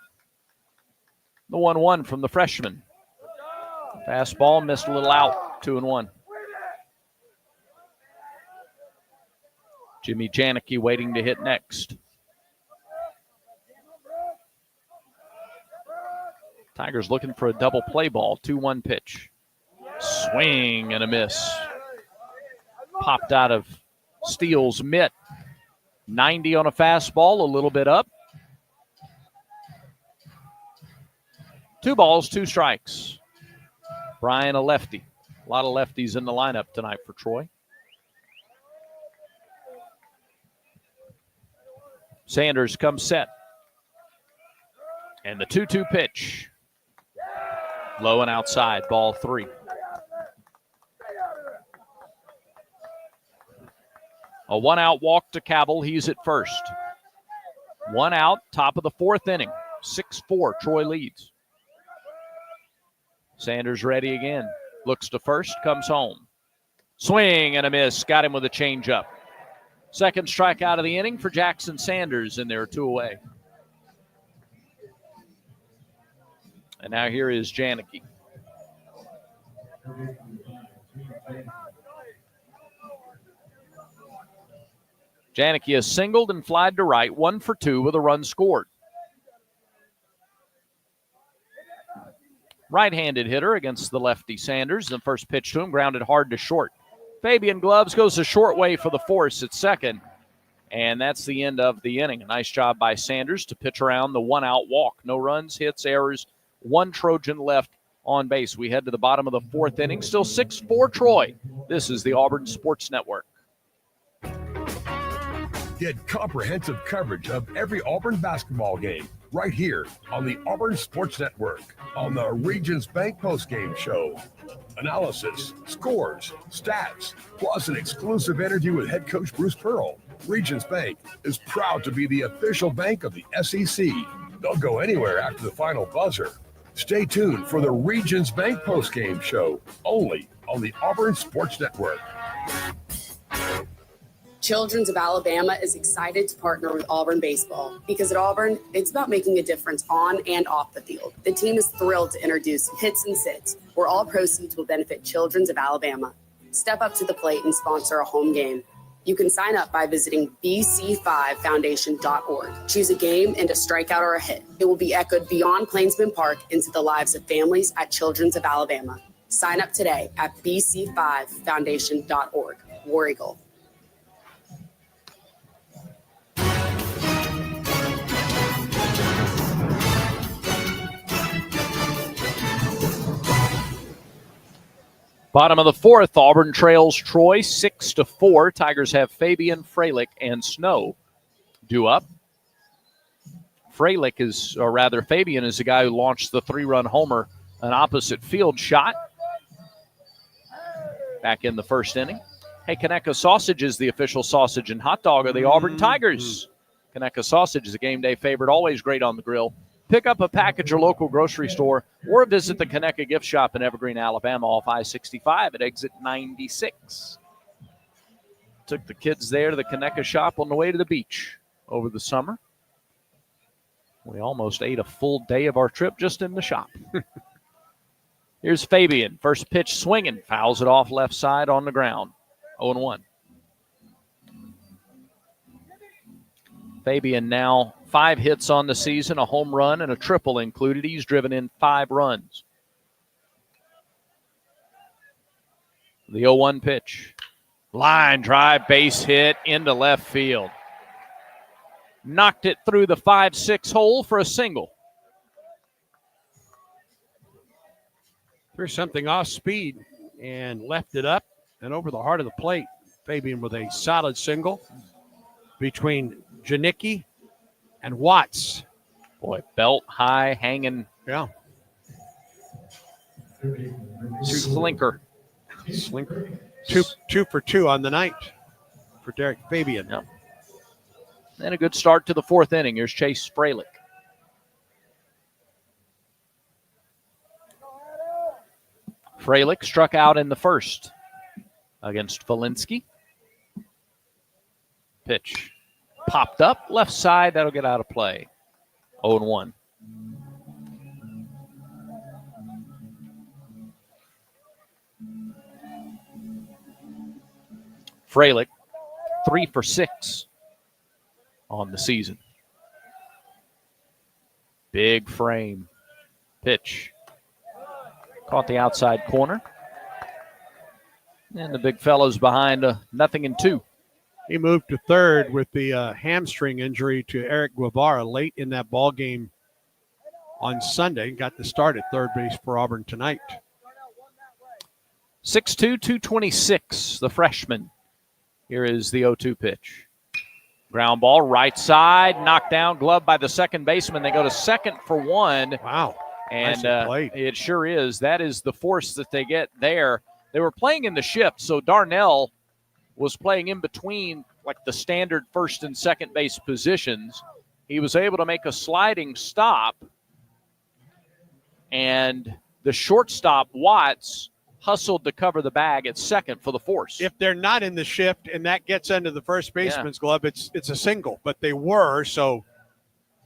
The 1-1 from the freshman. Fastball missed a little out. 2-1. Jimmy Janicki waiting to hit next. Tigers looking for a double play ball. 2-1 pitch. Swing and a miss. Popped out of Steele's mitt. 90 on a fastball, a little bit up. 2 balls, 2 strikes. Bryan, a lefty. A lot of lefties in the lineup tonight for Troy. Sanders comes set. And the 2-2 pitch. Low and outside, ball 3. A 1-out walk to Cabell. He's at first. 1 out, top of the 4th inning. 6-4, Troy leads. Sanders ready again. Looks to first, comes home. Swing and a miss. Got him with a changeup. Second strikeout of the inning for Jackson Sanders, and there are 2 away. And now here is Janicki. Janicki has singled and flied to right, 1 for 2 with a run scored. Right-handed hitter against the lefty Sanders. The first pitch to him, grounded hard to short. Fabian Gloves goes a short way for the force at second. And that's the end of the inning. A nice job by Sanders to pitch around the 1-out walk. No runs, hits, errors, 1 Trojan left on base. We head to the bottom of the 4th inning. Still 6-4 Troy. This is the Auburn Sports Network. Get comprehensive coverage of every Auburn basketball game right here on the Auburn Sports Network on the Regions Bank postgame show. Analysis, scores, stats, plus an exclusive interview with head coach Bruce Pearl. Regions Bank is proud to be the official bank of the SEC. Don't go anywhere after the final buzzer. Stay tuned for the Regions Bank postgame show only on the Auburn Sports Network. Children's of Alabama is excited to partner with Auburn Baseball because at Auburn, it's about making a difference on and off the field. The team is thrilled to introduce Hits and Sits, where all proceeds will benefit Children's of Alabama. Step up to the plate and sponsor a home game. You can sign up by visiting bc5foundation.org. Choose a game and a strikeout or a hit. It will be echoed beyond Plainsman Park into the lives of families at Children's of Alabama. Sign up today at bc5foundation.org. War Eagle. Bottom of the 4th, Auburn trails Troy 6-4. Tigers have Fabian, Freilich, and Snow due up. Fabian is the guy who launched the 3-run homer, an opposite field shot back in the 1st inning. Hey, Conecuh Sausage is the official sausage and hot dog of the Auburn Tigers. Conecuh Sausage is a game day favorite, always great on the grill. Pick up a package at your local grocery store or visit the Conecuh Gift Shop in Evergreen, Alabama off I-65 at exit 96. Took the kids there to the Conecuh shop on the way to the beach over the summer. We almost ate a full day of our trip just in the shop. Here's Fabian. First pitch swinging. Fouls it off left side on the ground. 0-1. Fabian now 5 hits on the season, a home run and a triple included. He's driven in 5 runs. The 0-1 pitch. Line drive, base hit into left field. Knocked it through the 5-6 hole for a single. Threw something off speed and left it up and over the heart of the plate. Fabian with a solid single between Janicki and Watts. Boy, belt high, hanging. Yeah. Slinker. Two for 2 on the night for Derek Fabian. Yep. And a good start to the 4th inning. Here's Chase Freilich. Freilich struck out in the 1st against Valinsky. Pitch popped up, left side. That'll get out of play. 0-1. Freilich, 3 for 6 on the season. Big frame. Pitch. Caught the outside corner. And the big fellow's behind 0-2. He moved to third with the hamstring injury to Eric Guevara late in that ball game on Sunday. Got the start at third base for Auburn tonight. 6'2", 226, the freshman. Here is the 0-2 pitch. Ground ball, right side, knocked down, glove by the second baseman. They go to second for one. Wow. And Nicely played. it sure is. That is the force that they get there. They were playing in the shift, so Darnell was playing in between like the standard first and second base positions. He was able to make a sliding stop, and the shortstop, Watts, hustled to cover the bag at second for the force. If they're not in the shift and that gets into the first baseman's glove, it's a single. But they were, so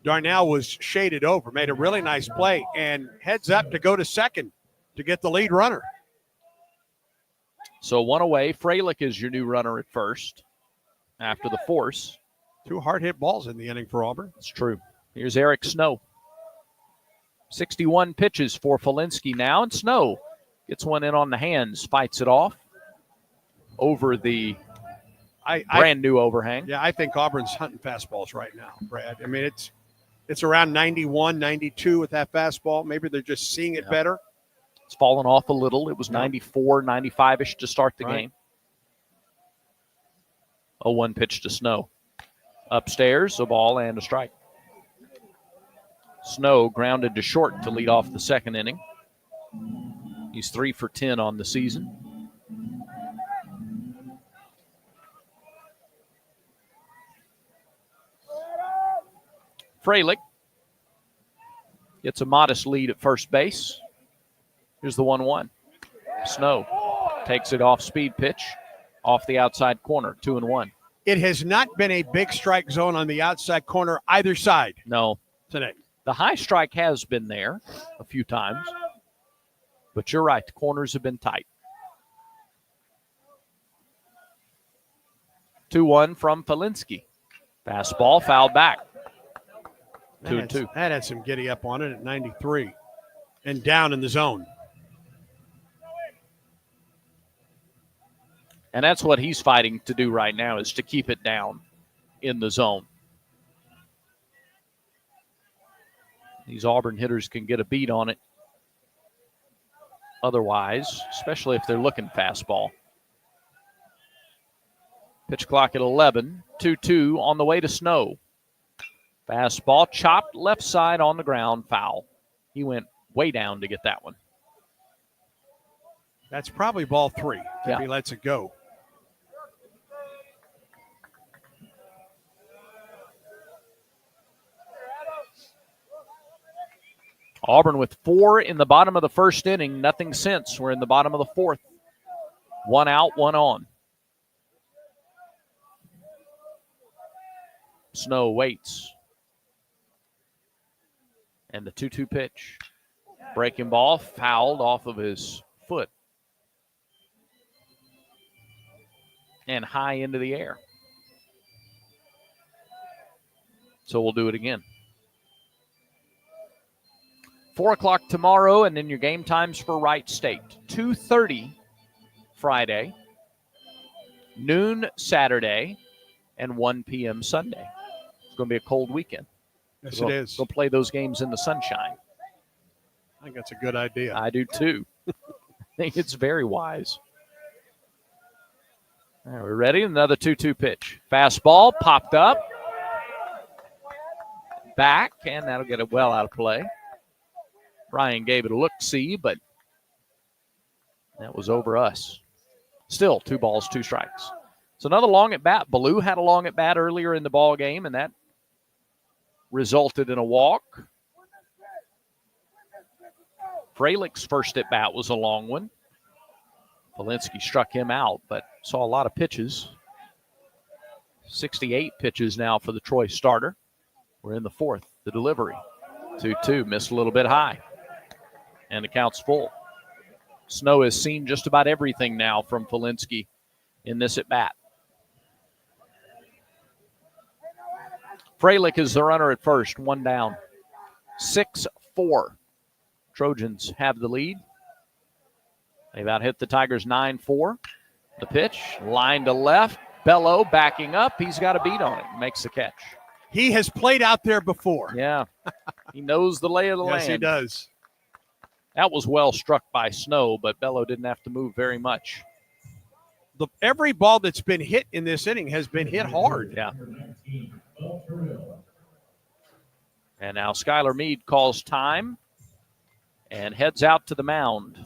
Darnell was shaded over, made a really nice play, and heads up to go to second to get the lead runner. So one away. Freilich is your new runner at first after the force. 2 hard-hit balls in the inning for Auburn. That's true. Here's Eric Snow. 61 pitches for Felinsky now, and Snow gets one in on the hands, fights it off over the brand new overhang. Yeah, I think Auburn's hunting fastballs right now, Brad. I mean, it's around 91, 92 with that fastball. Maybe they're just seeing it better. It's fallen off a little. It was 94, 95-ish to start the game. 0-1 pitch to Snow. Upstairs, a ball and a strike. Snow grounded to short to lead off the second inning. He's 3 for 10 on the season. Freilich gets a modest lead at first base. Here's the 1-1. Snow takes it off speed pitch, off the outside corner, 2-1. It has not been a big strike zone on the outside corner either side. No. Today. The high strike has been there a few times, but you're right. The corners have been tight. 2-1 from Felinsky. Fastball, fouled back. 2-2. That had some giddy up on it at 93 and down in the zone. And that's what he's fighting to do right now, is to keep it down in the zone. These Auburn hitters can get a beat on it otherwise, especially if they're looking fastball. Pitch clock at 11, 2-2 on the way to Snow. Fastball chopped left side on the ground, foul. He went way down to get that one. That's probably ball 3 if he lets it go. Auburn with 4 in the bottom of the first inning, nothing since. We're in the bottom of the fourth. 1 out, 1 on. Snow waits. And the 2-2 pitch. Breaking ball, fouled off of his foot. And high into the air. So we'll do it again. 4 o'clock tomorrow, and then your game times for Wright State. 2:30 Friday, noon Saturday, and 1 p.m. Sunday. It's going to be a cold weekend. Yes, it is. We'll play those games in the sunshine. I think that's a good idea. I do too. I think it's very wise. All right, we're ready. Another 2-2 pitch. Fastball popped up. Back, and that'll get it well out of play. Ryan gave it a look-see, but that was over us. Still 2 balls, 2 strikes. So another long at bat. Ballou had a long at bat earlier in the ball game, and that resulted in a walk. Freilich's first at bat was a long one. Felinsky struck him out, but saw a lot of pitches. 68 pitches now for the Troy starter. We're in the fourth. The delivery. 2-2, missed a little bit high. And the count's full. Snow has seen just about everything now from Felinsky in this at bat. Freilich is the runner at first, 1 down. 6-4. Trojans have the lead. They've out hit the Tigers 9-4. The pitch, line to left. Bello backing up. He's got a beat on it. Makes the catch. He has played out there before. Yeah. He knows the lay of the land. Yes, he does. That was well struck by Snow, but Bello didn't have to move very much. every ball that's been hit in this inning has been hit hard. Yeah. And now Skylar Meade calls time and heads out to the mound.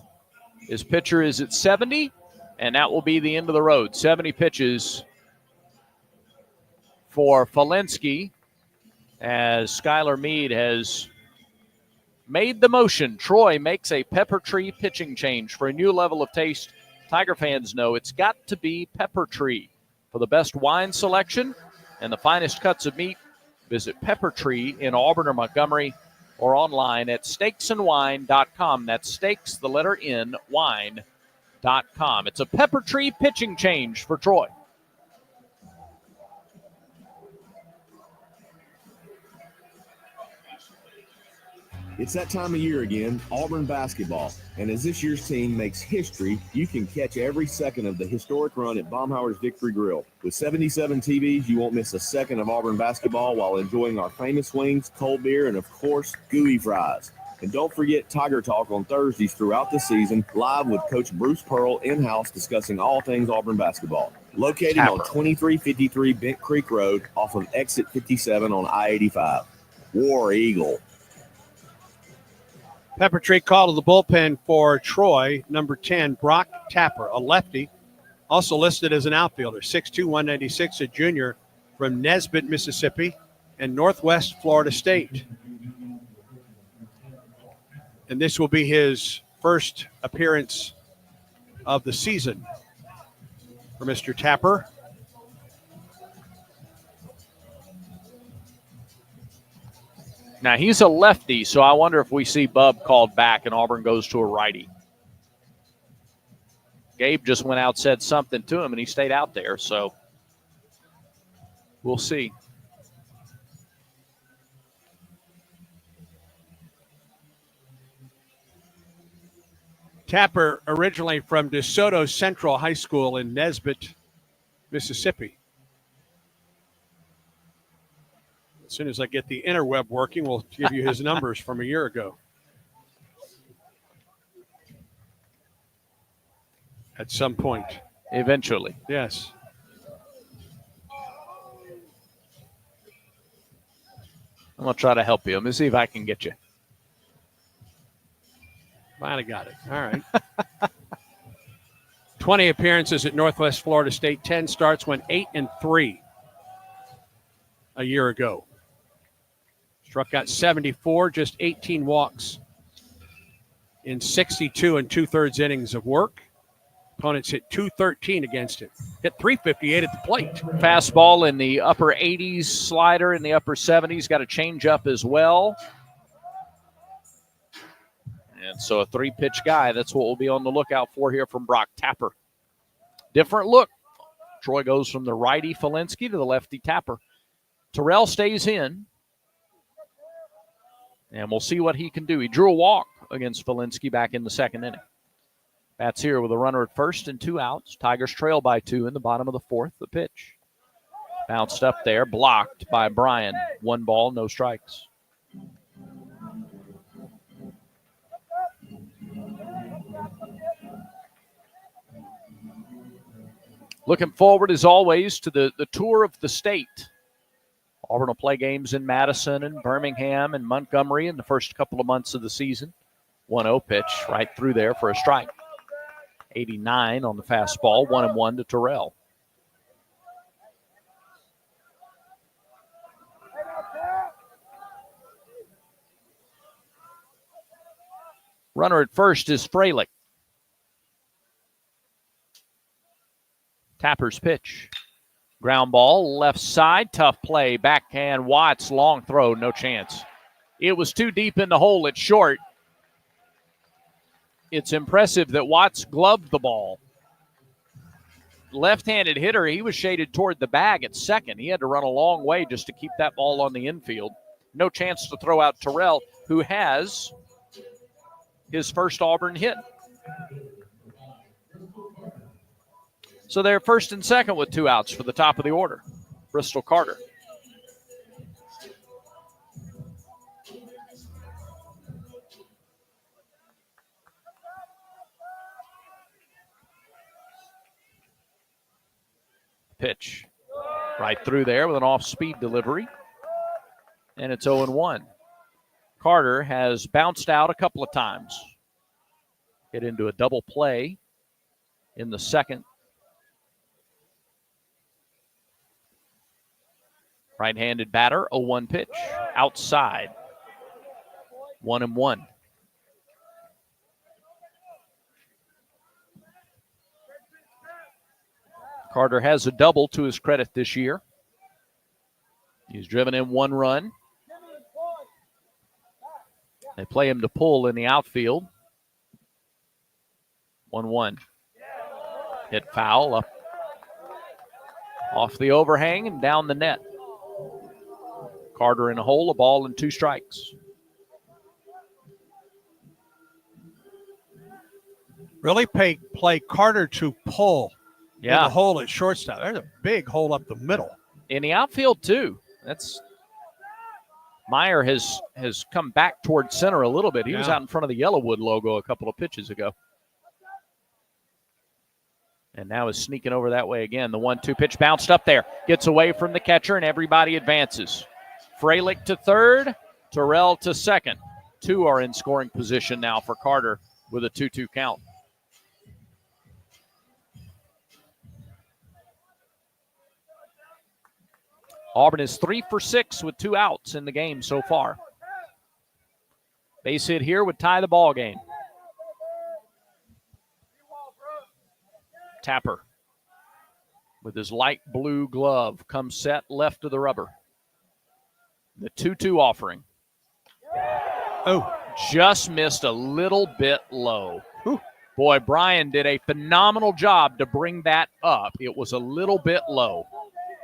His pitcher is at 70, and that will be the end of the road. 70 pitches for Falinsky as Skylar Meade has made the motion. Troy makes a Pepper Tree pitching change. For a new level of taste, Tiger fans know it's got to be Pepper Tree. For the best wine selection and the finest cuts of meat, visit Pepper Tree in Auburn or Montgomery or online at steaksandwine.com. That's steaks, the letter N, wine.com. It's a Pepper Tree pitching change for Troy. It's that time of year again, Auburn basketball. And as this year's team makes history, you can catch every second of the historic run at Baumhauer's Victory Grill. With 77 TVs, you won't miss a second of Auburn basketball while enjoying our famous wings, cold beer, and of course, gooey fries. And don't forget Tiger Talk on Thursdays throughout the season, live with Coach Bruce Pearl in-house discussing all things Auburn basketball. Located on 2353 Bent Creek Road off of exit 57 on I-85. War Eagle. Pepper Tree called to the bullpen for Troy, number 10, Brock Tapper, a lefty, also listed as an outfielder, 6'2", 196, a junior from Nesbitt, Mississippi, and Northwest Florida State. And this will be his first appearance of the season for Mr. Tapper. Now, he's a lefty, so I wonder if we see Bub called back and Auburn goes to a righty. Gabe just went out, said something to him, and he stayed out there, so we'll see. Tapper originally from DeSoto Central High School in Nesbitt, Mississippi. As soon as I get the interweb working, we'll give you his numbers from a year ago. At some point. Eventually. Yes. I'm going to try to help you. Let me see if I can get you. Finally got it. All right. 20 appearances at Northwest Florida State, 10 starts, went 8-3 a year ago. Struck out 74, just 18 walks in 62 and 2/3 innings of work. Opponents hit 213 against him. Hit 358 at the plate. Fastball in the upper 80s, slider in the upper 70s. Got a changeup as well. And so a three-pitch guy, that's what we'll be on the lookout for here from Brock Tapper. Different look. Troy goes from the righty Falinsky to the lefty Tapper. Terrell stays in. And we'll see what he can do. He drew a walk against Falinsky back in the second inning. Bats here with a runner at first and 2 outs. Tigers trail by 2 in the bottom of the fourth. The pitch. Bounced up there, blocked by Bryan. 1 ball, no strikes. Looking forward, as always, to the tour of the state. Auburn will play games in Madison and Birmingham and Montgomery in the first couple of months of the season. 1-0 pitch right through there for a strike. 89 on the fastball, 1-1 to Terrell. Runner at first is Freilich. Tapper's pitch. Ground ball, left side, tough play. Backhand, Watts, long throw, no chance. It was too deep in the hole, it's short. It's impressive that Watts gloved the ball. Left-handed hitter, he was shaded toward the bag at second. He had to run a long way just to keep that ball on the infield. No chance to throw out Terrell, who has his first Auburn hit. So they're first and second with 2 outs for the top of the order. Bristol Carter. pitch. Right through there with an off-speed delivery. And it's 0-1. Carter has bounced out a couple of times. Get into a double play in the second. Right-handed batter, 0-1 pitch. Outside. 1-1. Carter has a double to his credit this year. He's driven in 1 run. They play him to pull in the outfield. 1-1. Hit foul up off the overhang and down the net. Carter in a hole, a ball and 2 strikes. Really play Carter to pull. Yeah. In the hole at shortstop. There's a big hole up the middle. In the outfield, too. Meyer has come back toward center a little bit. He was out in front of the Yellowwood logo a couple of pitches ago. And now is sneaking over that way again. The 1-2 pitch bounced up there. Gets away from the catcher, and everybody advances. Fralick to third. Terrell to second. 2 are in scoring position now for Carter with a 2-2 count. Auburn is 3 for 6 with 2 outs in the game so far. Base hit here would tie the ball game. Tapper with his light blue glove comes set left of the rubber. The 2-2 offering. Oh, just missed a little bit low. Boy, Brian did a phenomenal job to bring that up. It was a little bit low.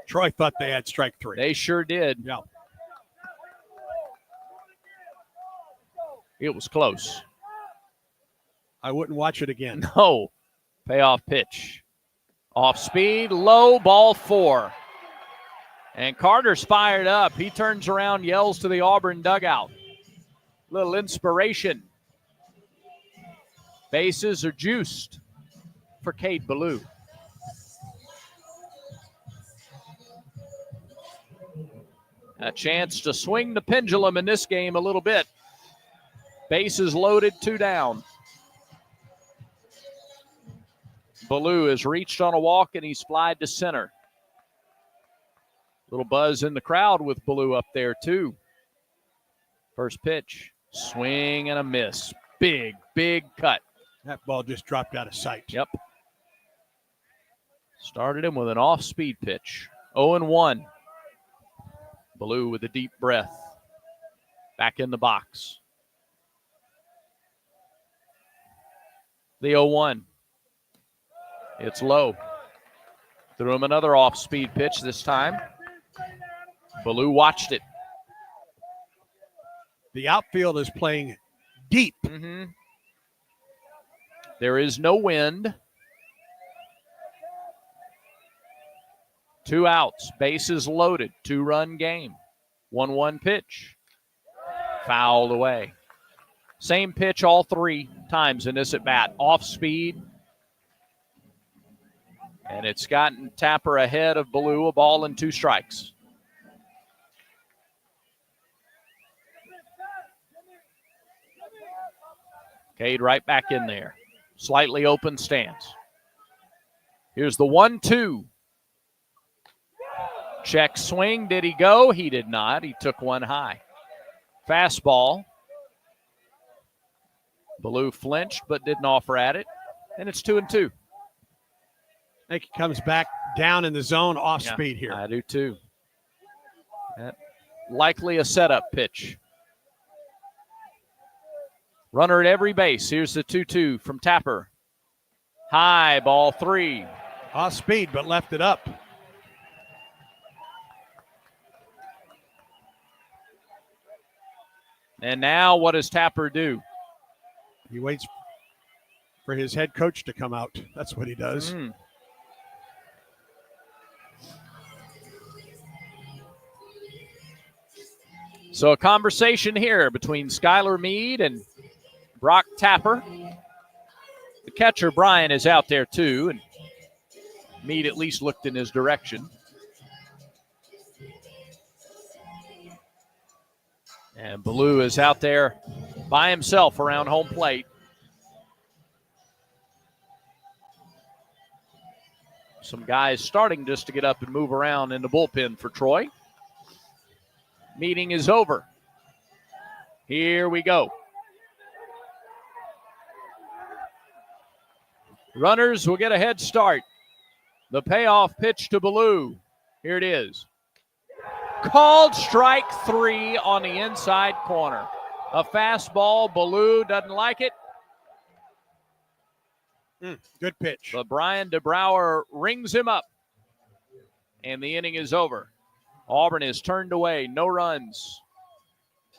Troy thought they had strike 3. They sure did. Yeah. It was close. I wouldn't watch it again. No. Payoff pitch. Off speed, low, ball 4. And Carter's fired up. He turns around, yells to the Auburn dugout. Little inspiration. Bases are juiced for Cade Ballou. A chance to swing the pendulum in this game a little bit. Bases loaded, 2 down. Ballou has reached on a walk and he's flied to center. Little buzz in the crowd with Ballou up there too. First pitch, swing and a miss. Big, big cut. That ball just dropped out of sight. Yep. Started him with an off-speed pitch. 0-1. Ballou with a deep breath. Back in the box. The 0-1. It's low. Threw him another off-speed pitch this time. Ballou watched it. The outfield is playing deep. Mm-hmm. There is no wind. 2 outs, bases loaded, 2-run game. 1-1 pitch. Fouled away. Same pitch all 3 times in this at-bat. Off speed. And it's gotten Tapper ahead of Ballou, a ball and 2 strikes. Cade right back in there. Slightly open stance. Here's the 1-2. Check swing. Did he go? He did not. He took one high. Fastball. Ballou flinched but didn't offer at it. And it's 2-2. I think he comes back down in the zone off speed here. I do too. Likely a setup pitch. Runner at every base. Here's the 2-2 from Tapper. High, ball 3. Off speed, but left it up. And now what does Tapper do? He waits for his head coach to come out. That's what he does. So a conversation here between Skylar Meade and Brock Tapper. The catcher, Brian, is out there too. And Meade at least looked in his direction. And Ballou is out there by himself around home plate. Some guys starting just to get up and move around in the bullpen for Troy. Meeting is over. Here we go. Runners will get a head start. The payoff pitch to Ballou. Here it is. Called strike 3 on the inside corner. A fastball. Ballou doesn't like it. Good pitch. But Brian DeBrouwer rings him up. And the inning is over. Auburn is turned away. No runs.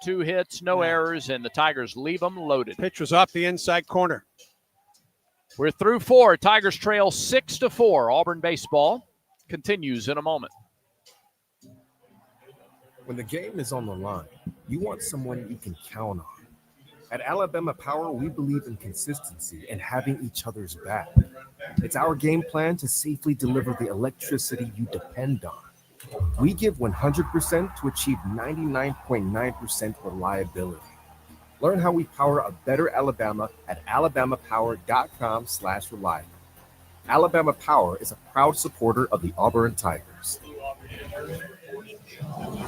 2 hits, no errors, and the Tigers leave them loaded. Pitch was off the inside corner. We're through 4. Tigers trail 6-4. Auburn baseball continues in a moment. When the game is on the line, you want someone you can count on. At Alabama Power, we believe in consistency and having each other's back. It's our game plan to safely deliver the electricity you depend on. We give 100% to achieve 99.9% reliability. Learn how we power a better Alabama at alabamapower.com/reliable. Alabama Power is a proud supporter of the Auburn Tigers.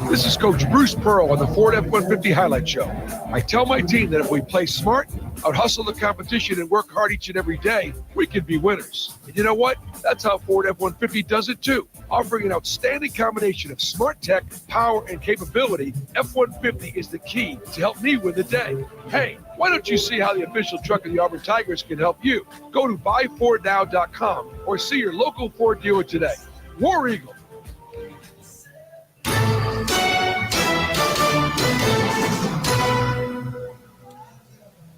This is Coach Bruce Pearl on the Ford F-150 Highlight Show. I tell my team that if we play smart, out-hustle the competition, and work hard each and every day, we can be winners. And you know what? That's how Ford F-150 does it too. Offering an outstanding combination of smart tech, power, and capability, F-150 is the key to help me win the day. Hey, why don't you see how the official truck of the Auburn Tigers can help you? Go to buyfordnow.com or see your local Ford dealer today. War Eagle.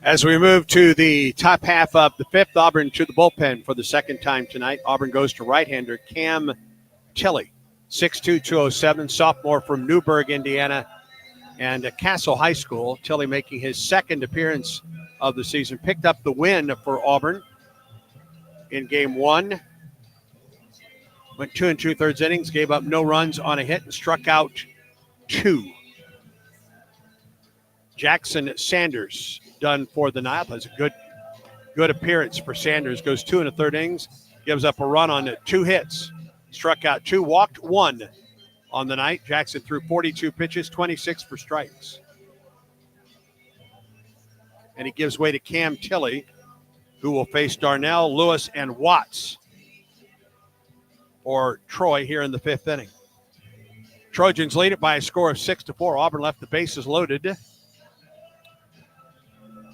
As we move to the top half of the 5th, Auburn to the bullpen for the second time tonight. Auburn goes to right-hander Cam Tilley, 6'2", 207, sophomore from Newburgh, Indiana, and Castle High School. Tilley making his second appearance of the season. Picked up the win for Auburn in Game 1. Went 2 2/3 innings, gave up no runs on a hit, and struck out 2. Jackson Sanders done for the Nile. Has a good appearance for Sanders. Goes 2 1/3 innings, gives up a run on 2 hits, struck out 2, walked 1 on the night. Jackson threw 42 pitches, 26 for strikes. And he gives way to Cam Tilley, who will face Darnell, Lewis, and Watts for Troy here in the 5th inning. Trojans lead it by a score of 6-4. Auburn left the bases loaded.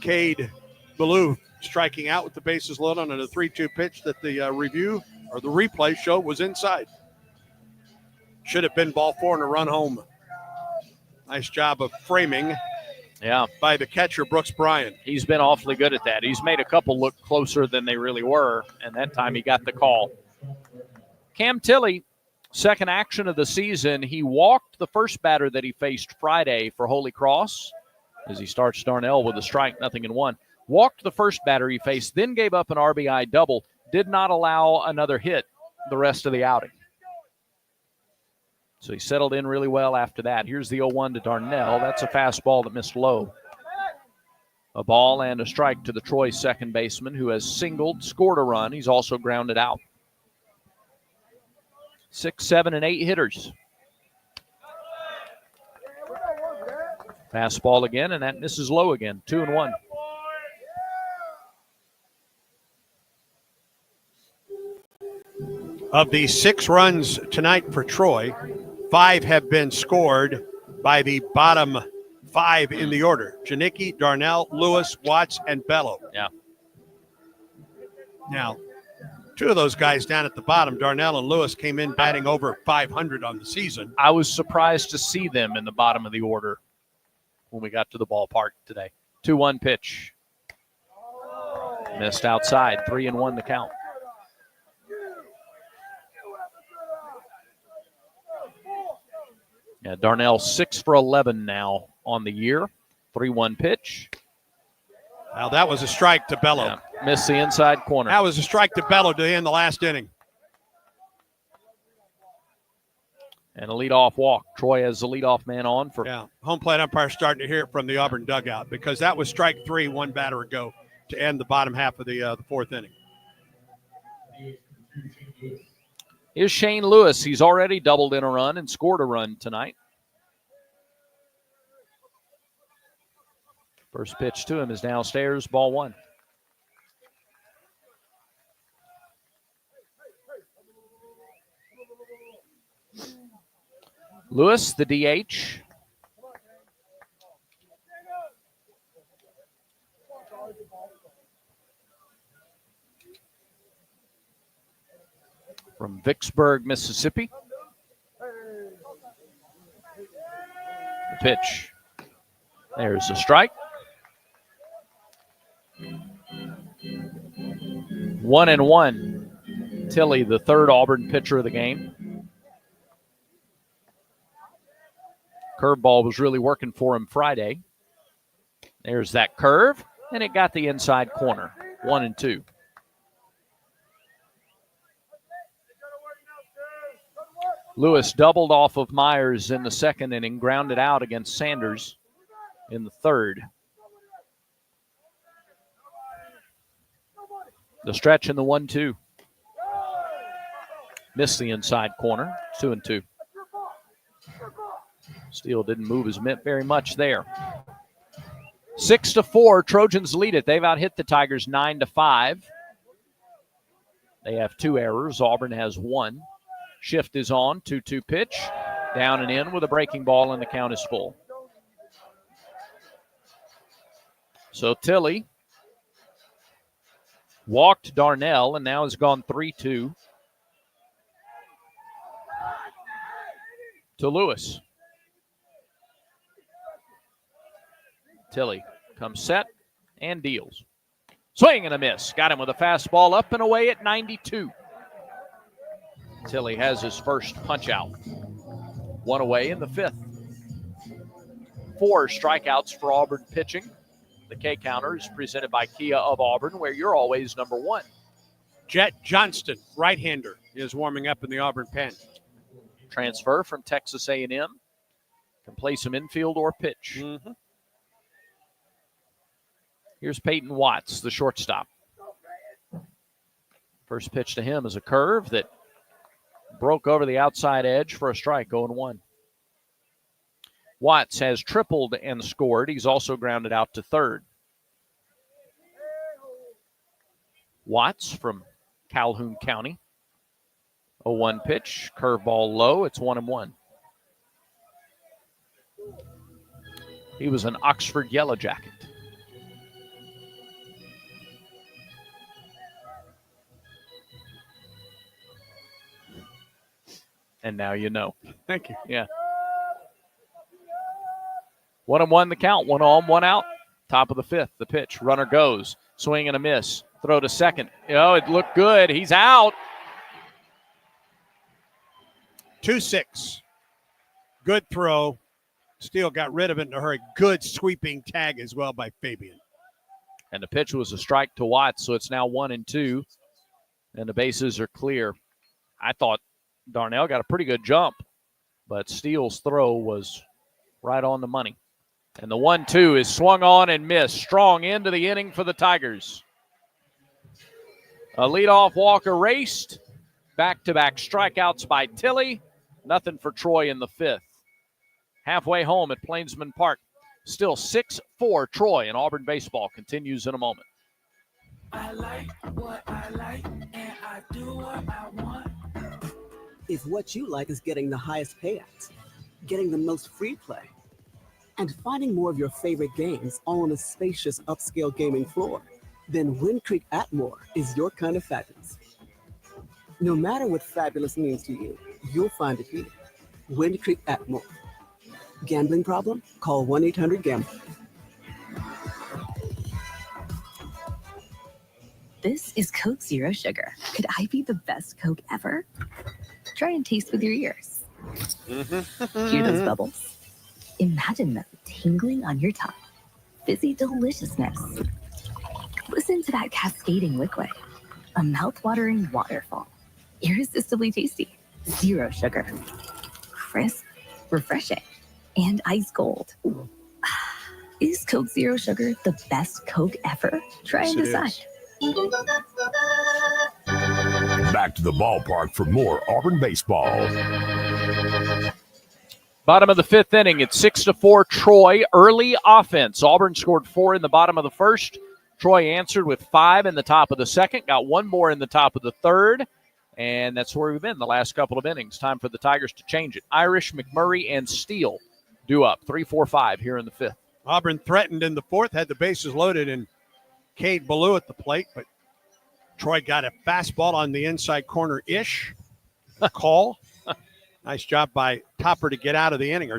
Cade Ballou striking out with the bases loaded on a 3-2 pitch that the review or the replay showed was inside. Should have been ball 4 and a run home. Nice job of framing by the catcher, Brooks Bryan. He's been awfully good at that. He's made a couple look closer than they really were, and that time he got the call. Cam Tilley, second action of the season. He walked the first batter that he faced Friday for Holy Cross as he starts Darnell with a strike, 0-1. Walked the first batter he faced, then gave up an RBI double, did not allow another hit the rest of the outing. So he settled in really well after that. Here's the 0-1 to Darnell. That's a fastball that missed low. A ball and a strike to the Troy second baseman, who has singled, scored a run. He's also grounded out. 6, 7, and 8 hitters. Fastball again, and that misses low again. 2-1. Of the 6 runs tonight for Troy, 5 have been scored by the bottom 5 in the order. Janicki, Darnell, Lewis, Watts, and Bello. Yeah. Now, 2 of those guys down at the bottom, Darnell and Lewis, came in batting over 500 on the season. I was surprised to see them in the bottom of the order when we got to the ballpark today. 2-1 pitch. Missed outside. 3-1 to count. Yeah, Darnell 6 for 11 now on the year. 3-1 pitch. Now that was a strike to Bello. Yeah, missed the inside corner. That was a strike to Bello to end the last inning. And a leadoff walk. Troy has the leadoff man on for. Yeah, home plate umpire starting to hear it from the Auburn dugout because that was strike 3 one batter ago to end the bottom half of the fourth inning. Is Shane Lewis. He's already doubled in a run and scored a run tonight. First pitch to him is downstairs, ball 1. Lewis, the DH. From Vicksburg, Mississippi. The pitch. There's a strike. 1-1. Tilley, the third Auburn pitcher of the game. Curveball was really working for him Friday. There's that curve, and it got the inside corner. 1-2. Lewis doubled off of Myers in the second inning, grounded out against Sanders in the third. The stretch in the 1-2. Missed the inside corner. 2-2. Steele didn't move his mitt very much there. 6-4. Trojans lead it. They've out-hit the Tigers 9-5. They have 2 errors. Auburn has 1. Shift is on. 2-2 pitch. Down and in with a breaking ball, and the count is full. So Tilley walked Darnell and now has gone 3-2 to Lewis. Tilley comes set and deals. Swing and a miss. Got him with a fastball up and away at 92. Tilley has his first punch out. 1 away in the 5th. 4 strikeouts for Auburn pitching. The K counter is presented by Kia of Auburn, where you're always number 1. Jet Johnston, right-hander, is warming up in the Auburn pen. Transfer from Texas A&M. Can play some infield or pitch. Mm-hmm. Here's Peyton Watts, the shortstop. First pitch to him is a curve that broke over the outside edge for a strike, 0-1. Watts has tripled and scored. He's also grounded out to third. Watts from Calhoun County. 0-1 pitch, curveball low. It's 1-1. He was an Oxford Yellow Jacket. And now you know. Thank you. Yeah. 1-1 the count. 1 on, 1 out. Top of the 5th. The pitch. Runner goes. Swing and a miss. Throw to second. Oh, it looked good. He's out. 2-6. Good throw. Steele got rid of it in a hurry. Good sweeping tag as well by Fabian. And the pitch was a strike to Watts, so it's now 1-2. And the bases are clear. I thought Darnell got a pretty good jump, but Steele's throw was right on the money. And the 1-2 is swung on and missed. Strong into the inning for the Tigers. A leadoff walk erased. Back-to-back strikeouts by Tilley. Nothing for Troy in the 5th. Halfway home at Plainsman Park. Still 6-4 Troy, and Auburn baseball continues in a moment. I like what I like, and I do what I want. If what you like is getting the highest payouts, getting the most free play, and finding more of your favorite games all on a spacious upscale gaming floor, then Wind Creek Atmore is your kind of fabulous. No matter what fabulous means to you, you'll find it here. Wind Creek Atmore. Gambling problem? Call 1-800-GAMBLER. This is Coke Zero Sugar. Could I be the best Coke ever? Try and taste with your ears. Hear those bubbles? Imagine them tingling on your tongue. Fizzy deliciousness. Listen to that cascading liquid. A mouth-watering waterfall. Irresistibly tasty. Zero sugar. crisp, refreshing, and ice cold. Is Coke Zero Sugar the best Coke ever? Try and decide. Back to the ballpark for more Auburn baseball. Bottom of the fifth inning, it's 6-4 Troy. Early offense. Auburn scored 4 in the bottom of the first. Troy answered with 5 in the top of the second. Got 1 more in the top of the third. And that's where we've been the last couple of innings. Time for the Tigers to change it. Irish, McMurray, and Steele due up. 3-4-5 here in the fifth. Auburn threatened in the fourth, had the bases loaded, and Cade Ballou at the plate, but Troy got a fastball on the inside corner-ish call. Nice job by Tapper to get out of the inning.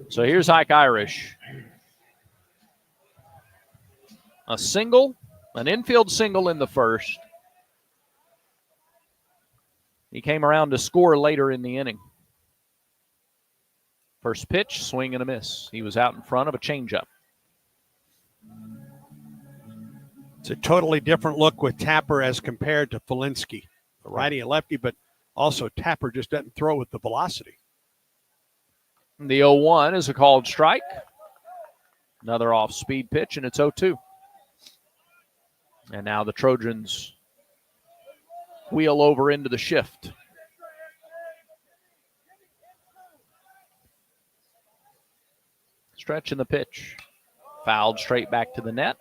So here's Ike Irish. A single, an infield single in the first. He came around to score later in the inning. First pitch, swing and a miss. He was out in front of a changeup. It's a totally different look with Tapper as compared to Felinsky, a righty and lefty, but also Tapper just doesn't throw with the velocity. The 0-1 is a called strike. Another off-speed pitch, and it's 0-2. And now the Trojans wheel over into the shift. Stretch in the pitch. Fouled straight back to the net.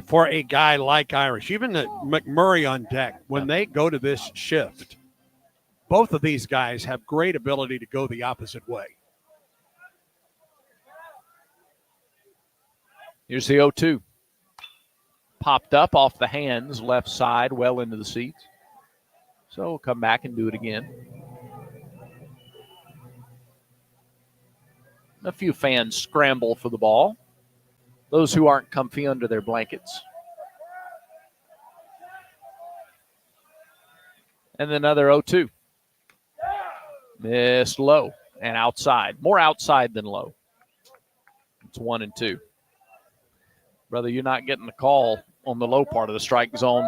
For a guy like Irish, even the McMurray on deck, when they go to this shift, both of these guys have great ability to go the opposite way. Here's the 0-2. Popped up off the hands, left side, well into the seats. So we'll come back and do it again. A few fans scramble for the ball. Those who aren't comfy under their blankets. And then another 0-2. Missed low and outside. More outside than low. It's 1-2. Brother, you're not getting the call on the low part of the strike zone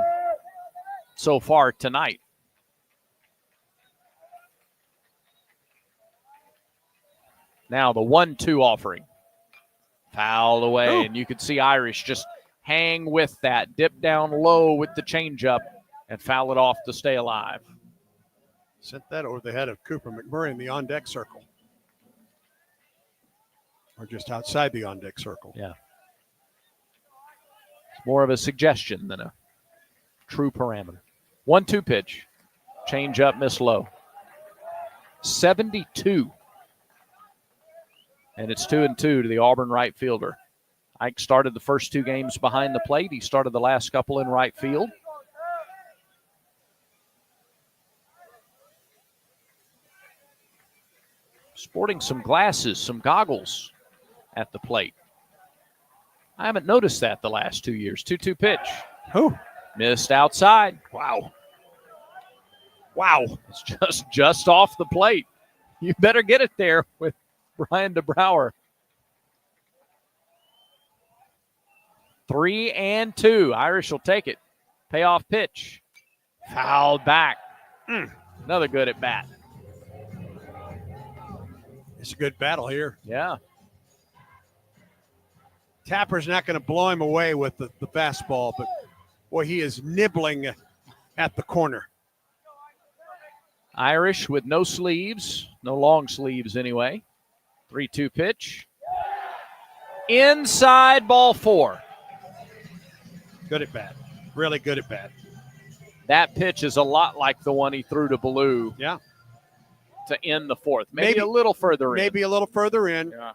so far tonight. Now the 1-2 offering. Fouled away, and you could see Irish just hang with that, dip down low with the changeup, and foul it off to stay alive. Sent that over the head of Cooper McMurray in the on-deck circle. Or just outside the on-deck circle. Yeah. It's more of a suggestion than a true parameter. 1-2 pitch. Changeup, miss low. 72. And it's 2-2 to the Auburn right fielder. Ike started the first 2 games behind the plate. He started the last couple in right field. Sporting some glasses, some goggles at the plate. I haven't noticed that the last 2 years. 2-2 pitch. Missed outside. Wow. It's just off the plate. You better get it there with Brian DeBrouwer. 3-2. Irish will take it. Payoff pitch. Fouled back. Another good at bat. It's a good battle here. Yeah. Tapper's not going to blow him away with the fastball, but boy, he is nibbling at the corner. Irish with no sleeves, no long sleeves anyway. 3-2 pitch. Inside, ball 4. Good at bat. Really good at bat. That pitch is a lot like the one he threw to Ballou. Yeah. To end the fourth. Maybe a little further in. Maybe a little further in. Yeah.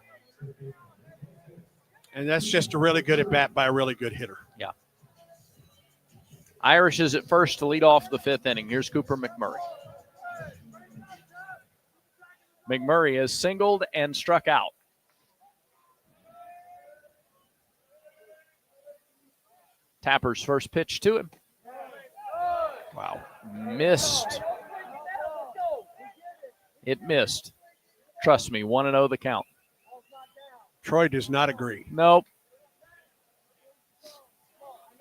And that's just a really good at bat by a really good hitter. Yeah. Irish is at first to lead off the 5th inning. Here's Cooper McMurray. McMurray has singled and struck out. Tapper's first pitch to him. Wow. Missed. It missed. Trust me, 1-0 the count. Troy does not agree. Nope.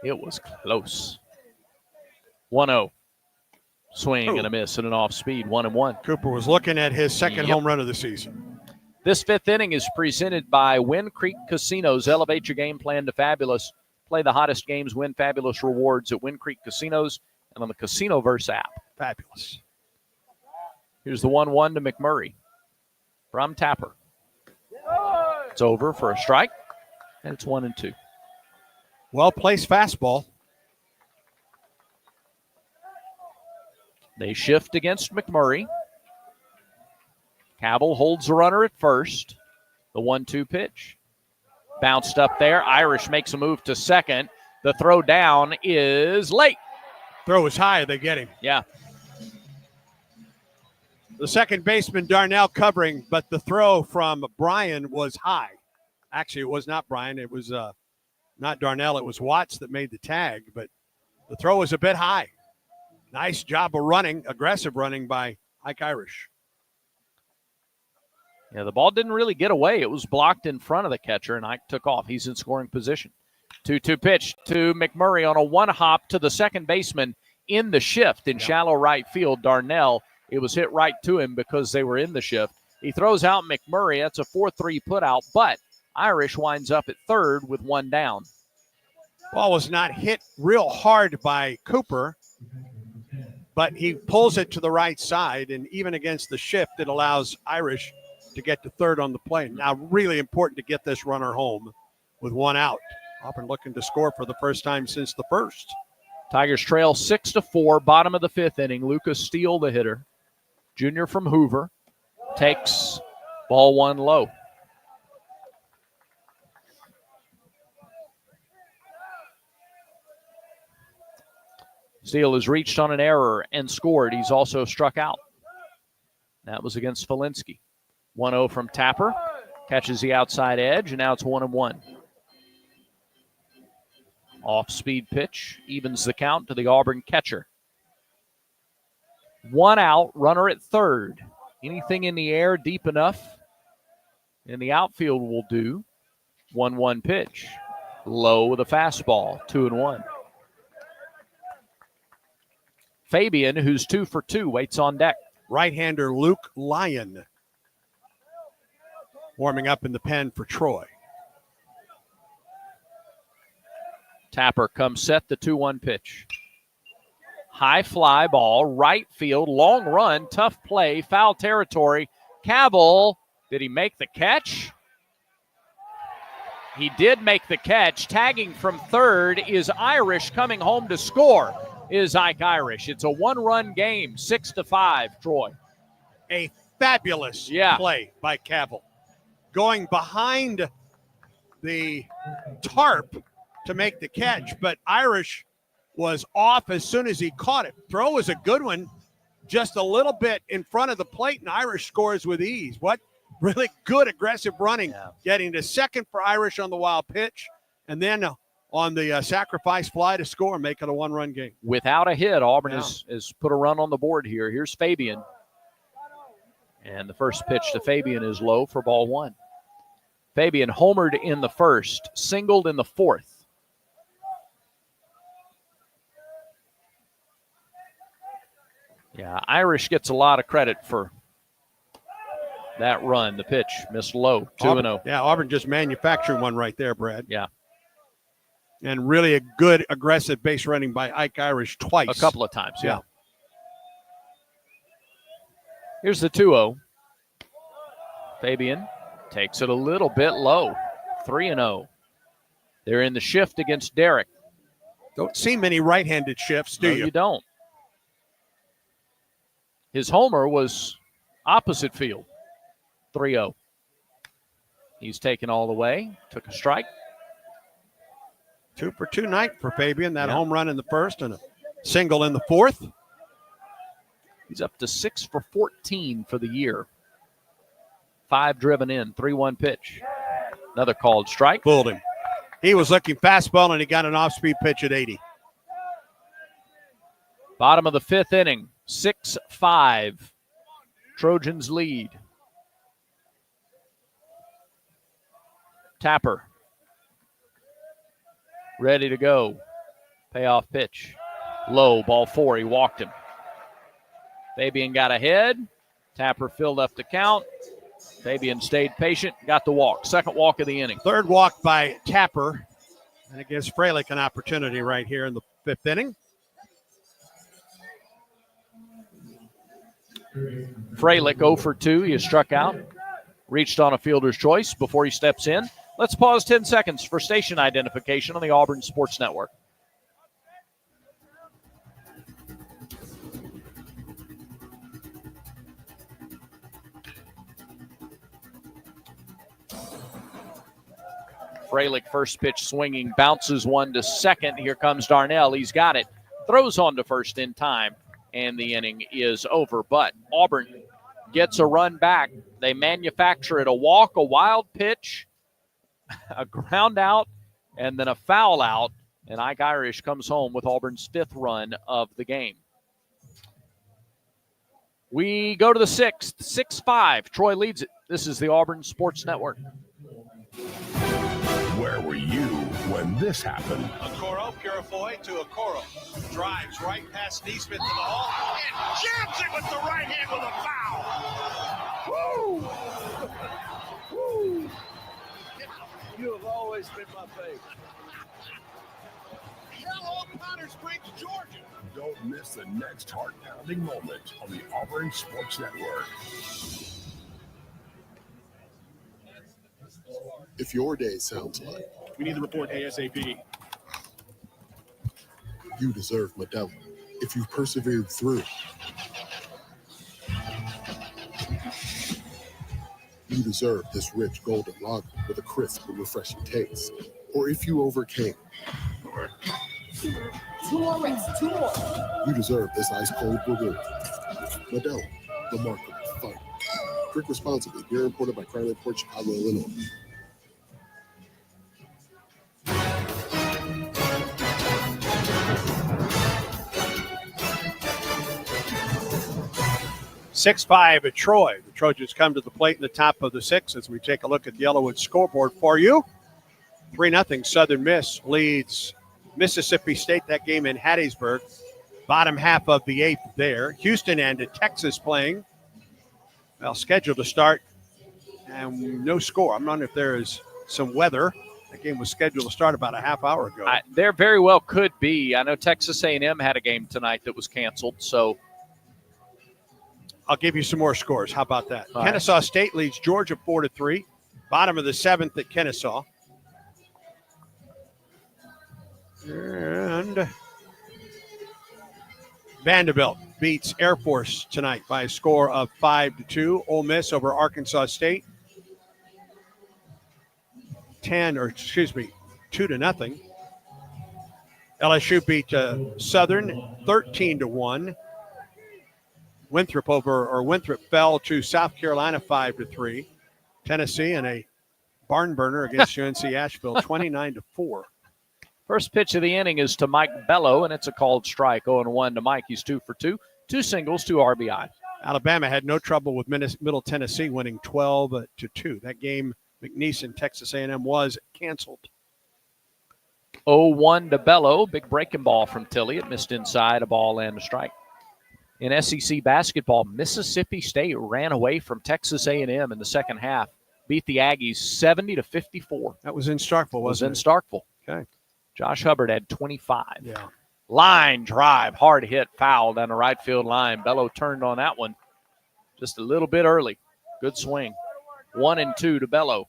It was close. 1-0. Swing and a miss and an off speed, 1-1. Cooper was looking at his second home run of the season. This fifth inning is presented by Wind Creek Casinos. Elevate your game plan to fabulous. Play the hottest games, win fabulous rewards at Wind Creek Casinos and on the Casinoverse app. Fabulous. Here's the 1-1 to McMurray from Tapper. It's over for a strike, and it's 1-2. Well-placed fastball. They shift against McMurray. Cabell holds the runner at first. The 1-2 pitch. Bounced up there. Irish makes a move to second. The throw down is late. Throw is high. They get him. Yeah. The second baseman, Darnell, covering, but the throw from Brian was high. Actually, it was not Brian. It was not Darnell. It was Watts that made the tag, but the throw was a bit high. Nice job of running, aggressive running by Ike Irish. Yeah, the ball didn't really get away. It was blocked in front of the catcher, and Ike took off. He's in scoring position. 2-2 pitch to McMurray on a one-hop to the second baseman in the shift in shallow right field. Darnell, it was hit right to him because they were in the shift. He throws out McMurray. That's a 4-3 putout, but Irish winds up at third with one down. Ball was not hit real hard by Cooper, but he pulls it to the right side, and even against the shift, it allows Irish to get to third on the plane. Now, really important to get this runner home with one out. Auburn looking to score for the first time since the first. Tigers trail 6-4, bottom of the fifth inning. Lucas Steele, the hitter, junior from Hoover, takes ball one low. Steele has reached on an error and scored. He's also struck out. That was against Felinski. 1-0 from Tapper. Catches the outside edge, and now it's 1-1. Off-speed pitch. Evens the count to the Auburn catcher. One out, runner at third. Anything in the air deep enough in the outfield will do. 1-1 pitch. Low with a fastball. 2-1. Fabian, who's 2 for 2, waits on deck. Right-hander Luke Lyon warming up in the pen for Troy. Tapper comes set, the 2-1 pitch. High fly ball, right field, long run, tough play, foul territory. Cabell, did he make the catch? He did make the catch. Tagging from third is Irish, coming home to score is Ike Irish. It's a one-run game, 6-5, Troy. A fabulous play by Cabell. Going behind the tarp to make the catch, but Irish was off as soon as he caught it. Throw was a good one, just a little bit in front of the plate, and Irish scores with ease. What really good aggressive running, getting to second for Irish on the wild pitch, and then on the sacrifice fly to score, make it a one-run game. Without a hit, Auburn has put a run on the board here. Here's Fabian. And the first pitch to Fabian is low for ball one. Fabian homered in the first, singled in the fourth. Yeah, Irish gets a lot of credit for that run. The pitch missed low, 2-0. Yeah, Auburn just manufactured one right there, Brad. Yeah. And really a good aggressive base running by Ike Irish twice. A couple of times, yeah. Here's the 2-0. Fabian takes it a little bit low, 3-0. They're in the shift against Derrick. Don't see many right-handed shifts, do No, you? you don't. His homer was opposite field, 3-0. He's taken all the way, took a strike. 2 for 2 night for Fabian. That home run in the first and a single in the fourth. He's up to 6 for 14 for the year. 5 driven in, 3-1 pitch. Another called strike. Fooled him. He was looking fastball, and he got an off-speed pitch at 80. Bottom of the fifth inning, 6-5. Trojans lead. Tapper ready to go. Payoff pitch. Low, ball 4. He walked him. Fabian got ahead. Tapper filled up the count. Fabian stayed patient, got the walk. Second walk of the inning. Third walk by Tapper. And it gives Freilich an opportunity right here in the 5th inning. Freilich 0 for 2. He has struck out. Reached on a fielder's choice before he steps in. Let's pause 10 seconds for station identification on the Auburn Sports Network. Freilich first pitch swinging, bounces one to second. Here comes Darnell. He's got it. Throws on to first in time, and the inning is over. But Auburn gets a run back. They manufacture it. A walk, a wild pitch, a ground out, and then a foul out. And Ike Irish comes home with Auburn's 5th run of the game. We go to the 6th, 6-5. Troy leads it. This is the Auburn Sports Network. Where were you when this happened? Okoro, Purifoy to Okoro. Drives right past Neesmith to the hole and jams it with the right hand with a foul. Woo! Woo! You have always been my favorite. Hello, Powder Springs, Georgia. Don't miss the next heart-pounding moment on the Auburn Sports Network. If your day sounds like we need to report ASAP, you deserve Modelo. If you've persevered through, you deserve this rich golden lager with a crisp and refreshing taste. Or if you overcame, 2 more rings, 2 more. You deserve this ice cold reward. Modelo, the mark of the fight. Drink responsibly. Beer imported by Crown Port, Chicago, Illinois. (6-5) at Troy. The Trojans come to the plate in the top of the 6th as we take a look at the Yellowwood scoreboard for you. 3-0 Southern Miss leads Mississippi State, that game in Hattiesburg. Bottom half of the 8th there. Houston and Texas playing. Well, scheduled to start and no score. I'm wondering if there is some weather. That game was scheduled to start about a half hour ago. There very well could be. I know Texas A&M had a game tonight that was canceled, so I'll give you some more scores. How about that? All Kennesaw right. State leads Georgia 4-3. Bottom of the 7th at Kennesaw. And Vanderbilt beats Air Force tonight by a score of 5-2. Ole Miss over Arkansas State. 2-0. LSU beat Southern 13-1. Winthrop fell to South Carolina 5-3. Tennessee in a barn burner against UNC Asheville 29-4. first pitch of the inning is to Mike Bello, and it's a called strike. 0-1 to Mike. He's 2 for 2. 2 singles, 2 RBI. Alabama had no trouble with Middle Tennessee, winning 12-2. That game, McNeese and Texas A&M, was canceled. 0-1 to Bello. Big breaking ball from Tilly. It missed inside, a ball and a strike. In SEC basketball, Mississippi State ran away from Texas A&M in the second half. Beat the Aggies 70-54. That was in Starkville, wasn't it? It was in Starkville. Okay. Josh Hubbard had 25. Yeah. Line drive, hard hit, foul down the right field line. Bello turned on that one just a little bit early. Good swing. 1-2 to Bello.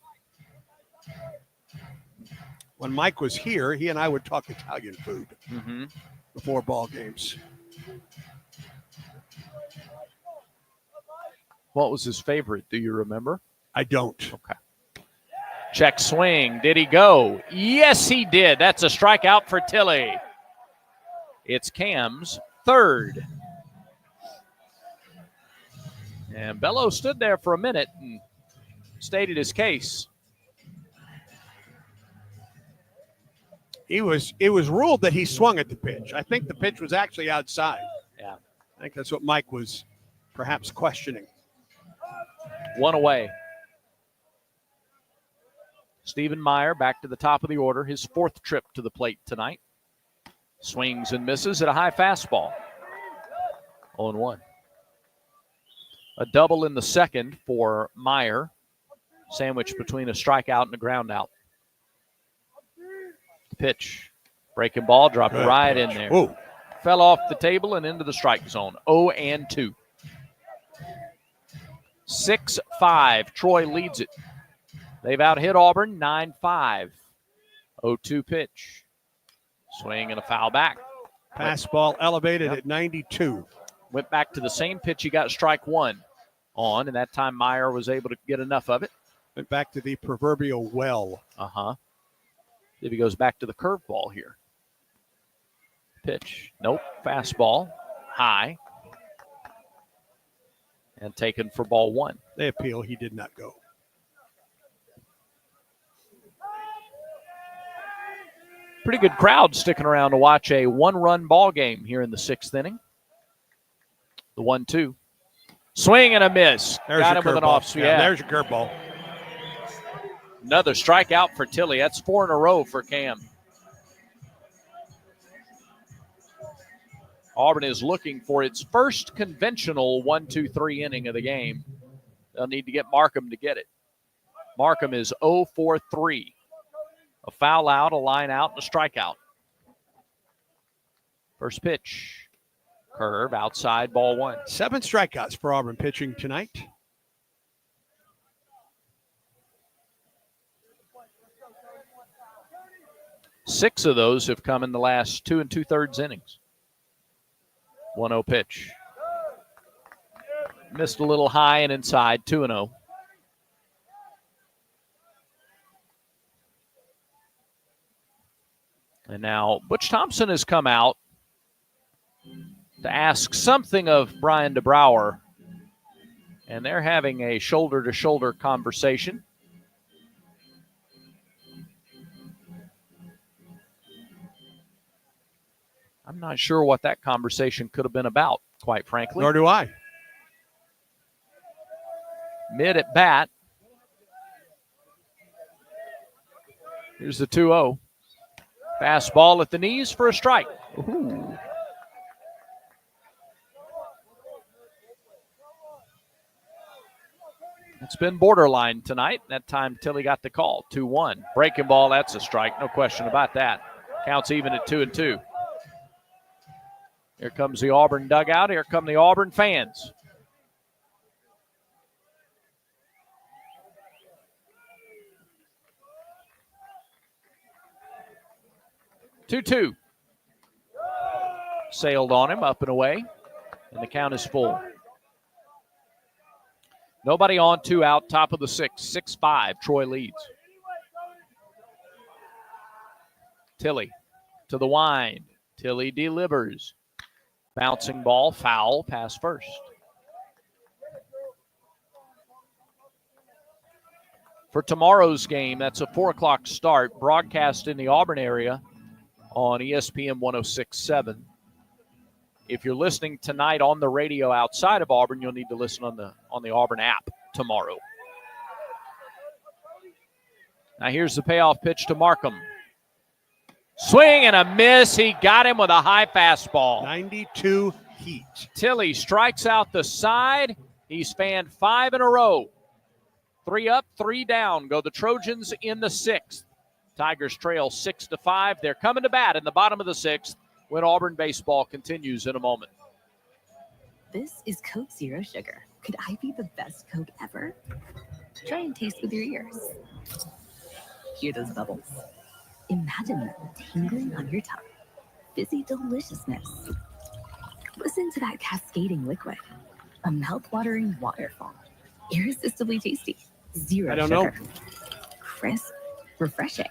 When Mike was here, he and I would talk Italian food before ball games. What was his favorite? Do you remember? I don't. Okay. Check swing. Did he go? Yes, he did. That's a strikeout for Tilly. It's Cam's third. And Bello stood there for a minute and stated his case. It was ruled that he swung at the pitch. I think the pitch was actually outside. Yeah. I think that's what Mike was perhaps questioning. 1 away. Stephen Meyer back to the top of the order, his 4th trip to the plate tonight. Swings and misses at a high fastball. 0-1. A double in the second for Meyer, sandwiched between a strikeout and a ground out. Pitch. Breaking ball, dropped right in there. Whoa. Fell off the table and into the strike zone. 0-2. 6-5. Troy leads it. They've out-hit Auburn 9-5. 0-2 pitch. Swing and a foul back. Fastball elevated at 92. Went back to the same pitch he got strike one on, and that time Meyer was able to get enough of it. Went back to the proverbial well. If he goes back to the curveball here. Pitch. Nope. Fastball. High. And taken for ball one. They appeal. He did not go. Pretty good crowd sticking around to watch a one-run ball game here in the sixth inning. The 1-2. Swing and a miss. There's Got your him with an curveball. off. Yeah, there's your curveball. Another strikeout for Tilly. That's 4 in a row for Cam. Auburn is looking for its first conventional 1-2-3 inning of the game. They'll need to get Markham to get it. Markham is 0 for 3. A foul out, a line out, and a strikeout. First pitch. Curve, outside, ball one. 7 strikeouts for Auburn pitching tonight. Six of those have come in the last 2 2/3 innings. 1-0 pitch. Missed a little high and inside, 2-0. And now Butch Thompson has come out to ask something of Brian DeBrouwer. And they're having a shoulder-to-shoulder conversation. I'm not sure what that conversation could have been about, quite frankly. Nor do I. Mid at bat. Here's the 2-0. Fastball at the knees for a strike. Ooh. It's been borderline tonight. That time Tilly got the call. 2-1. Breaking ball, that's a strike. No question about that. Counts even at 2-2. Here comes the Auburn dugout. Here come the Auburn fans. Two. Sailed on him, up and away, and the count is full. Nobody on, 2 out, top of the 6th. 6-5, Troy leads. Tilly to the wind. Tilly delivers. Bouncing ball, foul, pass first. For tomorrow's game, that's a 4 o'clock start, broadcast in the Auburn area on ESPN 106.7. If you're listening tonight on the radio outside of Auburn, you'll need to listen on the Auburn app tomorrow. Now here's the payoff pitch to Markham. Swing and a miss. He got him with a high fastball. 92 heat. Tilly strikes out the side. He's fanned 5 in a row. 3 up, 3 down. Go the Trojans in the 6th. Tigers trail 6-5. They're coming to bat in the bottom of the 6th when Auburn baseball continues in a moment. This is Coke Zero Sugar. Could I be the best Coke ever? Try and taste with your ears. Hear those bubbles? Imagine them tingling on your tongue. Fizzy deliciousness. Listen to that cascading liquid. A mouth-watering waterfall. Irresistibly tasty. Zero I don't sugar. know. Crisp, refreshing,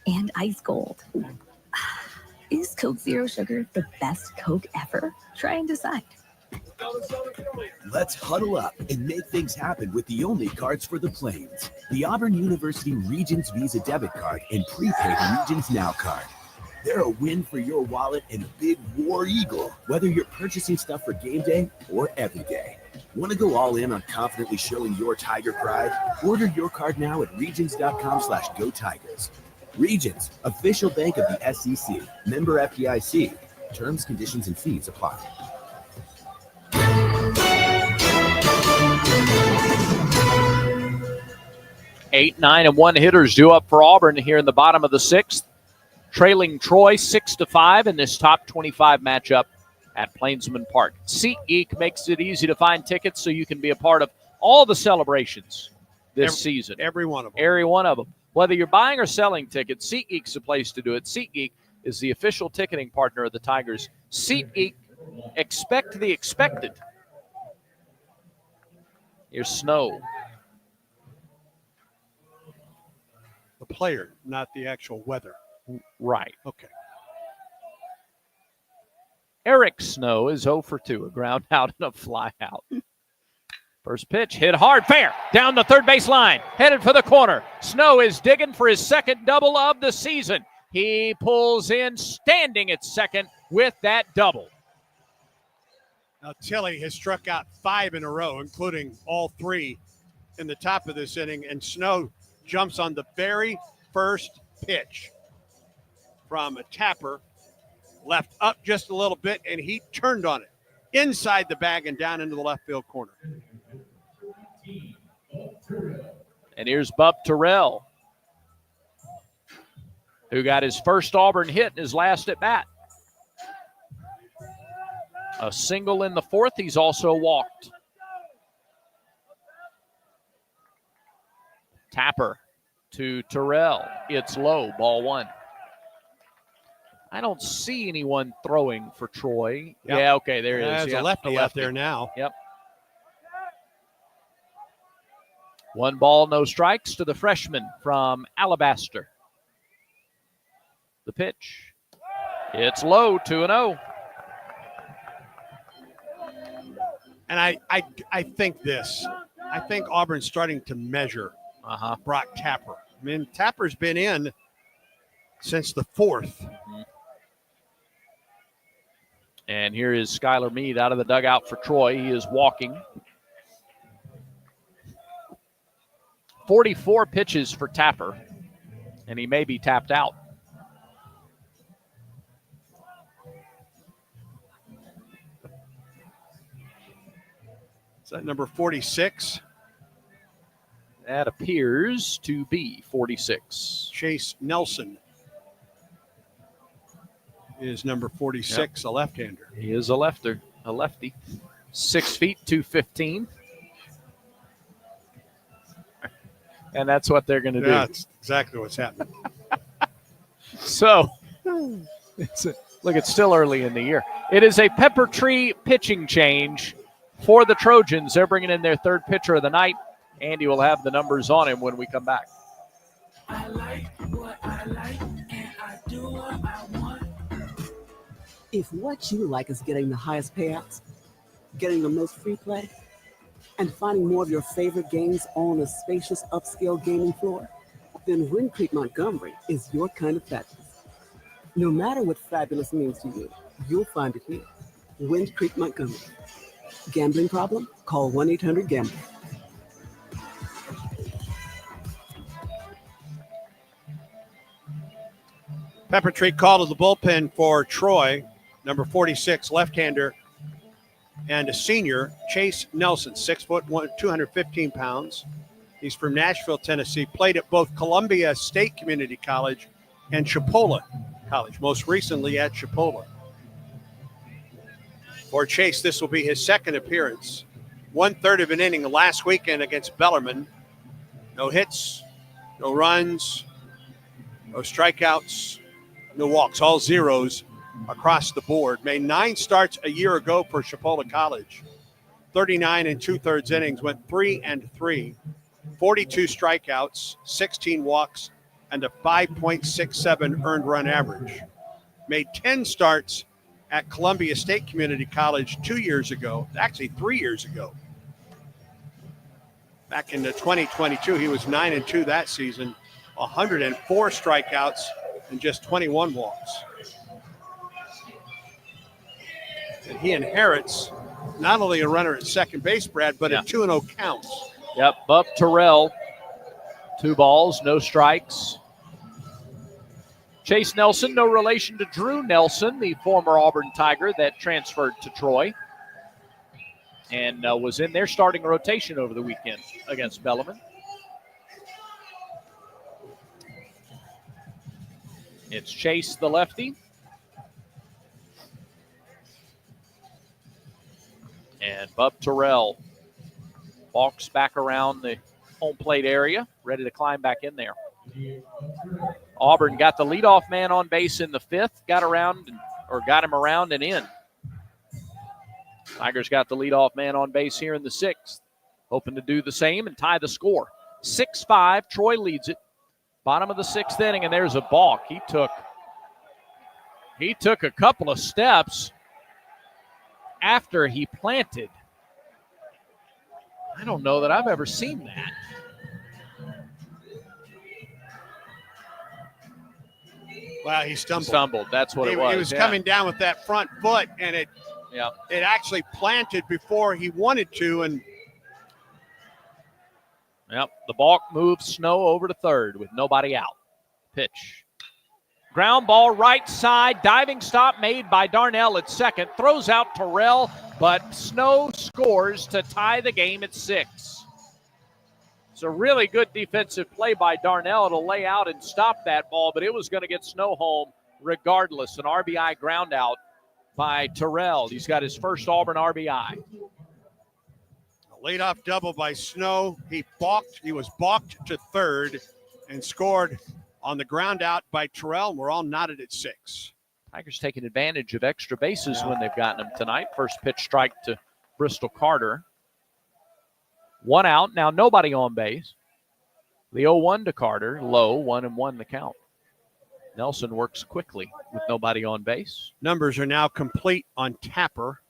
and ice cold. Is Coke Zero Sugar the best Coke ever? Try and decide. Let's huddle up and make things happen with the only cards for the Plains. The Auburn University Regents Visa Debit Card and prepaid Regents Now card. They're a win for your wallet and a big war eagle, whether you're purchasing stuff for game day or every day. Want to go all in on confidently showing your Tiger pride? Order your card now at Regents.com/GoTigers. Regions, official bank of the SEC. Member FDIC. Terms, conditions, and fees apply. Eight, 9, and 1 hitters due up for Auburn here in the bottom of the 6th. Trailing Troy 6-5 in this top 25 matchup at Plainsman Park. SeatGeek makes it easy to find tickets so you can be a part of all the celebrations this season. Every one of them. Every one of them. Whether you're buying or selling tickets, SeatGeek's the place to do it. SeatGeek is the official ticketing partner of the Tigers. SeatGeek, expect the expected. Here's Snow. The player, not the actual weather. Right. Okay. Eric Snow is 0 for 2, a ground out and a fly out. First pitch, hit hard, fair, down the third base line, headed for the corner. Snow is digging for his second double of the season. He pulls in, standing at second with that double. Now, Tilly has struck out 5 in a row, including all 3 in the top of this inning, and Snow jumps on the very first pitch from a Tapper, left up just a little bit, and he turned on it inside the bag and down into the left field corner. And here's Bub Terrell, who got his first Auburn hit in his last at bat. A single in the 4th. He's also walked. Tapper to Terrell. It's low, ball 1. I don't see anyone throwing for Troy. Yep. Yeah, okay, there is. There's a lefty out there now. Yep. 1 ball, no strikes to the freshman from Alabaster. The pitch. It's low, 2-0. And I think this. I think Auburn's starting to measure Brock Tapper. I mean, Tapper's been in since the 4th. And here is Skylar Meade out of the dugout for Troy. He is walking. 44 pitches for Tapper, and he may be tapped out. Is that number 46? That appears to be 46. Chase Nelson is number 46, a left-hander. He is a lefty. 6 feet, 215. And that's what they're going to do. That's exactly what's happening. So, it's still early in the year. It is a Pepper Tree pitching change for the Trojans. They're bringing in their 3rd pitcher of the night. Andy will have the numbers on him when we come back. I like what I like, and I do what I want. If what you like is getting the highest payouts, getting the most free play, and finding more of your favorite games on a spacious upscale gaming floor, then Wind Creek Montgomery is your kind of fabulous. No matter what fabulous means to you, you'll find it here. Wind Creek Montgomery. Gambling problem? Call 1-800-GAMBLER. Pepper Tree called to the bullpen for Troy, number 46, left-hander, and a senior, Chase Nelson, 6'1", 215 pounds. He's from Nashville, Tennessee, played at both Columbia State Community College and Chipola College, most recently at Chipola. For Chase, this will be his 2nd appearance. 1/3 of an inning last weekend against Bellarmine. No hits, no runs, no strikeouts, no walks, all zeros across the board. Made 9 starts a year ago for Chipola College. 39 2/3 innings, went 3-3. 42 strikeouts, 16 walks, and a 5.67 earned run average. Made 10 starts at Columbia State Community College 2 years ago, actually 3 years ago. Back in 2022, he was 9-2 that season, 104 strikeouts and just 21 walks. And he inherits not only a runner at second base, Brad, but a 2-0 count. Yep, Bub Terrell, 2 balls, no strikes. Chase Nelson, no relation to Drew Nelson, the former Auburn Tiger that transferred to Troy and was in their starting rotation over the weekend against Bellarmine. It's Chase, the lefty. And Bub Terrell walks back around the home plate area, ready to climb back in there. Auburn got the leadoff man on base in the fifth, got him around and in. Tigers got the leadoff man on base here in the sixth, hoping to do the same and tie the score. 6-5, Troy leads it. Bottom of the sixth inning, and there's a balk. He took a couple of steps after he planted. I don't know that I've ever seen that. Wow, he stumbled. That's what it was. He was coming down with that front foot, and it actually planted before he wanted to. And the balk moves Snow over to third with nobody out. Pitch. Ground ball right side. Diving stop made by Darnell at second. Throws out Terrell, but Snow scores to tie the game at 6. It's a really good defensive play by Darnell to lay out and stop that ball, but it was going to get Snow home regardless. An RBI ground out by Terrell. He's got his first Auburn RBI. A leadoff double by Snow. He was balked to third and scored on the ground out by Terrell. We're all knotted at 6. Tigers taking advantage of extra bases when they've gotten them tonight. First pitch strike to Bristol Carter. 1 out. Now nobody on base. The 0-1 to Carter. Low. 1-1 the count. Nelson works quickly with nobody on base. Numbers are now complete on Tapper.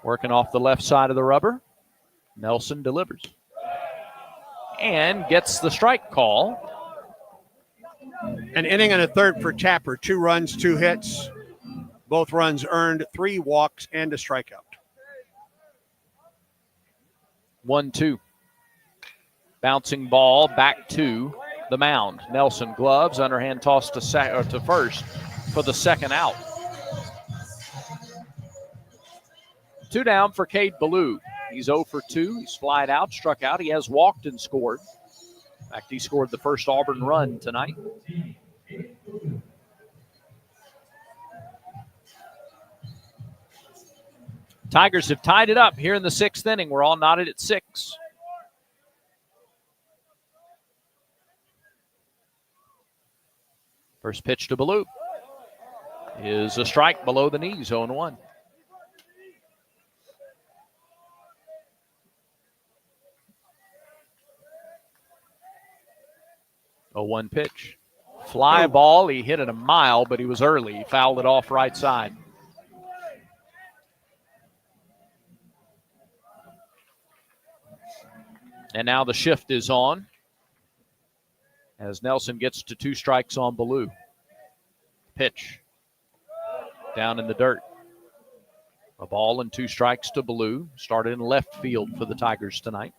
Working off the left side of the rubber. Nelson delivers. And gets the strike call. An inning and a third for Tapper. 2 runs, 2 hits. Both runs earned, 3 walks, and a strikeout. 1-2. Bouncing ball back to the mound. Nelson gloves, underhand toss to first for the second out. 2 down for Cade Ballou. He's 0 for 2. He's flied out, struck out. He has walked and scored. In fact, he scored the first Auburn run tonight. Tigers have tied it up here in the 6th inning. We're all knotted at 6. First pitch to Ballou is a strike below the knees, 0-1. A 1 pitch. Fly ball. He hit it a mile, but he was early. He fouled it off right side. And now the shift is on as Nelson gets to 2 strikes on Ballou. Pitch. Down in the dirt. A ball and 2 strikes to Ballou. Started in left field for the Tigers tonight.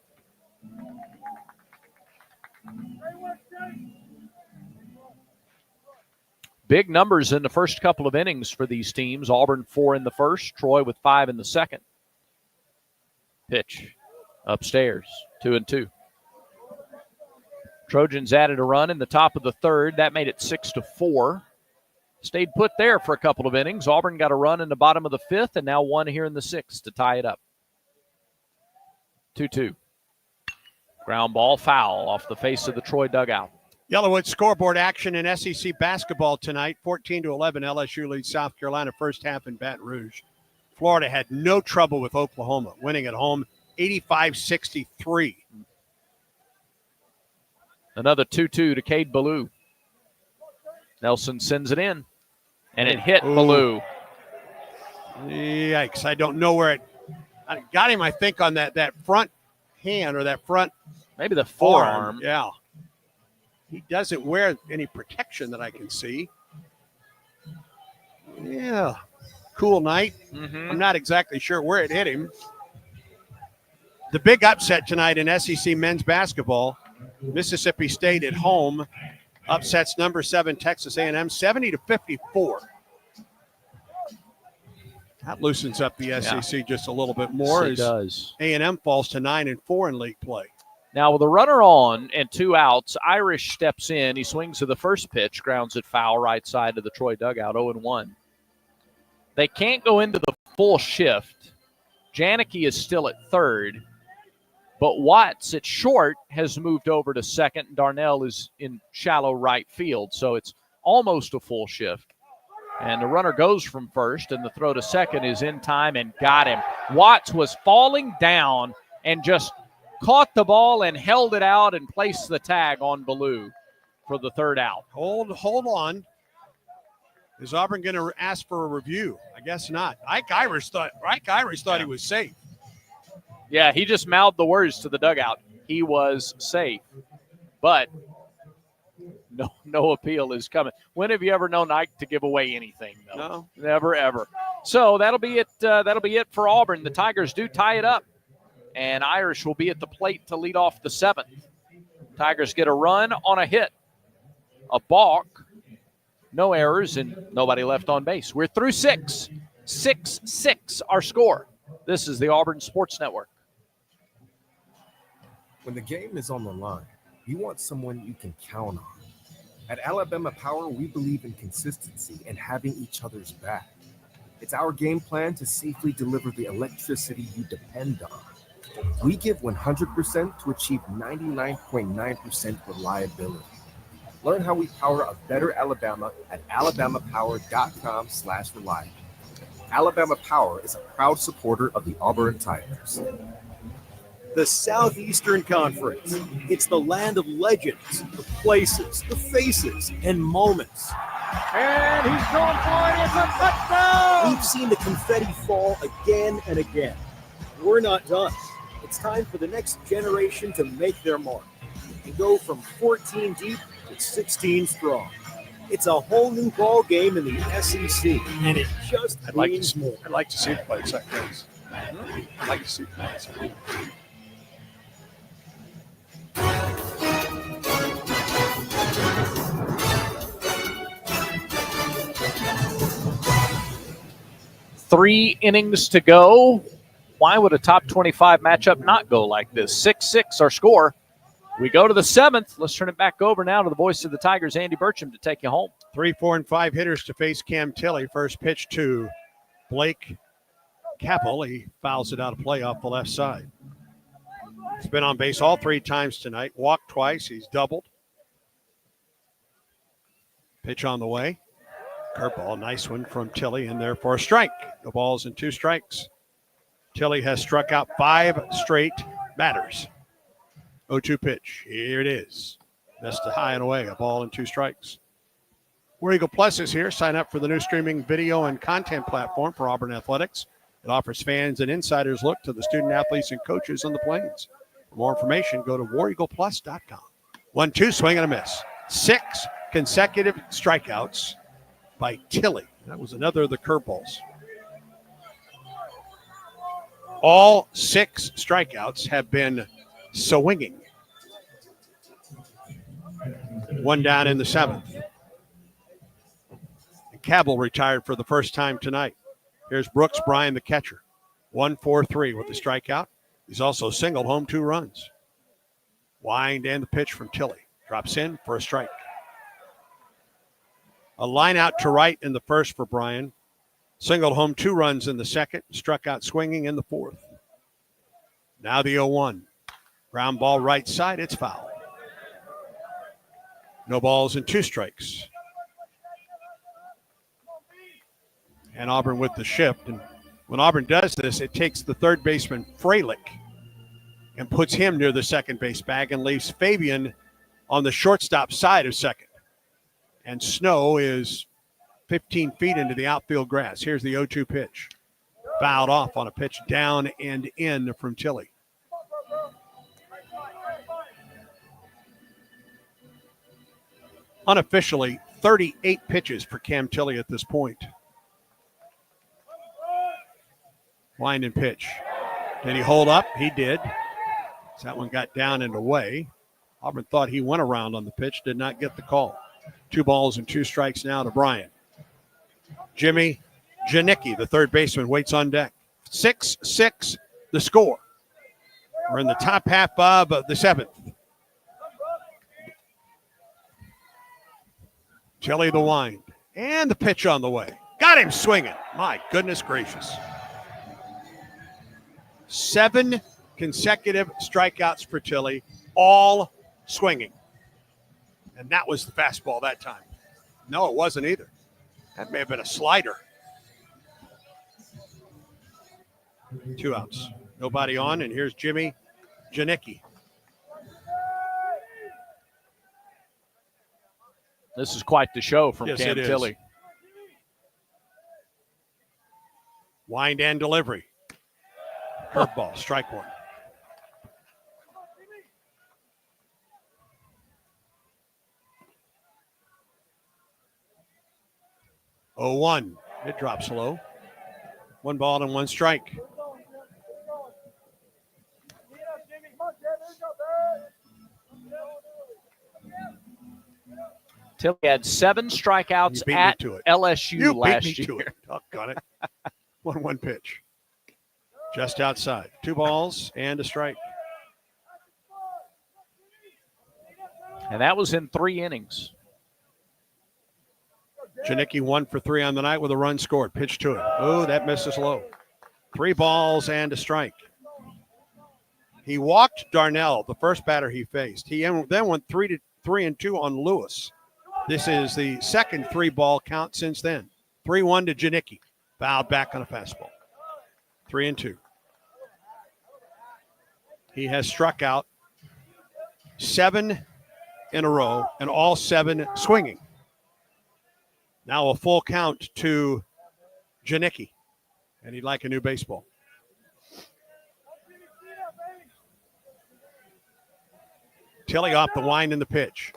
Big numbers in the first couple of innings for these teams. Auburn 4 in the first, Troy with 5 in the second. Pitch. Upstairs, 2-2. Trojans added a run in the top of the third. That made it 6-4. Stayed put there for a couple of innings. Auburn got a run in the bottom of the 5th and now 1 here in the 6th to tie it up. 2-2. Ground ball foul off the face of the Troy dugout. Yellowwood scoreboard action in SEC basketball tonight. 14-11, LSU leads South Carolina first half in Baton Rouge. Florida had no trouble with Oklahoma, winning at home 85-63. Another 2-2 to Cade Ballou. Nelson sends it in, and it hit Ballou. Yikes. I don't know where I got him, I think, on that front hand or that front. Maybe the forearm. Yeah. He doesn't wear any protection that I can see. Yeah. Cool night. Mm-hmm. I'm not exactly sure where it hit him. The big upset tonight in SEC men's basketball, Mississippi State at home upsets number 7 Texas A&M 70-54. That loosens up the SEC just a little bit more. It does. A&M falls to 9-4 in league play. Now, with a runner on and 2 outs, Irish steps in. He swings to the first pitch, grounds it foul right side of the Troy dugout, 0-1. They can't go into the full shift. Janicki is still at third, but Watts at short has moved over to second, and Darnell is in shallow right field, so it's almost a full shift. And the runner goes from first, and the throw to second is in time and got him. Watts was falling down and just caught the ball and held it out and placed the tag on Ballou for the third out. Hold on. Is Auburn going to ask for a review? I guess not. Ike Irish thought he was safe. Yeah, he just mouthed the words to the dugout. He was safe, but no appeal is coming. When have you ever known Ike to give away anything? Though? No, never ever. So that'll be it. That'll be it for Auburn. The Tigers do tie it up, and Irish will be at the plate to lead off the 7th. Tigers get a run on a hit, a balk, no errors, and nobody left on base. We're through 6. 6-6 our score. This is the Auburn Sports Network. When the game is on the line, you want someone you can count on. At Alabama Power, we believe in consistency and having each other's back. It's our game plan to safely deliver the electricity you depend on. We give 100% to achieve 99.9% reliability. Learn how we power a better Alabama at alabamapower.com/reliable. Alabama Power is a proud supporter of the Auburn Tigers. The Southeastern Conference. It's the land of legends, the places, the faces, and moments. And he's going for it. It's a touchdown! We've seen the confetti fall again and again. We're not done. It's time for the next generation to make their mark and go from 14 deep to 16 strong. It's a whole new ball game in the SEC, and it just means more. I'd like to see the place like this. I'd like to see the place like this. Three innings to go. Why would a top 25 matchup not go like this? 6-6 our score. We go to the 7th. Let's turn it back over now to the voice of the Tigers, Andy Burcham, to take you home. 3, 4, and 5 hitters to face Cam Tilley. First pitch to Blake Capel. He fouls it out of play off the left side. He's been on base all 3 times tonight. Walked twice. He's doubled. Pitch on the way. Curveball, nice one from Tilley in there for a strike. The ball's in 2 strikes. Tilley has struck out 5 straight batters. 0-2 pitch. Here it is. Missed it high and away. A ball and 2 strikes. War Eagle Plus is here. Sign up for the new streaming video and content platform for Auburn Athletics. It offers fans an insider's look to the student athletes and coaches on the Plains. For more information, go to wareagleplus.com. 1-2, swing and a miss. 6 consecutive strikeouts by Tilley. That was another of the curveballs. All 6 strikeouts have been swinging. 1 down in the 7th. Cabell retired for the first time tonight. Here's Brooks Bryan, the catcher. 1-4-3 with the strikeout. He's also singled home 2 runs. Wind and the pitch from Tilley. Drops in for a strike. A line out to right in the first for Bryan. Singled home 2 runs in the second. Struck out swinging in the 4th. Now the 0-1. Ground ball right side. It's foul. No balls and 2 strikes. And Auburn with the shift. And when Auburn does this, it takes the third baseman, Freilich, and puts him near the second base bag and leaves Fabian on the shortstop side of second. And Snow is 15 feet into the outfield grass. Here's the 0-2 pitch. Fouled off on a pitch down and in from Tilley. Unofficially, 38 pitches for Cam Tilley at this point. Wind and pitch. Did he hold up? He did. So that one got down and away. Auburn thought he went around on the pitch, did not get the call. 2 balls and 2 strikes now to Bryant. Jimmy Janicki, the third baseman, waits on deck. 6-6 the score. We're in the top half of the 7th. Tilly the wind. And the pitch on the way. Got him swinging. My goodness gracious. 7 consecutive strikeouts for Tilly, all swinging. And that was the fastball that time. No, it wasn't either. That may have been a slider. 2 outs. Nobody on, and here's Jimmy Janicki. This is quite the show from Cam Tilly. Wind and delivery. Curveball, strike 1. Oh, 1. It drops low. 1 ball and 1 strike. Tilly had 7 strikeouts at LSU last year. Got it. 1-1 pitch. Just outside. 2 balls and a strike. And that was in 3 innings. Janicki 1 for 3 on the night with a run scored. Pitch to it. Oh, that misses low. 3 balls and a strike. He walked Darnell, the first batter he faced. He then went 3-2 on Lewis. This is the second 3-ball count since then. 3-1 to Janicki. Fouled back on a fastball. 3-2. He has struck out 7 in a row and all 7 swinging. Now a full count to Janicki, and he'd like a new baseball. Tilly off the wind in the pitch.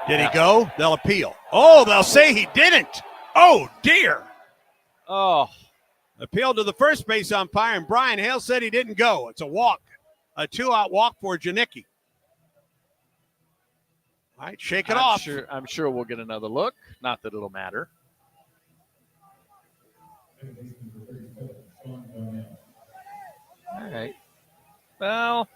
Did he go? They'll appeal. Oh, they'll say he didn't. Oh, dear. Oh. Appeal to the first base umpire, and Brian Hale said he didn't go. It's a walk, a 2-out walk for Janicki. All right, shake it off. I'm sure we'll get another look. Not that it'll matter. All right. Well,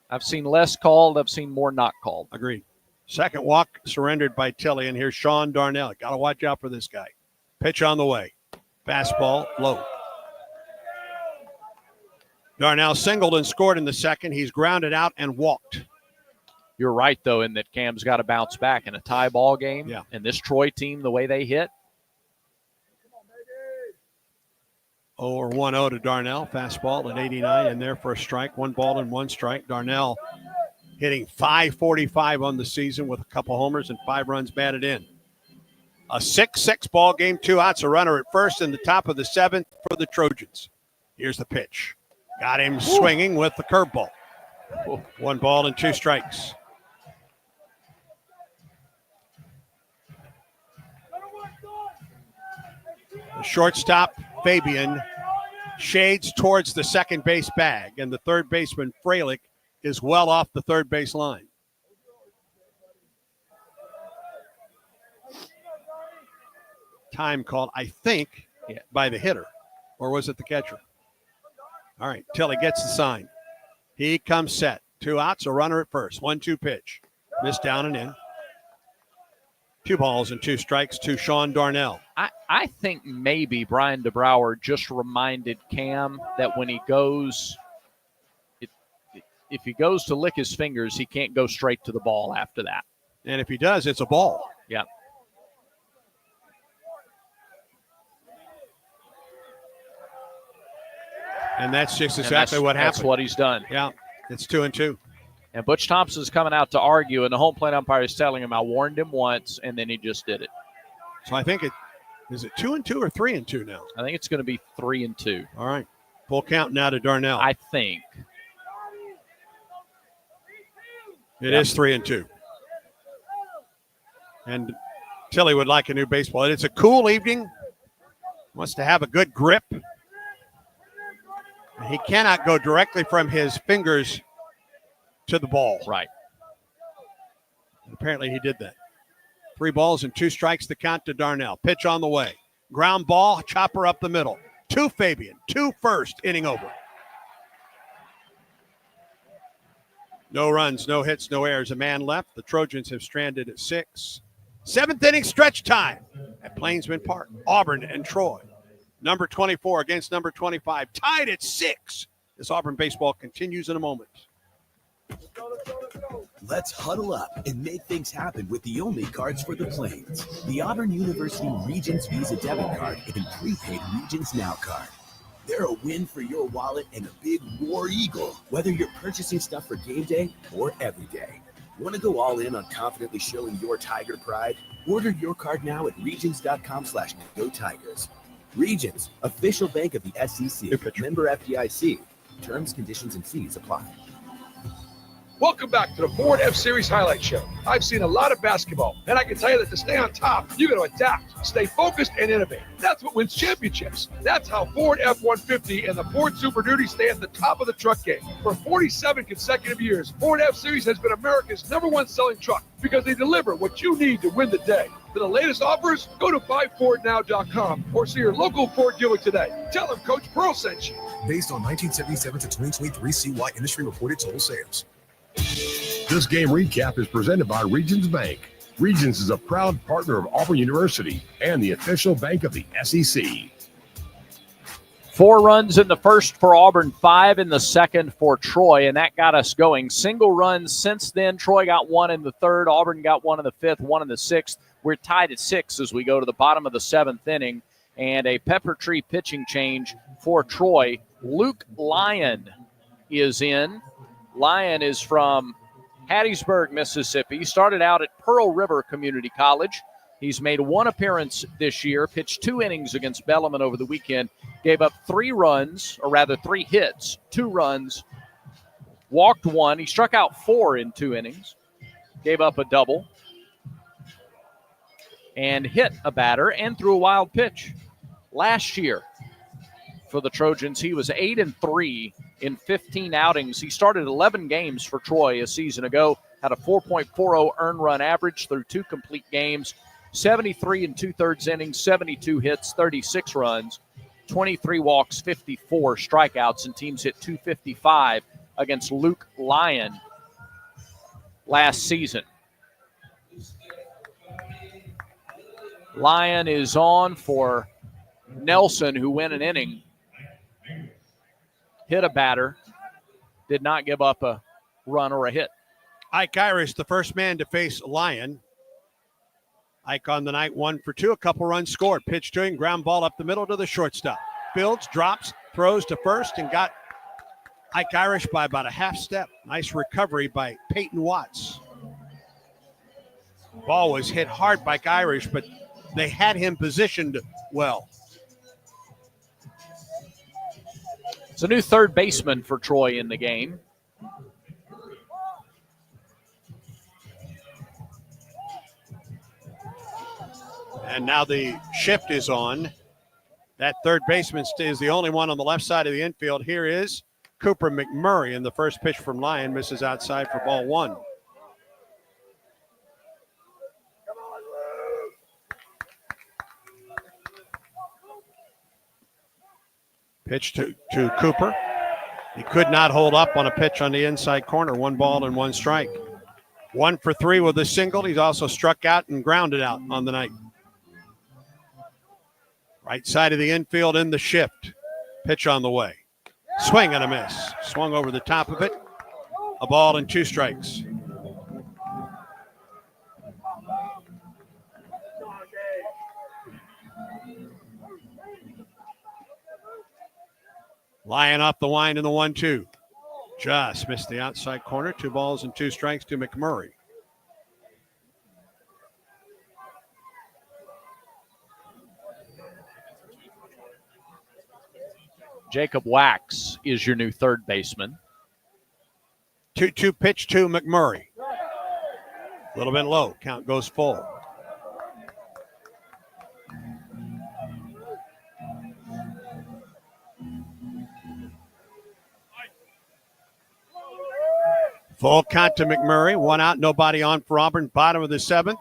I've seen less called. I've seen more not called. Agreed. Second walk surrendered by Tilly, and here's Sean Darnell. Got to watch out for this guy. Pitch on the way. Fastball, low. Darnell singled and scored in the second. He's grounded out and walked. You're right, though, in that Cam's got to bounce back in a tie ball game. Yeah. And this Troy team, the way they hit. 0-1-0 to Darnell. Fastball at 89 in there for a strike. 1 ball and 1 strike. Darnell hitting .545 on the season with a couple homers and 5 runs batted in. A 6-6 ball game, 2 outs, a runner at first in the top of the 7th for the Trojans. Here's the pitch. Got him swinging with the curveball. 1 ball and 2 strikes. The shortstop, Fabian, shades towards the second base bag, and the third baseman, Freilich, is well off the third base line. Time called, I think, by the hitter, or was it the catcher? All right, Tilly gets the sign. He comes set. 2 outs, a runner at first. 1-2 pitch. Missed down and in. 2 balls and 2 strikes to Sean Darnell. I think maybe Brian DeBrouwer just reminded Cam that when he goes, if he goes to lick his fingers, he can't go straight to the ball after that. And if he does, it's a ball. Yeah. And that's just exactly what happened. That's what he's done. Yeah, it's 2-2. And Butch Thompson's coming out to argue, and the home plate umpire is telling him, I warned him once, and then he just did it. So I think is it 2-2 or 3-2 now? I think it's going to be 3-2. All right. Full count now to Darnell. I think. It is 3-2. And Tilly would like a new baseball. It's a cool evening. Wants to have a good grip. He cannot go directly from his fingers to the ball. Right. Apparently he did that. 3 balls and 2 strikes, the count to Darnell. Pitch on the way. Ground ball, chopper up the middle. 2 Fabian, 2 first, inning over. No runs, no hits, no errors. A man left. The Trojans have stranded at 6. 7th inning stretch time at Plainsman Park. Auburn and Troy. Number 24 against number 25. Tied at 6. This Auburn baseball continues in a moment. Let's huddle up and make things happen with the only cards for the Plains. The Auburn University Regents Visa Debit Card and prepaid Regents Now card. They're a win for your wallet and a big War Eagle, whether you're purchasing stuff for game day or every day. Want to go all in on confidently showing your Tiger pride? Order your card now at regions.com/GoTigers. Regions, official bank of the SEC. Member FDIC. Terms, conditions, and fees apply. Welcome back to the Ford F-Series Highlight Show. I've seen a lot of basketball, and I can tell you that to stay on top, you got to adapt, stay focused, and innovate. That's what wins championships. That's how Ford F-150 and the Ford Super Duty stay at the top of the truck game. For 47 consecutive years, Ford F-Series has been America's #1 selling truck because they deliver what you need to win the day. For the latest offers, go to buyfordnow.com or see your local Ford dealer today. Tell them Coach Pearl sent you. Based on 1977 to 2023 CY industry reported total sales. This game recap is presented by Regions Bank. Regions is a proud partner of Auburn University and the official bank of the SEC. 4 runs in the first for Auburn, 5 in the second for Troy, and that got us going. Single runs since then. Troy got 1 in the third. Auburn got 1 in the fifth, 1 in the sixth. We're tied at 6 as we go to the bottom of the 7th inning, and a pepper tree pitching change for Troy. Luke Lyon is in. Lyon is from Hattiesburg, Mississippi. He started out at Pearl River Community College. He's made 1 appearance this year, pitched 2 innings against Bellarmine over the weekend, gave up 3 runs, or rather 3 hits, 2 runs, walked 1. He struck out 4 in 2 innings, gave up a double, and hit a batter and threw a wild pitch. Last year for the Trojans, he was 8-3 in 15 outings. He started 11 games for Troy a season ago, had a 4.40 earned run average through 2 complete games, 73 2/3 innings, 72 hits, 36 runs, 23 walks, 54 strikeouts, and teams hit .255 against Luke Lyon last season. Lyon is on for Nelson, who went an inning, hit a batter, did not give up a run or a hit. Ike Irish, the first man to face Lyon. Ike on the night 1 for 2, a couple runs scored. Pitch to him, ground ball up the middle to the shortstop. Fields, drops, throws to first, and got Ike Irish by about a half step. Nice recovery by Peyton Watts. Ball was hit hard by Irish, but they had him positioned well. It's a new third baseman for Troy in the game. And now the shift is on. That third baseman is the only one on the left side of the infield. Here is Cooper McMurray, and the first pitch from Lyon misses outside for ball 1. Pitch to Cooper. He could not hold up on a pitch on the inside corner. 1 ball and 1 strike. 1 for 3 with a single. He's also struck out and grounded out on the night. Right side of the infield in the shift. Pitch on the way. Swing and a miss. Swung over the top of it. A ball and 2 strikes. Lyon off the wind in the 1-2. Just missed the outside corner. 2 balls and 2 strikes to McMurray. Jacob Wax is your new third baseman. 2-2 pitch to McMurray. A little bit low. Count goes full. Full count to McMurray. 1 out, nobody on for Auburn. Bottom of the 7th.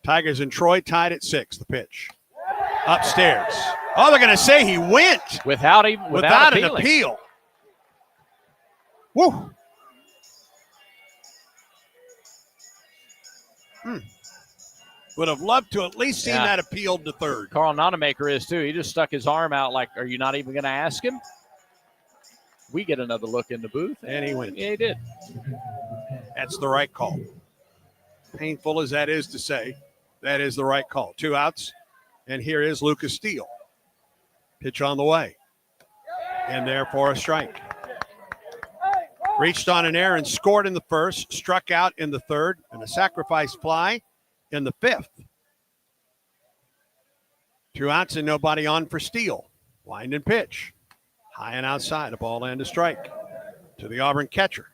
Tigers and Troy tied at 6. The pitch. Upstairs. Oh, they're going to say he went. Without an appeal. Woo. Would have loved to at least seen that appealed to third. Carl Nonamaker is too. He just stuck his arm out like, are you not even going to ask him? We get another look in the booth. And he went. Yeah, he did. That's the right call. Painful as that is to say, that is the right call. 2 outs, and here is Lucas Steele. Pitch on the way. And there for a strike. Reached on an error and scored in the first, struck out in the third, and a sacrifice fly in the 5th. 2 outs and nobody on for Steele. Wind and pitch. High and outside, a ball and a strike to the Auburn catcher.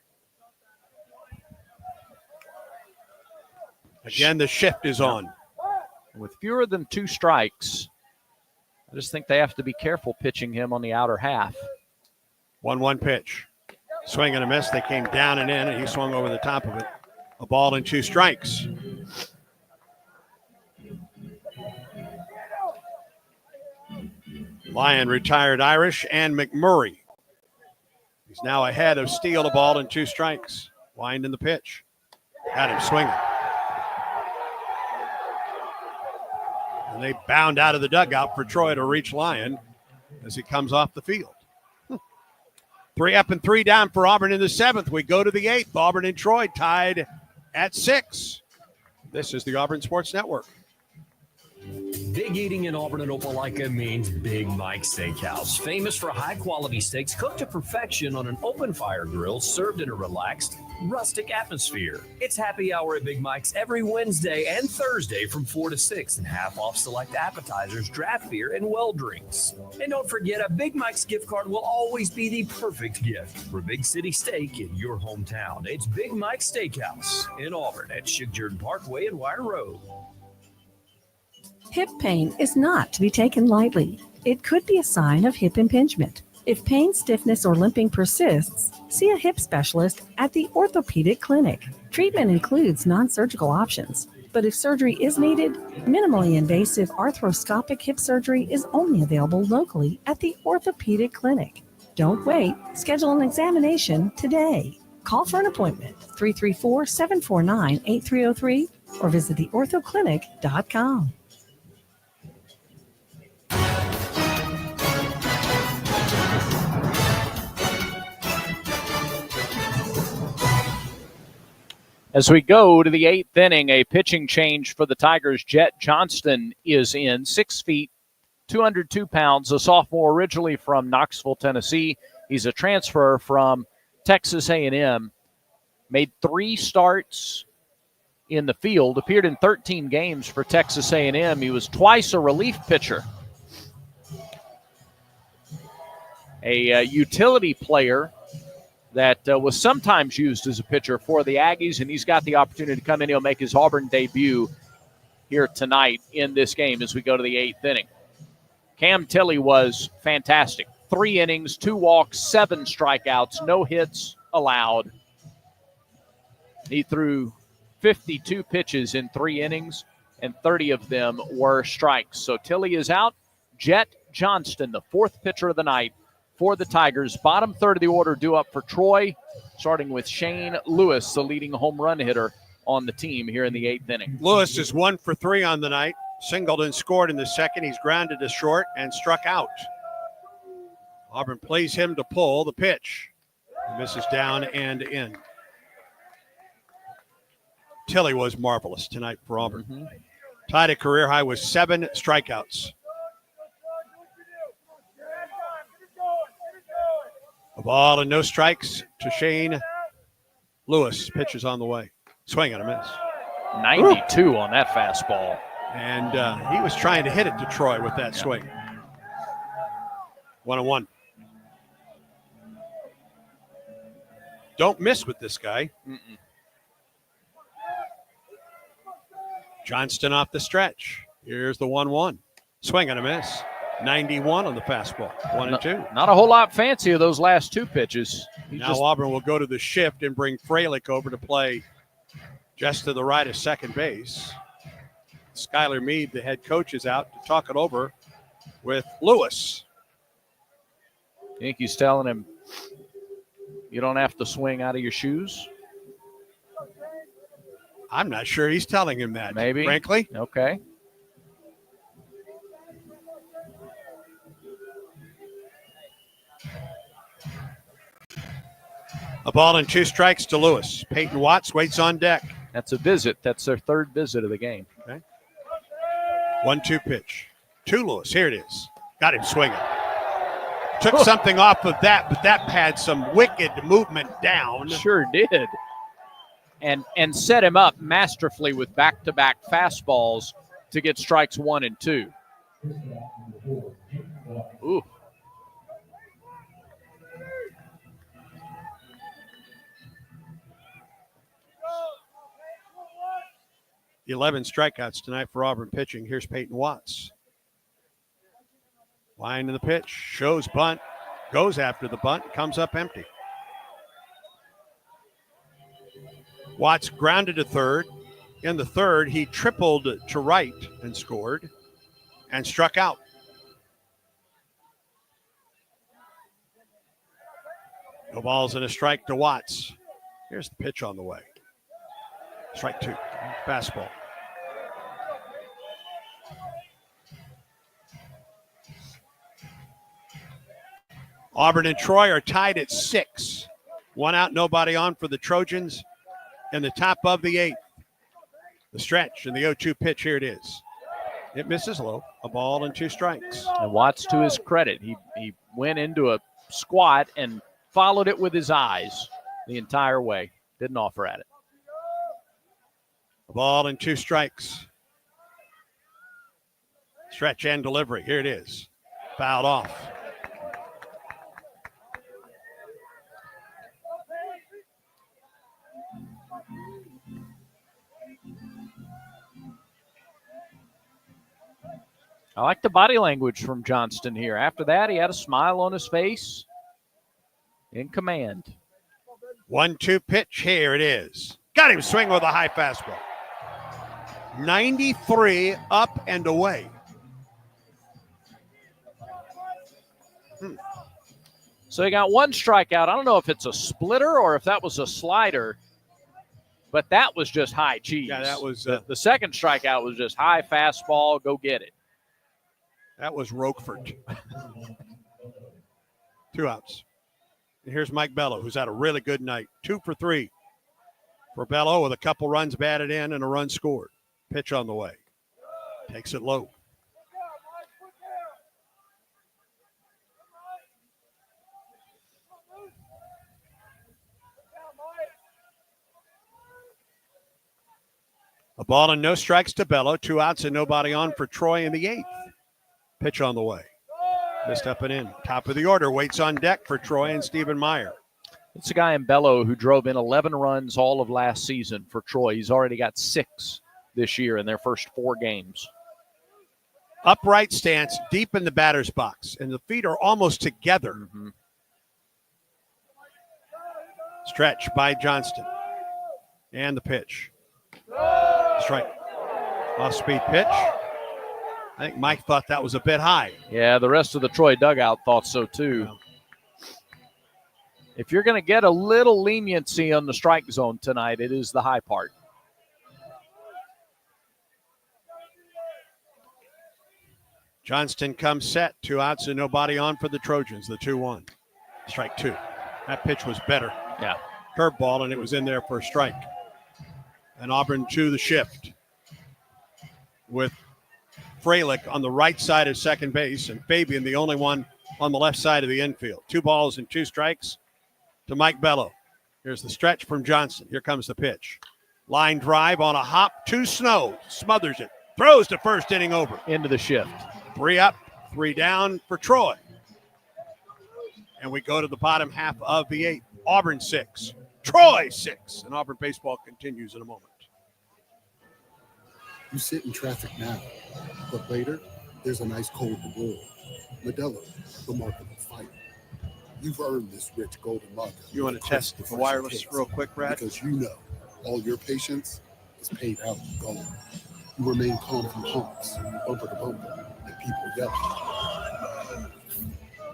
Again, the shift is on. With fewer than 2 strikes, I just think they have to be careful pitching him on the outer half. 1-1 pitch. Swing and a miss. They came down and in, and he swung over the top of it. A ball and 2 strikes. Lyon retired Irish and McMurray. He's now ahead of Steele, a ball and 2 strikes. Wind in the pitch. Got him swinging. And they bound out of the dugout for Troy to reach Lyon as he comes off the field. 3 up and 3 down for Auburn in the 7th. We go to the 8th. Auburn and Troy tied at 6. This is the Auburn Sports Network. Big eating in Auburn and Opelika means Big Mike's Steakhouse. Famous for high-quality steaks cooked to perfection on an open-fire grill, served in a relaxed, rustic atmosphere. It's happy hour at Big Mike's every Wednesday and Thursday from 4 to 6, and half off select appetizers, draft beer, and well drinks. And don't forget, a Big Mike's gift card will always be the perfect gift for big city steak in your hometown. It's Big Mike's Steakhouse in Auburn at Shigjordan Parkway and Wire Road. Hip pain is not to be taken lightly. It could be a sign of hip impingement. If pain, stiffness, or limping persists, see a hip specialist at the Orthopedic Clinic. Treatment includes non-surgical options, but if surgery is needed, minimally invasive arthroscopic hip surgery is only available locally at the Orthopedic Clinic. Don't wait. Schedule an examination today. Call for an appointment, 334-749-8303, or visit theorthoclinic.com. As we go to the 8th inning, a pitching change for the Tigers. Jet Johnston is in, 6 feet, 202 pounds, a sophomore originally from Knoxville, Tennessee. He's a transfer from Texas A&M. Made 3 starts in the field, appeared in 13 games for Texas A&M. He was twice a relief pitcher. A utility player that was sometimes used as a pitcher for the Aggies, and he's got the opportunity to come in. He'll make his Auburn debut here tonight in this game as we go to the 8th inning. Cam Tilley was fantastic. 3 innings, 2 walks, 7 strikeouts, no hits allowed. He threw 52 pitches in 3 innings, and 30 of them were strikes. So Tilley is out. Jet Johnston, the 4th pitcher of the night for the Tigers. Bottom third of the order due up for Troy, starting with Shane Lewis, the leading home run hitter on the team here in the 8th inning. Lewis is 1 for 3 on the night. Singled and scored in the 2nd. He's grounded to short and struck out. Auburn plays him to pull the pitch. He misses down and in. Tilley was marvelous tonight for Auburn. Tied a career high with 7 strikeouts. A ball and no strikes to Shane Lewis. Pitches on the way. Swing and a miss. 92 on that fastball. And he was trying to hit it to Troy with that swing. 1-1. Don't miss with this guy. Johnston off the stretch. Here's the 1-1. Swing and a miss. 91 on the fastball. 1-2. Not a whole lot fancier those last two pitches. Auburn will go to the shift and bring Freilich over to play just to the right of second base. Skylar Meade, the head coach, is out to talk it over with Lewis. I think he's telling him, you don't have to swing out of your shoes? I'm not sure he's telling him that. Maybe. Frankly. Okay. A ball and 2 strikes to Lewis. Peyton Watts waits on deck. That's a visit. That's their third visit of the game. Okay. 1-2 pitch. To Lewis. Here it is. Got him swinging. Took something off of that, but that had some wicked movement down. Sure did. And set him up masterfully with back-to-back fastballs to get strikes 1 and 2. Ooh. The 11 strikeouts tonight for Auburn pitching. Here's Peyton Watts. Line in the pitch, shows bunt, goes after the bunt, comes up empty. Watts grounded to third. In the third, he tripled to right and scored and struck out. No balls and a strike to Watts. Here's the pitch on the way. Strike 2, fastball. Auburn and Troy are tied at 6. 1 out, nobody on for the Trojans in the top of the 8th. The stretch and the 0-2 pitch, here it is. It misses low, a ball and 2 strikes. And Watts, to his credit, he went into a squat and followed it with his eyes the entire way. Didn't offer at it. A ball and 2 strikes. Stretch and delivery, here it is. Fouled off. I like the body language from Johnston here. After that, he had a smile on his face. In command. 1-2 pitch. Here it is. Got him swing with a high fastball. 93 up and away. So he got 1 strikeout. I don't know if it's a splitter or if that was a slider, but that was just high cheese. Yeah, that was the second strikeout was just high fastball. Go get it. That was Roquefort. 2 outs. And here's Mike Bello, who's had a really good night. 2 for 3 for Bello with a couple runs batted in and a run scored. Pitch on the way. Takes it low. A ball and no strikes to Bello. 2 outs and nobody on for Troy in the 8th. Pitch on the way. Missed up and in. Top of the order. Waits on deck for Troy and Stephen Meyer. It's a guy in Bello who drove in 11 runs all of last season for Troy. He's already got 6 this year in their first 4 games. Upright stance, deep in the batter's box, and the feet are almost together. Mm-hmm. Stretch by Johnston. And the pitch. Strike. Off-speed pitch. I think Mike thought that was a bit high. Yeah, the rest of the Troy dugout thought so too. Yeah. If you're going to get a little leniency on the strike zone tonight, it is the high part. Johnston comes set. 2 outs and nobody on for the Trojans. The 2-1. Strike 2. That pitch was better. Yeah. Curveball, and it was in there for a strike. And Auburn to the shift with Freilich on the right side of second base and Fabian the only one on the left side of the infield. 2 balls and 2 strikes to Mike Bello. Here's the stretch from Johnston. Here comes the pitch. Line drive on a hop to Snow. Smothers it. Throws to first, inning over. Into the shift. 3 up, 3 down for Troy. And we go to the bottom half of the 8th. Auburn 6, Troy 6. And Auburn baseball continues in a moment. You sit in traffic now, but later, there's an ice cold Brew. Modelo, the mark of a fighter. You've earned this rich golden lager. You want to test the wireless real quick, Brad? Because you know all your patience is paid out in gold. You remain calm from honks, bumper to bumper, and people yelling.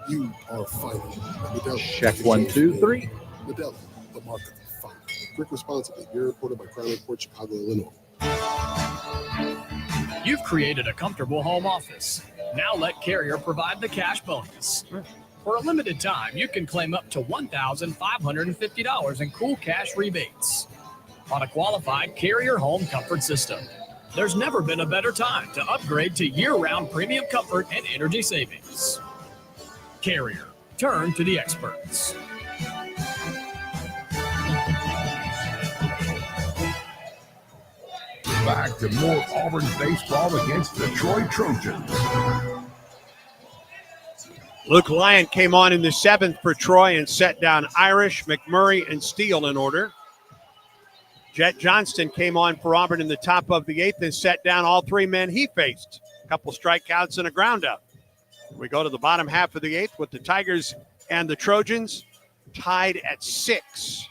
You are fighting. Modelo. Check 1, 2, 3. Modelo, the mark of a fighter. Drink responsibly. Beer imported by Crown Port, Chicago, Illinois. You've created a comfortable home office. Now let Carrier provide the cash bonus. For a limited time, you can claim up to $1,550 in cool cash rebates on a qualified Carrier home comfort system. There's never been a better time to upgrade to year-round premium comfort and energy savings. Carrier, turn to the experts. Back to more Auburn baseball against the Troy Trojans. Luke Lyon came on in the 7th for Troy and set down Irish, McMurray, and Steele in order. Jet Johnston came on for Auburn in the top of the 8th and set down all 3 men he faced. A couple strikeouts and a groundout. We go to the bottom half of the 8th with the Tigers and the Trojans tied at 6.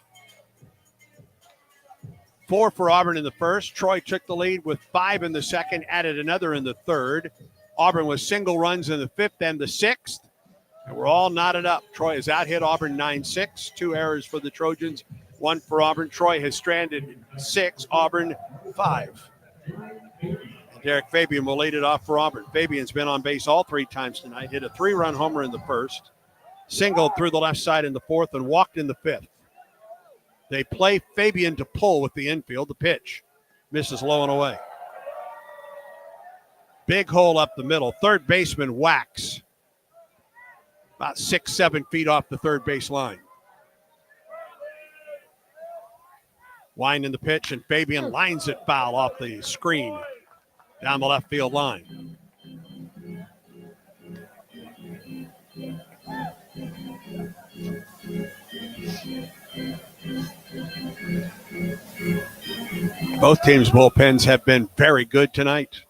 4 for Auburn in the first. Troy took the lead with 5 in the second, added another in the third. Auburn was single runs in the 5th and the 6th. And we're all knotted up. Troy has out-hit Auburn 9-6. 2 errors for the Trojans, 1 for Auburn. Troy has stranded 6, Auburn 5. And Derek Fabian will lead it off for Auburn. Fabian's been on base all 3 times tonight. Hit a 3-run homer in the first. Singled through the left side in the 4th and walked in the 5th. They play Fabian to pull with the infield. The pitch misses low and away. Big hole up the middle. Third baseman Wax. About 6-7 feet off the third base line. Winding the pitch, and Fabian lines it foul off the screen down the left field line. Both teams' bullpens have been very good tonight.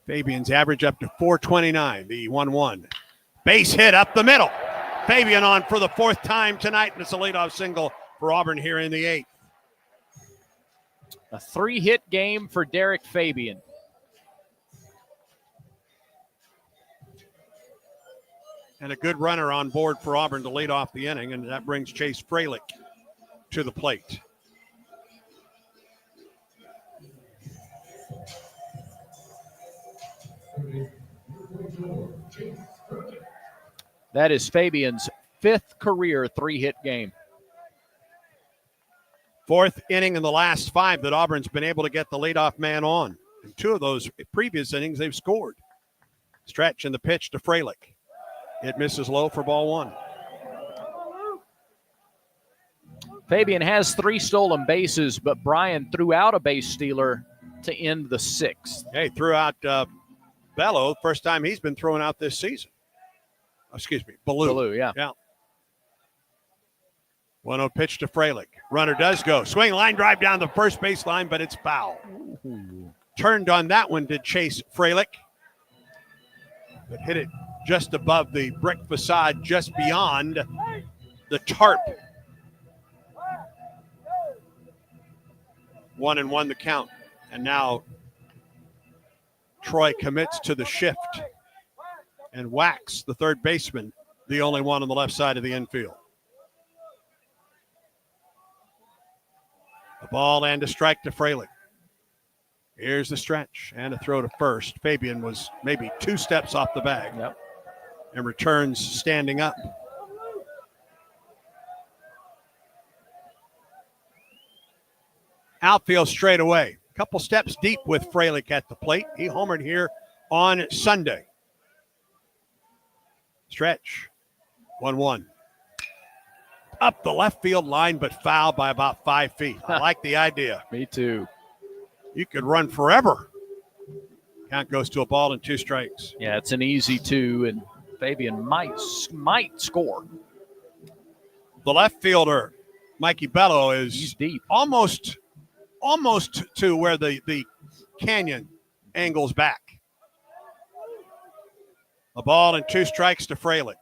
Fabian's average up to 429, the 1-1. Base hit up the middle. Fabian on for the 4th time tonight, and it's a leadoff single for Auburn here in the 8th. A 3-hit game for Derek Fabian. And a good runner on board for Auburn to lead off the inning, and that brings Chase Fralick to the plate. That is Fabian's 5th career 3-hit game. 4th inning in the last 5 that Auburn's been able to get the leadoff man on. In 2 of those previous innings, they've scored. Stretch and the pitch to Fralick. It misses low for ball 1. Fabian has 3 stolen bases, but Brian threw out a base stealer to end the 6th. Hey, threw out Bello, first time he's been thrown out this season. Excuse me, Ballou. Yeah. 1-0 pitch to Fralick. Runner does go. Swing line drive down the first base line, but it's foul. Turned on that one to Chase Fralick, but hit it just above the brick facade, just beyond the tarp. 1-1 the count. And now Troy commits to the shift. And Wax, the third baseman, the only one on the left side of the infield. A ball and a strike to Fralick. Here's the stretch and a throw to first. Fabian was maybe 2 steps off the bag. Yep. And returns standing up. Outfield straight away. A couple steps deep with Fralick at the plate. He homered here on Sunday. Stretch. 1-1. Up the left field line, but foul by about 5 feet. I like the idea. Me too. You could run forever. Count goes to a ball and 2 strikes. Yeah, it's an easy 2, and Fabian might score. The left fielder, Mikey Bello, is deep. Almost to where the canyon angles back. A ball and 2 strikes to Freilich.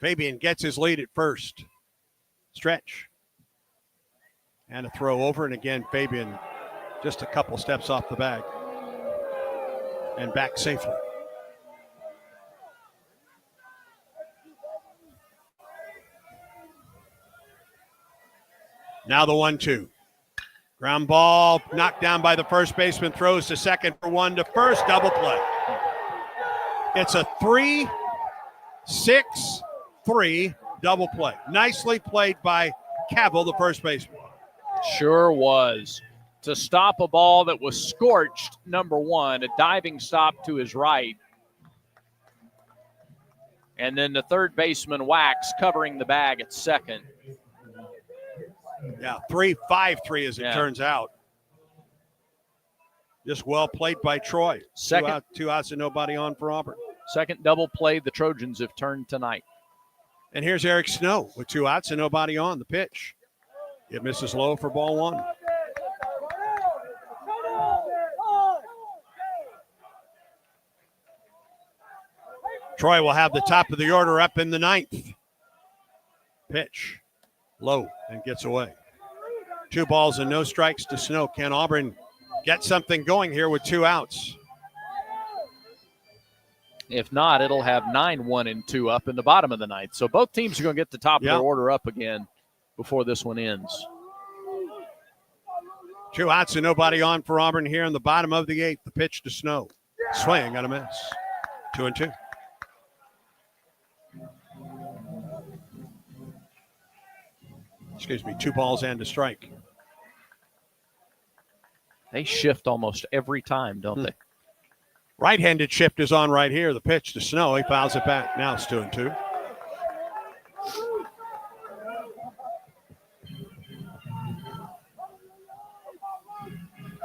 Fabian gets his lead at first. Stretch. And a throw over, and again, Fabian just a couple steps off the bag. And back safely. Now the 1-2. Ground ball knocked down by the first baseman, throws to second for 1 to first, double play. It's a 3-6-3 double play. Nicely played by Cavill, the first baseman. Sure was. To stop a ball that was scorched, number 1, a diving stop to his right. And then the third baseman, Wax, covering the bag at second. Yeah, 3-5-3 as it turns out. Just well played by Troy. Second. Two outs and nobody on for Auburn. Second double play the Trojans have turned tonight. And here's Eric Snow with 2 outs and nobody on. The pitch. It misses low for ball 1. Troy will have the top of the order up in the 9th. Pitch. Low and gets away. 2 balls and no strikes to Snow. Can Auburn get something going here with 2 outs? If not, it'll have 9-1-2 up in the bottom of the 9th. So both teams are going to get the top of their order up again before this one ends. 2 outs and nobody on for Auburn here in the bottom of the 8th. The pitch to Snow. Swing and a miss. 2-2. Excuse me, 2 balls and a strike. They shift almost every time, don't they? Right-handed shift is on right here. The pitch to Snow. He fouls it back. Now it's 2-2.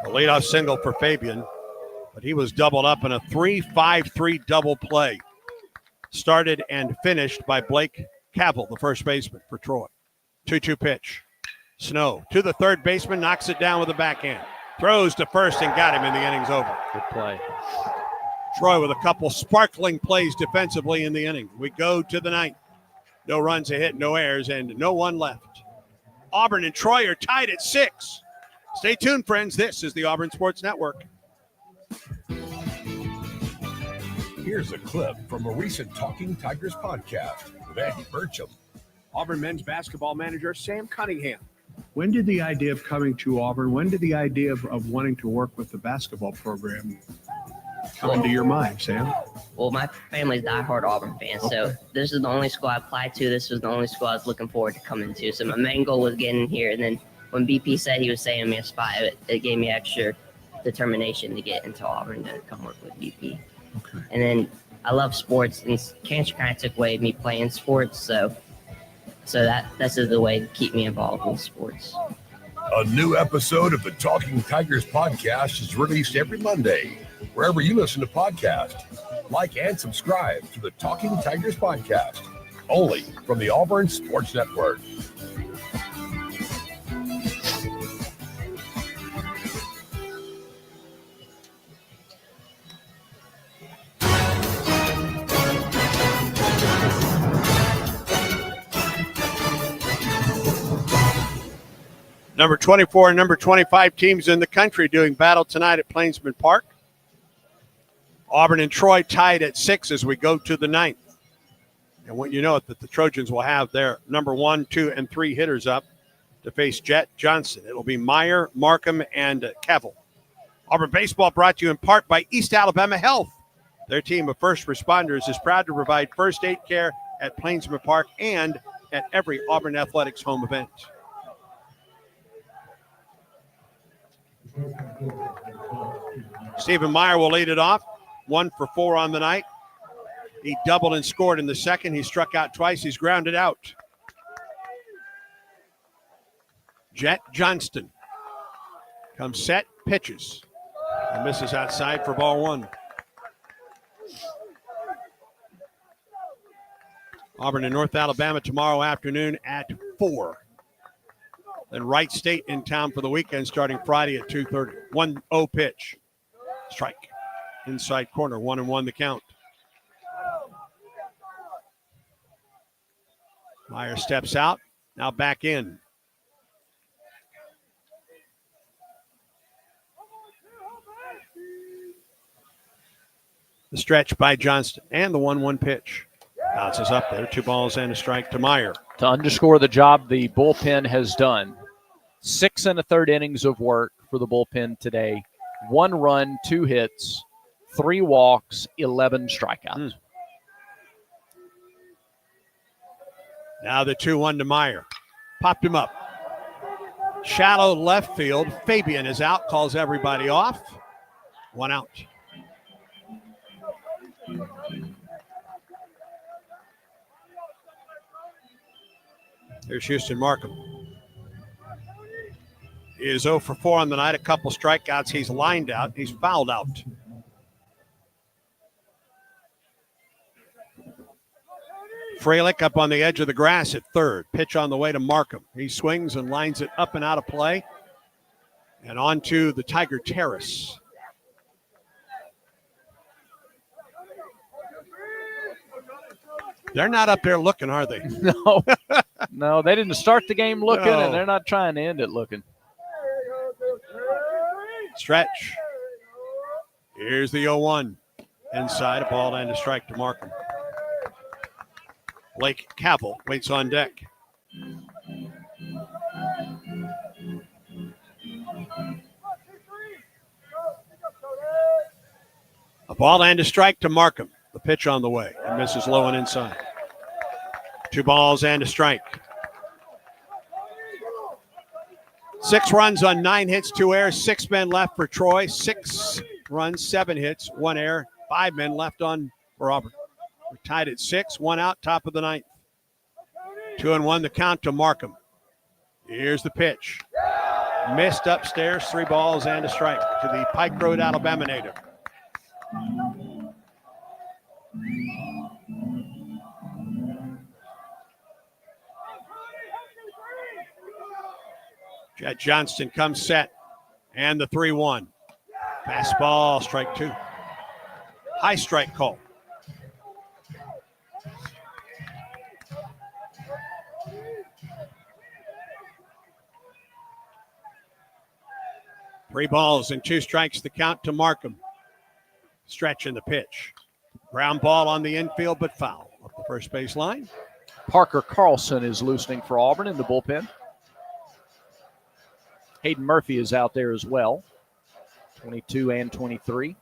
A leadoff single for Fabian, but he was doubled up in a 3-5-3 double play. Started and finished by Blake Cavill, the first baseman for Troy. 2-2 pitch. Snow to the third baseman, knocks it down with a backhand. Throws to first and got him, and the inning's over. Good play. Troy with a couple sparkling plays defensively in the inning. We go to the 9th. No runs, a hit, no errors, and no one left. Auburn and Troy are tied at 6. Stay tuned, friends. This is the Auburn Sports Network. Here's a clip from a recent Talking Tigers podcast with Andy Burcham. Auburn men's basketball manager Sam Cunningham. When did the idea of coming to Auburn, when did the idea of wanting to work with the basketball program come into your mind, Sam? Well, my family's diehard Auburn fans, so this is the only school I applied to. This was the only school I was looking forward to coming to. So my main goal was getting here, and then when BP said he was saving me a spot, it gave me extra determination to get into Auburn to come work with BP. Okay. And then I love sports, and cancer kind of took away me playing sports, so this is the way to keep me involved with sports. A new episode of the Talking Tigers podcast is released every Monday, wherever you listen to podcasts. Like and subscribe to the Talking Tigers podcast, only from the Auburn Sports Network. Number 24 and number 25 teams in the country doing battle tonight at Plainsman Park. Auburn and Troy tied at 6 as we go to the 9th. And what you know is that the Trojans will have their number 1, 2, and 3 hitters up to face Jet Johnson. It'll be Meyer, Markham, and Cavill. Auburn baseball brought to you in part by East Alabama Health. Their team of first responders is proud to provide first aid care at Plainsman Park and at every Auburn Athletics home event. Stephen Meyer will lead it off. 1 for 4 on the night. He doubled and scored in the second. He struck out twice. He's grounded out. Jet Johnston comes set, pitches, and misses outside for ball 1. Auburn and North Alabama tomorrow afternoon at 4. Then Wright State in town for the weekend starting Friday at 2:30. 1-0 pitch. Strike. inside corner. 1-1 the count. Meyer steps out. Now back in. The stretch by Johnston and the 1-1 pitch. Bounces up there. 2 balls and a strike to Meyer. To underscore the job the bullpen has done, 6 1/3 innings of work for the bullpen today. 1 run, 2 hits, 3 walks, 11 strikeouts. Now the 2-1 to Meyer. Popped him up. Shallow left field. Fabian is out, calls everybody off. 1 out. Here's Houston Markham. He is 0 for 4 on the night, a couple strikeouts. He's lined out. He's fouled out. Fralick up on the edge of the grass at third. Pitch on the way to Markham. He swings and lines it up and out of play. And on to the Tiger Terrace. They're not up there looking, are they? No. No, they didn't start the game looking, No. and they're not trying to end it looking. Stretch. Here's the 0-1. Inside, a ball and a strike to Markham. Blake Cavill waits on deck. A ball and a strike to Markham. The pitch on the way. And misses low and inside. 2 balls and a strike. 6 runs on 9 hits, 2 errors, 6 men left for Troy. 6 runs, 7 hits, 1 error, 5 men left on for Auburn. We're tied at 6, 1 out, top of the 9th. 2-1 the count to Markham. Here's the pitch. Missed upstairs, 3 balls and a strike to the Pike Road, Alabama native. Jet Johnston comes set, and the 3-1. Fastball, strike 2. High strike call. Three balls and 2 strikes, the count to Markham. Stretch in the pitch. Ground ball on the infield, but foul. Up the first base line. Parker Carlson is loosening for Auburn in the bullpen. Hayden Murphy is out there as well, 22 and 23.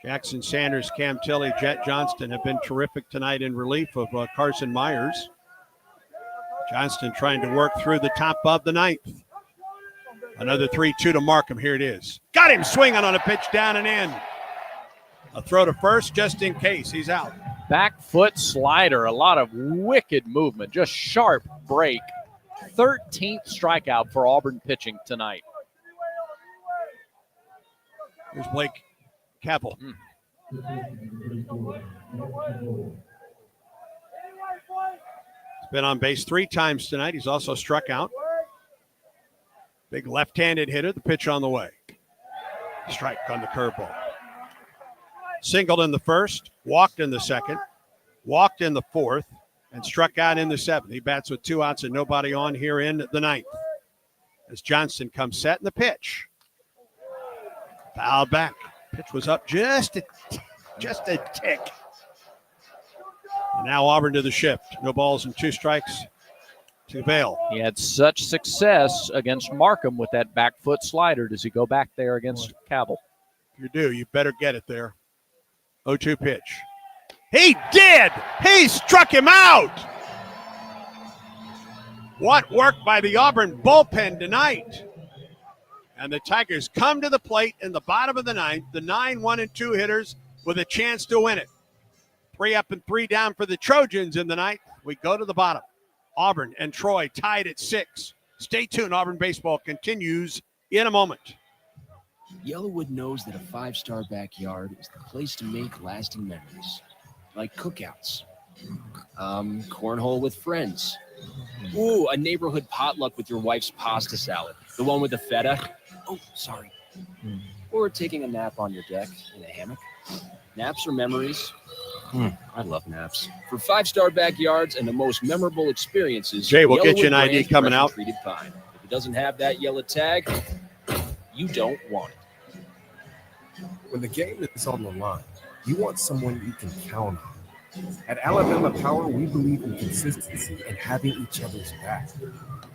Jackson Sanders, Cam Tilley, Jet Johnston have been terrific tonight in relief of Carson Myers. Johnston trying to work through the top of the 9th. Another 3-2 to Markham. Here it is. Got him swinging on a pitch down and in. A throw to first just in case. He's out. Back foot slider, a lot of wicked movement, just sharp break. 13th strikeout for Auburn pitching tonight. Here's Blake Cavill. He's been on base 3 times tonight. He's also struck out. Big left-handed hitter. The pitch on the way. Strike on the curveball. Singled in the first, walked in the second, walked in the 4th, and struck out in the 7th. He bats with 2 outs and nobody on here in the 9th. As Johnston comes set in the pitch. Foul back. Pitch was up just a tick. And now Auburn to the shift. No balls and 2 strikes to Vail. He had such success against Markham with that back foot slider. Does he go back there against Cavill? If you do, you better get it there. 0-2 pitch. He did! He struck him out! What work by the Auburn bullpen tonight. And the Tigers come to the plate in the bottom of the 9th. The 9, 1, and 2 hitters with a chance to win it. 3 up and 3 down for the Trojans in the 9th. We go to the bottom. Auburn and Troy tied at 6. Stay tuned. Auburn baseball continues in a moment. Yellowwood knows that a 5-star backyard is the place to make lasting memories, like cookouts, cornhole with friends, Ooh, a neighborhood potluck with your wife's pasta salad. The one with the feta. Oh, sorry. Or taking a nap on your deck in a hammock. Naps are memories. I love naps. For 5-star backyards and the most memorable experiences, Jay, we'll get you an Yellowwood ID Brands coming Fresh out. Treated pine. If it doesn't have that yellow tag, you don't want it. When the game is on the line, you want someone you can count on. At Alabama Power, we believe in consistency and having each other's back.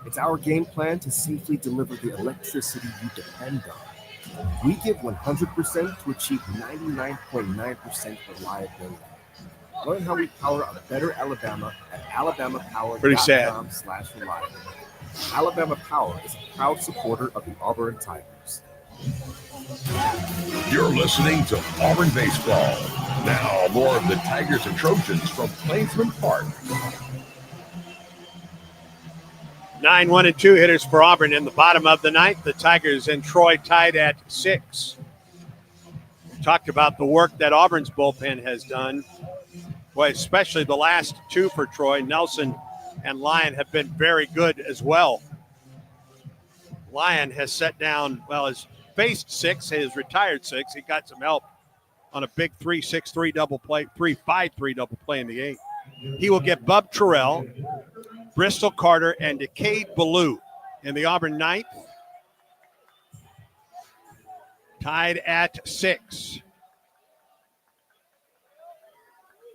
It's our game plan to safely deliver the electricity you depend on. We give 100% to achieve 99.9% reliability. Learn how we power a better Alabama at alabamapower.com/reliable. Alabama Power is a proud supporter of the Auburn Tigers. You're listening to Auburn Baseball. Now, more of the Tigers and Trojans from Plainsman Park. 9-1-2 hitters for Auburn in the bottom of the ninth. The Tigers and Troy tied at 6. We talked about the work that Auburn's bullpen has done. Boy, especially the last two for Troy. Nelson and Lyon have been very good as well. Lyon has set down, has faced 6, has retired 6. He got some help on a big 3-6-3 double play, 3-5-3 double play in the 8th. He will get Bub Terrell, Bristol Carter, and Decade Ballou in the Auburn 9th. Tied at 6.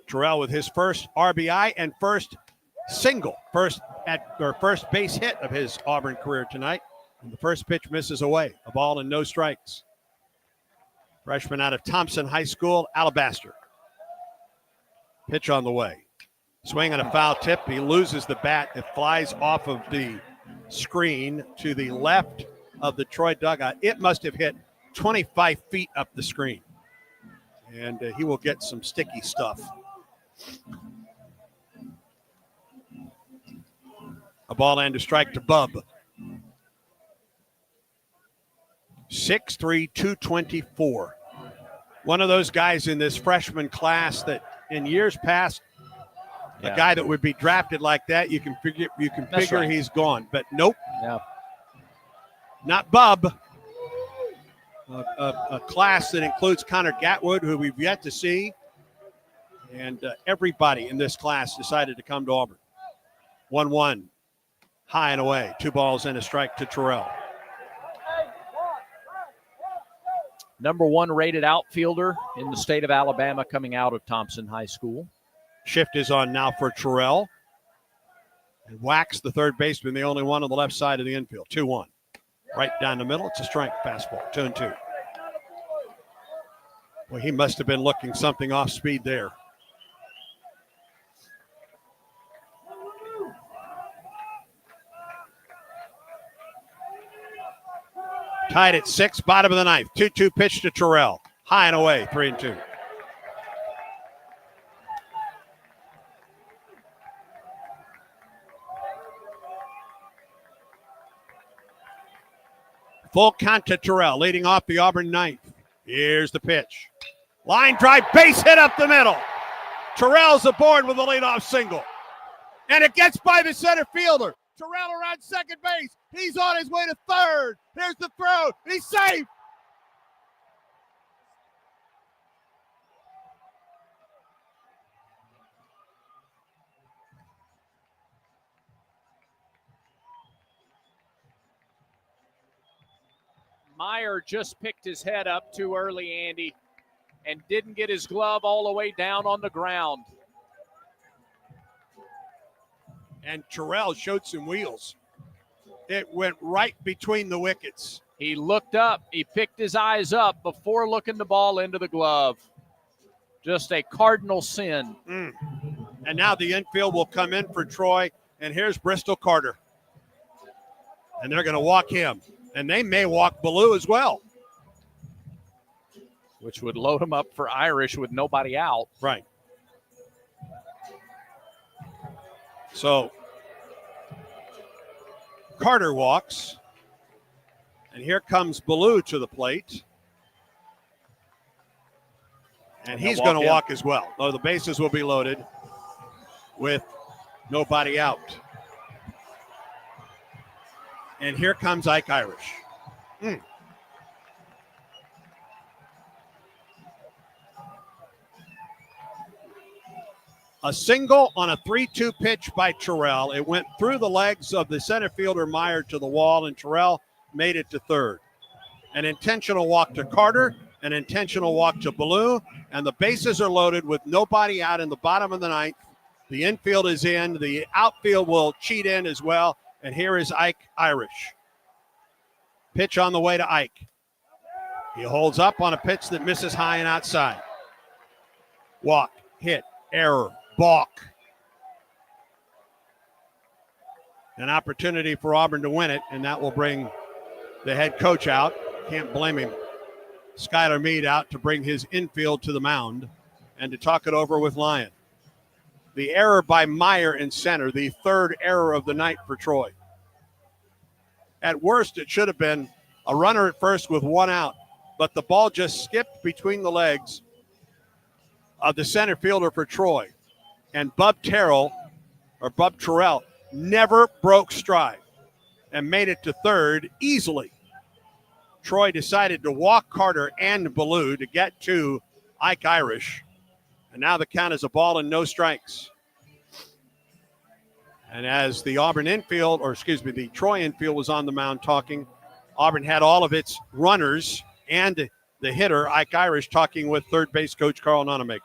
Terrell with his first RBI and first single, first base hit of his Auburn career tonight. And the first pitch misses away, a ball and no strikes. Freshman out of Thompson High School, Alabaster. Pitch on the way. Swing on a foul tip. He loses the bat. It flies off of the screen to the left of the Troy dugout. It must have hit 25 feet up the screen. And he will get some sticky stuff. A ball and a strike to Bub. 6'3", 224. One of those guys in this freshman class that in years past, a guy that would be drafted like that, you can figure right. He's gone. But nope. Yeah. Not Bub. A class that includes Connor Gatwood, who we've yet to see. And everybody in this class decided to come to Auburn. 1-1. High and away. 2 balls and a strike to Terrell. Number 1 rated outfielder in the state of Alabama coming out of Thompson High School. Shift is on now for Terrell. And Wax, the third baseman, the only one on the left side of the infield. 2-1. Right down the middle. It's a strike fastball. 2-2. Well, he must have been looking something off speed there. Tied at 6, bottom of the ninth. 2-2 pitch to Terrell. High and away, 3-2. Full count to Terrell, leading off the Auburn ninth. Here's the pitch. Line drive, base hit up the middle. Terrell's aboard with a leadoff single. And it gets by the center fielder. Terrell around second base. He's on his way to third. There's the throw. He's safe. Meyer just picked his head up too early, Andy, and didn't get his glove all the way down on the ground. And Terrell showed some wheels. It went right between the wickets. He looked up. He picked his eyes up before looking the ball into the glove. Just a cardinal sin. And now the infield will come in for Troy. And here's Bristol Carter. And they're going to walk him. And they may walk Ballou as well. Which would load him up for Irish with nobody out. Right. So Carter walks. And here comes Ballou to the plate. And he's going to walk as well. Though the bases will be loaded with nobody out. And here comes Ike Irish. A single on a 3-2 pitch by Terrell. It went through the legs of the center fielder Meyer to the wall, and Terrell made it to third. An intentional walk to Carter, an intentional walk to Ballou, and the bases are loaded with nobody out in the bottom of the ninth. The infield is in. The outfield will cheat in as well. And here is Ike Irish. Pitch on the way to Ike. He holds up on a pitch that misses high and outside. Walk, hit, error, balk. An opportunity for Auburn to win it, and that will bring the head coach out. Can't blame him. Skylar Meade out to bring his infield to the mound and to talk it over with Lyon. The error by Meyer in center, the third error of the night for Troy. At worst, it should have been a runner at first with one out, but the ball just skipped between the legs of the center fielder for Troy. And Bub Terrell never broke stride and made it to third easily. Troy decided to walk Carter and Ballou to get to Ike Irish. And now the count is a ball and no strikes. And as the the Troy infield was on the mound talking, Auburn had all of its runners and the hitter, Ike Irish, talking with third base coach Carl Nonamaker.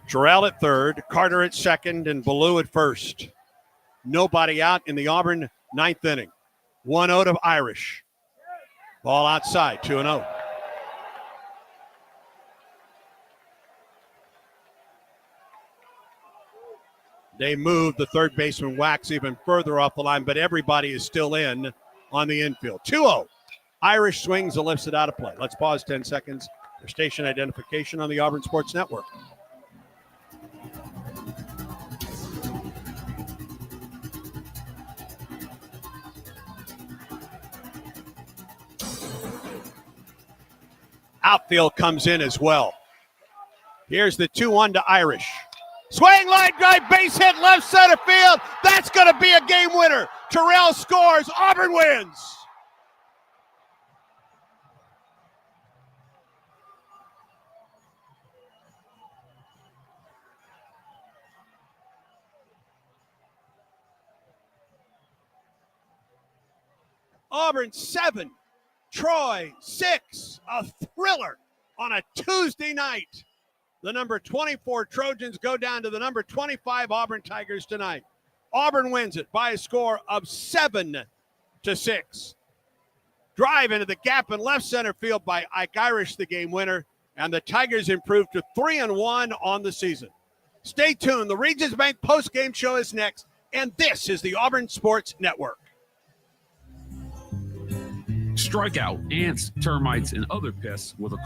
Terrell at third, Carter at second, and Ballou at first. Nobody out in the Auburn ninth inning. 1-0 to Irish. Ball outside, 2-0. They moved the third baseman Wax even further off the line, but everybody is still in on the infield. 2-0. Irish swings and lifts it out of play. Let's pause 10 seconds for station identification on the Auburn Sports Network. Outfield comes in as well. Here's the 2-1 to Irish. Swing, line drive, base hit, left center field. That's going to be a game winner. Terrell scores. Auburn wins. Auburn 7, Troy 6. A thriller on a Tuesday night. The number 24 Trojans go down to the number 25 Auburn Tigers tonight. Auburn wins it by a score of 7-6. Drive into the gap in left center field by Ike Irish, the game winner, and the Tigers improve to 3-1 on the season. Stay tuned. The Regions Bank postgame show is next, and this is the Auburn Sports Network. Strike out ants, termites, and other pests with a